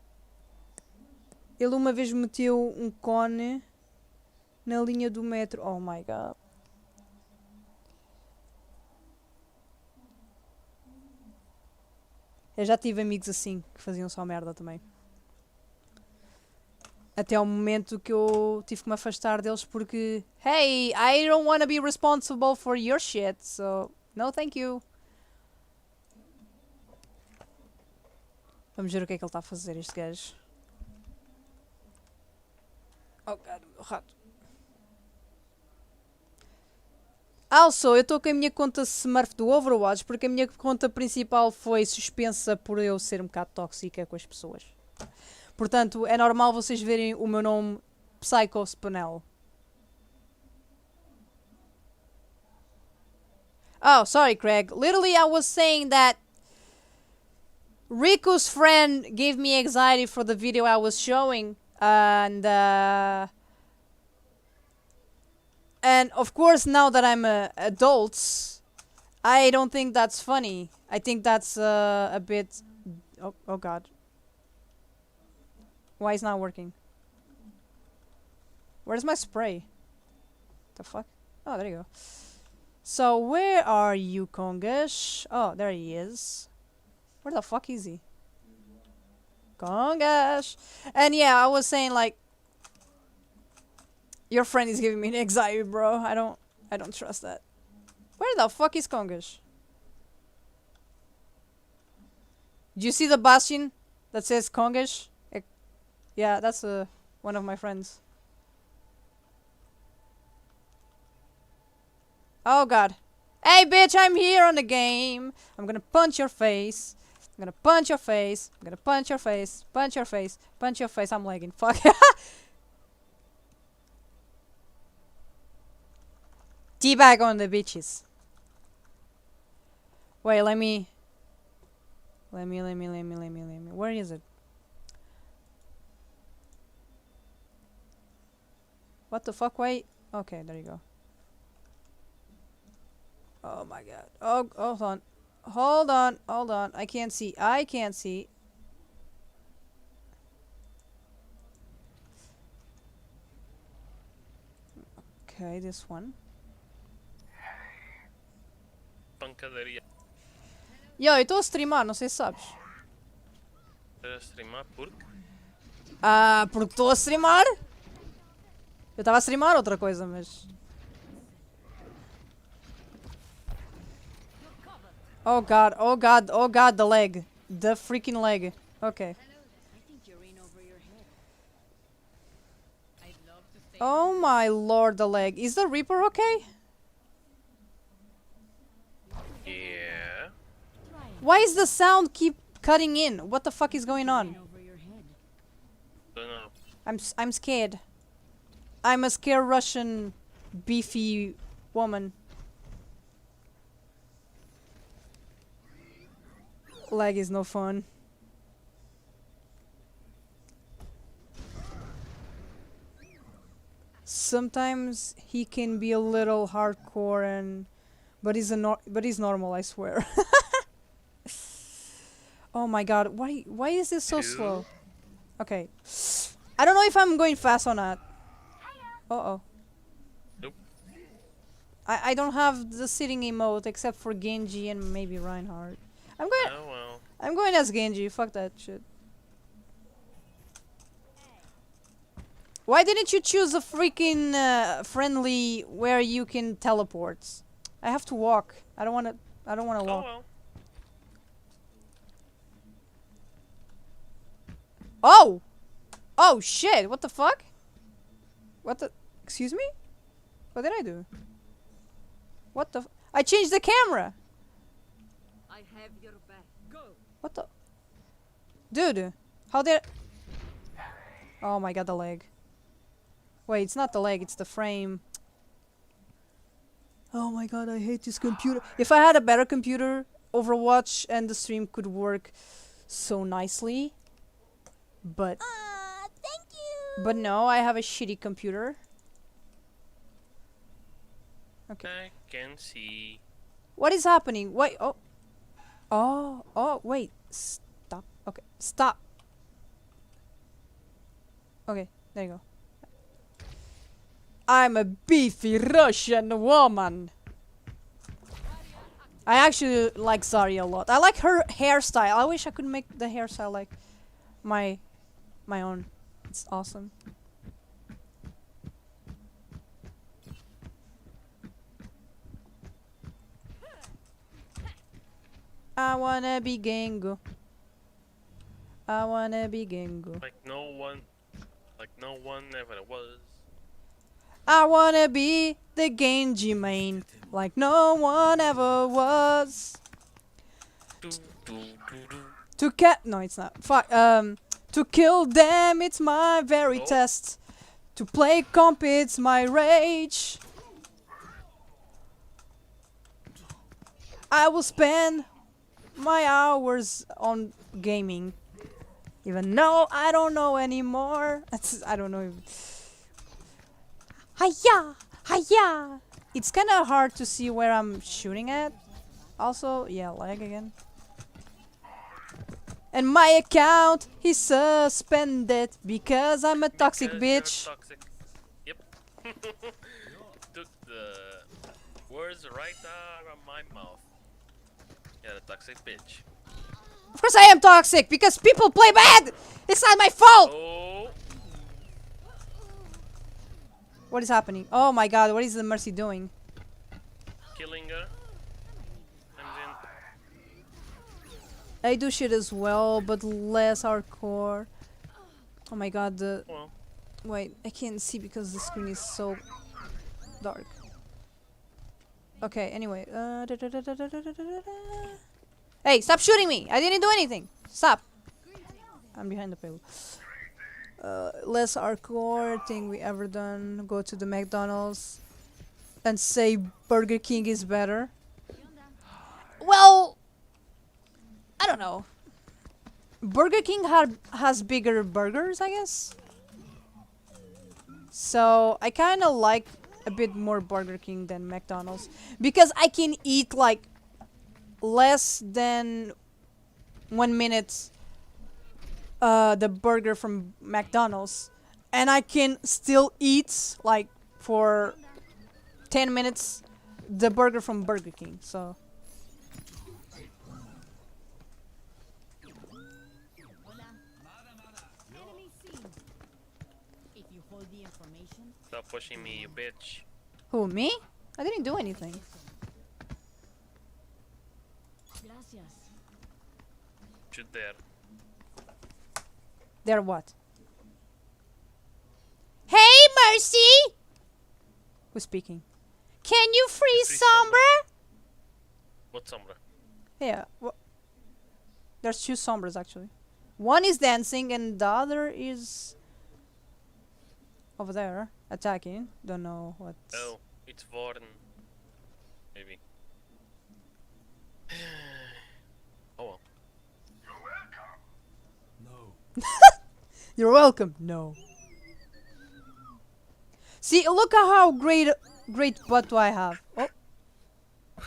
Ele uma vez meteu um cone na linha do metro. Oh my god. Eu já tive amigos assim, que faziam só merda também. Até ao momento que eu tive que me afastar deles porque... Hey, I don't want to be responsible for your shit, so... No, thank you. Vamos ver o que é que ele está a fazer, este gajo. Oh, God, o rato. Also, eu estou com a minha conta Smurf do Overwatch porque a minha conta principal foi suspensa por eu ser um bocado tóxica com as pessoas. Portanto, é normal vocês verem o meu nome Psycho Spinel. Oh, sorry, Craig. Literally, I was saying that Rico's friend gave me anxiety for the video I was showing. And of course, now that I'm adult, I don't think that's funny. I think that's a bit... Oh God. Why is it not working? Where's my spray? The fuck? Oh, there you go. So, where are you, Kongash? Oh, there he is. Where the fuck is he? Kongash! And yeah, I was saying like... Your friend is giving me an anxiety, bro. I don't trust that. Where the fuck is Kongash? Do you see the bastion that says Kongash? Yeah, that's one of my friends. Oh god. Hey bitch, I'm here on the game. I'm gonna punch your face. I'm gonna punch your face. I'm gonna punch your face. Punch your face. Punch your face. I'm lagging. Fuck. Teabag on the bitches. Wait, let me. Where is it? What the fuck? Wait. Okay, there you go. Oh my god. Oh, hold on. Hold on. I can't see. Okay, this one. Pancadaria. Yo, eu estou a streamar, não sei se sabes. Estás a streamar porque? Ah, porque estou a streamar? Eu estava a streamar outra coisa, mas... Oh god, oh god, oh god, the leg. The freaking leg. Okay. Oh my lord, the leg. Is the Reaper okay? Yeah. Why is the sound keep cutting in? What the fuck is going on? Don't know. I'm scared. I'm a scared Russian beefy woman. Lag is no fun. Sometimes he can be a little hardcore and but he's normal, I swear. Oh my god, why is this so slow? Okay. I don't know if I'm going fast or not. Uh-oh. Nope. I don't have the sitting emote except for Genji and maybe Reinhardt. Oh well. I'm going as Genji, fuck that shit. Why didn't you choose a freaking friendly where you can teleport? I have to walk. I don't wanna walk. Well. Oh! Oh shit, what the fuck? What the... Excuse me? What did I do? What the... I changed the camera! I have your back. Go. What the... Dude, how did... Oh my god, the leg. Wait, it's not the leg, it's the frame. Oh my god, I hate this computer. If I had a better computer, Overwatch and the stream could work so nicely. But... thank you! But no, I have a shitty computer. Okay. I can see. What is happening? Wait, oh. Oh, wait. Stop. Okay, stop. Okay, there you go. I'm a beefy Russian woman. I actually like Zarya a lot. I like her hairstyle. I wish I could make the hairstyle like my own. It's awesome. I wanna be Gengo. I wanna be Gengo. Like no one ever was. I wanna be the Genji main, like no one ever was. No, it's not. Fuck. To kill them, it's my very test. To play comp, it's my rage. I will spend my hours on gaming, even though I don't know anymore. I don't know. Hiya! Hiya! It's kind of hard to see where I'm shooting at. Also, yeah, lag again. And my account is suspended because I'm a toxic bitch. Toxic. Yep. Took the words right out of my mouth. Yeah, the toxic bitch. Of course I am toxic because people play bad! It's not my fault! Oh. What is happening? Oh my god, what is the Mercy doing? Killing her. And then I do shit as well, but less hardcore. Oh my god, the... well. Wait, I can't see because the screen is so dark. Okay, anyway. Hey, stop shooting me! I didn't do anything! Stop! I'm behind the payload. Less hardcore thing we ever done. Go to the McDonald's and say Burger King is better. Well, I don't know. Burger King has bigger burgers, I guess. So I kind of like a bit more Burger King than McDonald's because I can eat like less than 1 minute the burger from McDonald's, and I can still eat like for 10 minutes the burger from Burger King. So stop pushing me, you bitch. who, me? I didn't do anything. Shoot there. They're what? Hey, Mercy! Who's speaking? Can you free Sombra? What Sombra? Yeah. There's two Sombras actually. One is dancing and the other is over there attacking. Don't know what. Oh, it's Warden. Maybe. Oh well. You're welcome. No. See, look at how great butt I have. Oh. I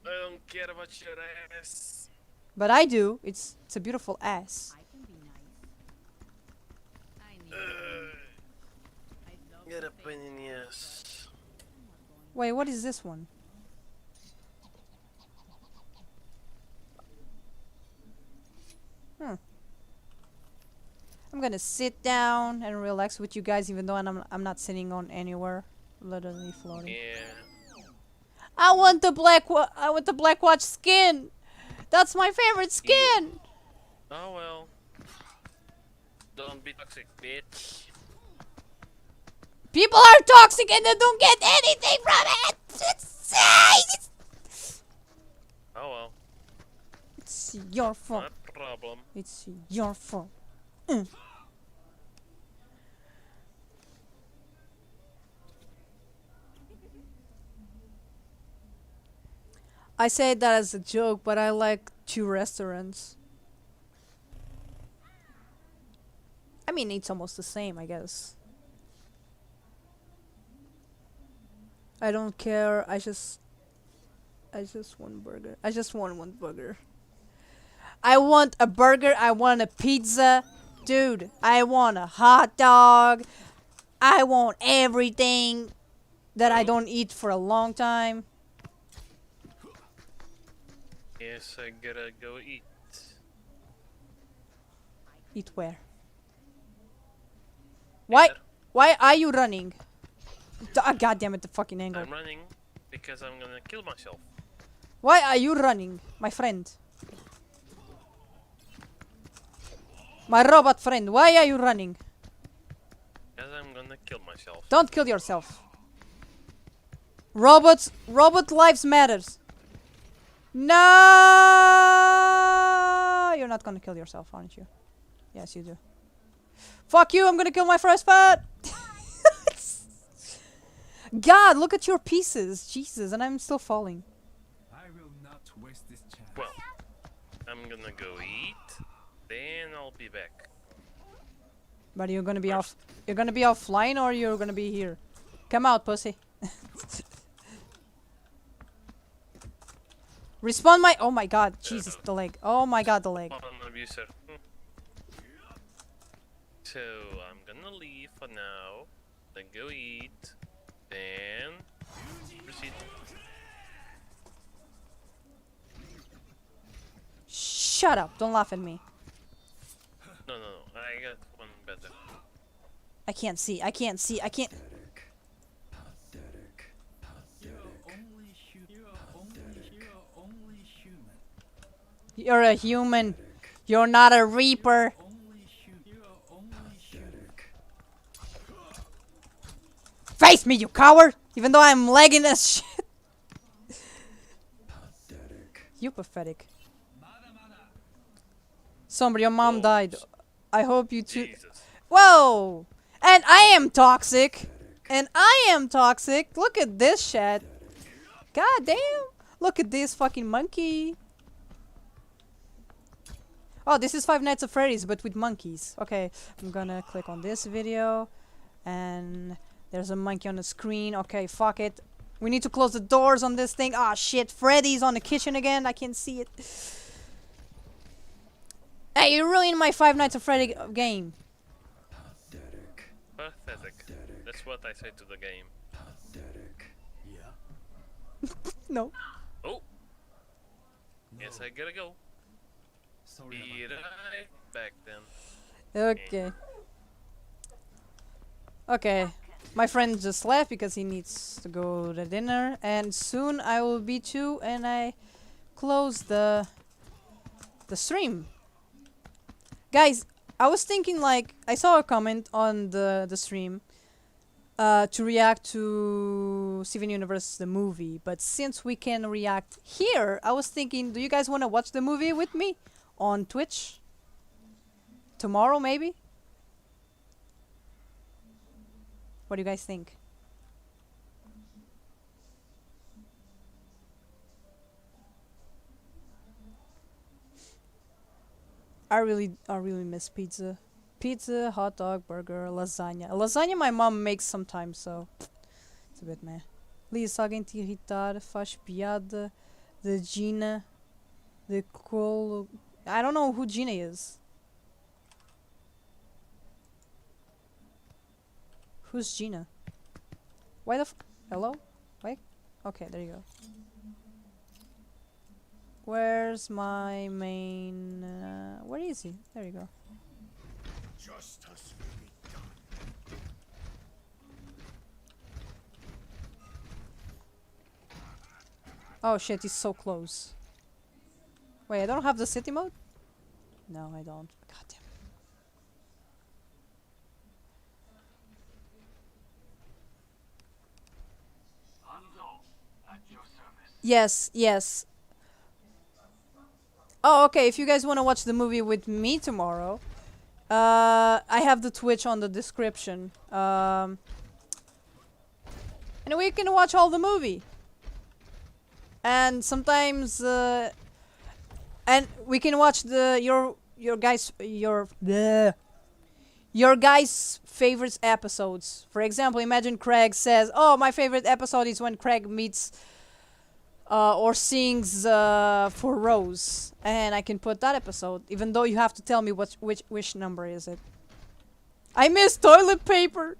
don't care about your ass. But I do. It's a beautiful ass. Get a pain in the ass. Wait, what is this one? I'm gonna sit down and relax with you guys, even though I'm not sitting on anywhere, literally floating. Yeah. I want the Black Watch skin. That's my favorite skin. Oh well. Don't be toxic, bitch. People are toxic and they don't get anything from it. Oh well. It's your fault. Not a problem. It's your fault. I say that as a joke, but I like 2 restaurants. I mean, it's almost the same, I guess. I don't care. I just want burger. I just want one burger. I want a burger. I want a pizza. Dude, I want a hot dog. I want everything that I don't eat for a long time. Yes, I gotta go eat. Eat where? Why are you running? God damn it, the fucking angle. I'm running because I'm gonna kill myself. Why are you running, my friend? My robot friend, why are you running? Because I'm gonna kill myself. Don't kill yourself. Robot lives matters. No! You're not gonna kill yourself, aren't you? Yes, you do. Fuck you, I'm gonna kill my first pet! God, look at your pieces. Jesus, and I'm still falling. I will not waste this chance. Well, I'm gonna go eat, then I'll be back. But you're gonna be offline or you're gonna be here? Come out, pussy. Respawn my— oh my god, Jesus, the leg. Oh my god, the leg. Abuser. So, I'm gonna leave for now, then go eat, then proceed. Shut up, don't laugh at me. No, I got one better. I can't see, I can't. You're a human. You're not a reaper. Face me, you coward! Even though I'm lagging as shit. You pathetic. Somebody, your mom died. I hope you too. Whoa! And I am toxic. Look at this shit. God damn. Look at this fucking monkey. Oh, this is Five Nights at Freddy's, but with monkeys. Okay, I'm gonna click on this video. And there's a monkey on the screen. Okay, fuck it. We need to close the doors on this thing. Ah, shit. Freddy's on the kitchen again. I can't see it. Hey, you ruined my Five Nights at Freddy game. Pathetic. That's what I say to the game. Yeah. No. Oh. Yes, I gotta go. Be right back then. Okay. Okay. My friend just left because he needs to go to dinner, and soon I will be too, and I close the stream. Guys, I was thinking, like, I saw a comment on the stream to react to Steven Universe the movie, but since we can react here, I was thinking, do you guys want to watch the movie with me on Twitch tomorrow, maybe? What do you guys think? I really miss pizza. Pizza, hot dog, burger, lasagna. Lasagna my mom makes sometimes, so it's a bit meh. Leah, se alguém te irritar, faz piada de Gina, de colo... I don't know who Gina is. Who's Gina? Why the hello? Wait. Okay, there you go. Where's my main... where is he? There you go. Justice will be done. Oh shit, he's so close. Wait, I don't have the city mode? No, I don't. God damn. Yes, yes. Oh, okay, if you guys want to watch the movie with me tomorrow, I have the Twitch on the description. And we can watch all the movie. And sometimes, and we can watch your guys' favorite episodes. For example, imagine Craig says, "Oh, my favorite episode is when Craig meets or sings for Rose," and I can put that episode, even though you have to tell me which number is it. I miss toilet paper.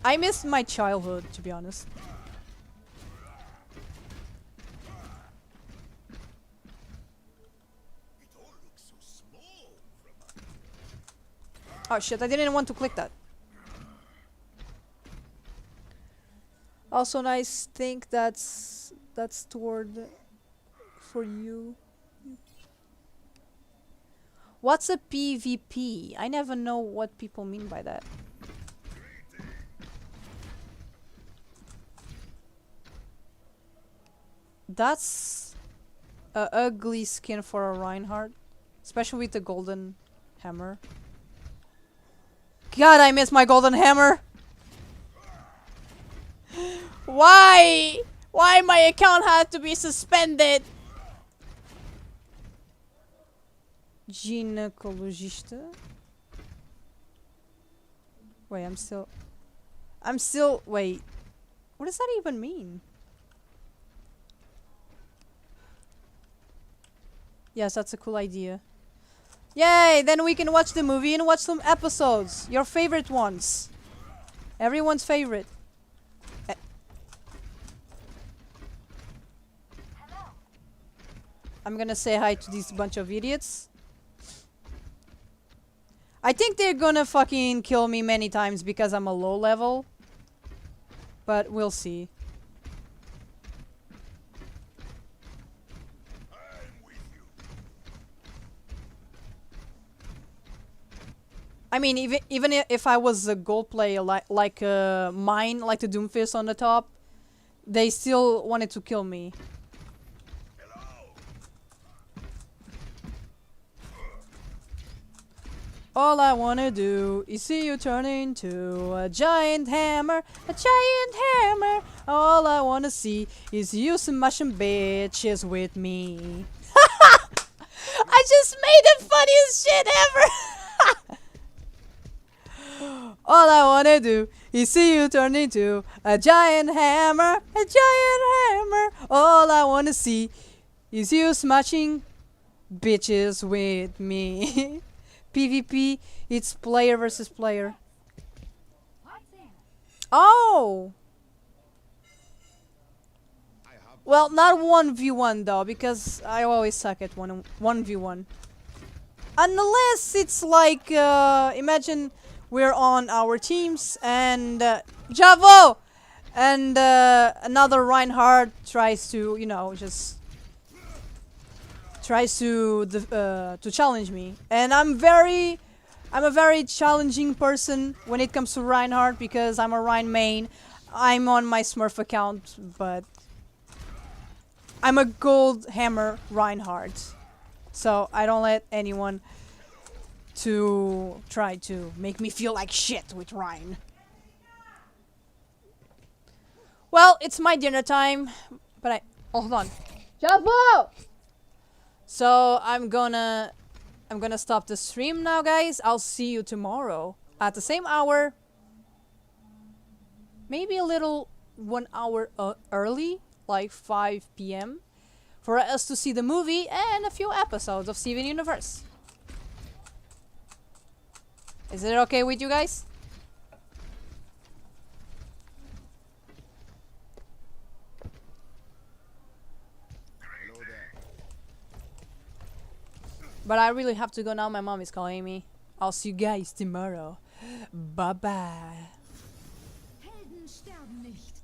I miss my childhood, to be honest. Oh shit, I didn't want to click that. Also nice, think that's toward for you. What's a PvP? I never know what people mean by that. That's a ugly skin for a Reinhardt, especially with the golden hammer. God, I miss my golden hammer. Why? Why my account had to be suspended? Ginecologista. Wait, I'm still, wait. What does that even mean? Yes, that's a cool idea. Yay! Then we can watch the movie and watch some episodes. Your favorite ones. Everyone's favorite. I'm gonna say hi to these bunch of idiots. I think they're gonna fucking kill me many times because I'm a low level. But we'll see. I mean, even if I was a gold player like mine, like the Doomfist on the top, they still wanted to kill me. All I wanna do is see you turn into a giant hammer, a giant hammer. All I wanna see is you smashing bitches with me. I just made the funniest shit ever. All I wanna do is see you turn into a giant hammer, a giant hammer. All I wanna see is you smashing bitches with me. PvP, it's player versus player. Oh! Well, not 1v1 though, because I always suck at 1v1. Unless it's like, imagine we're on our teams and Javo! And another Reinhardt tries to, you know, just tries to challenge me, and I'm a very challenging person when it comes to Reinhardt because I'm a Rein main. I'm on my Smurf account, but I'm a gold hammer Reinhardt, so I don't let anyone to try to make me feel like shit with Rein. Well, it's my dinner time, but hold on. Javo! So I'm gonna stop the stream now, guys. I'll see you tomorrow at the same hour. Maybe a little 1 hour early, like 5 p.m. for us to see the movie and a few episodes of Steven Universe. Is it okay with you guys? But I really have to go now. My mom is calling me. I'll see you guys tomorrow. Bye bye. Helden sterben nicht.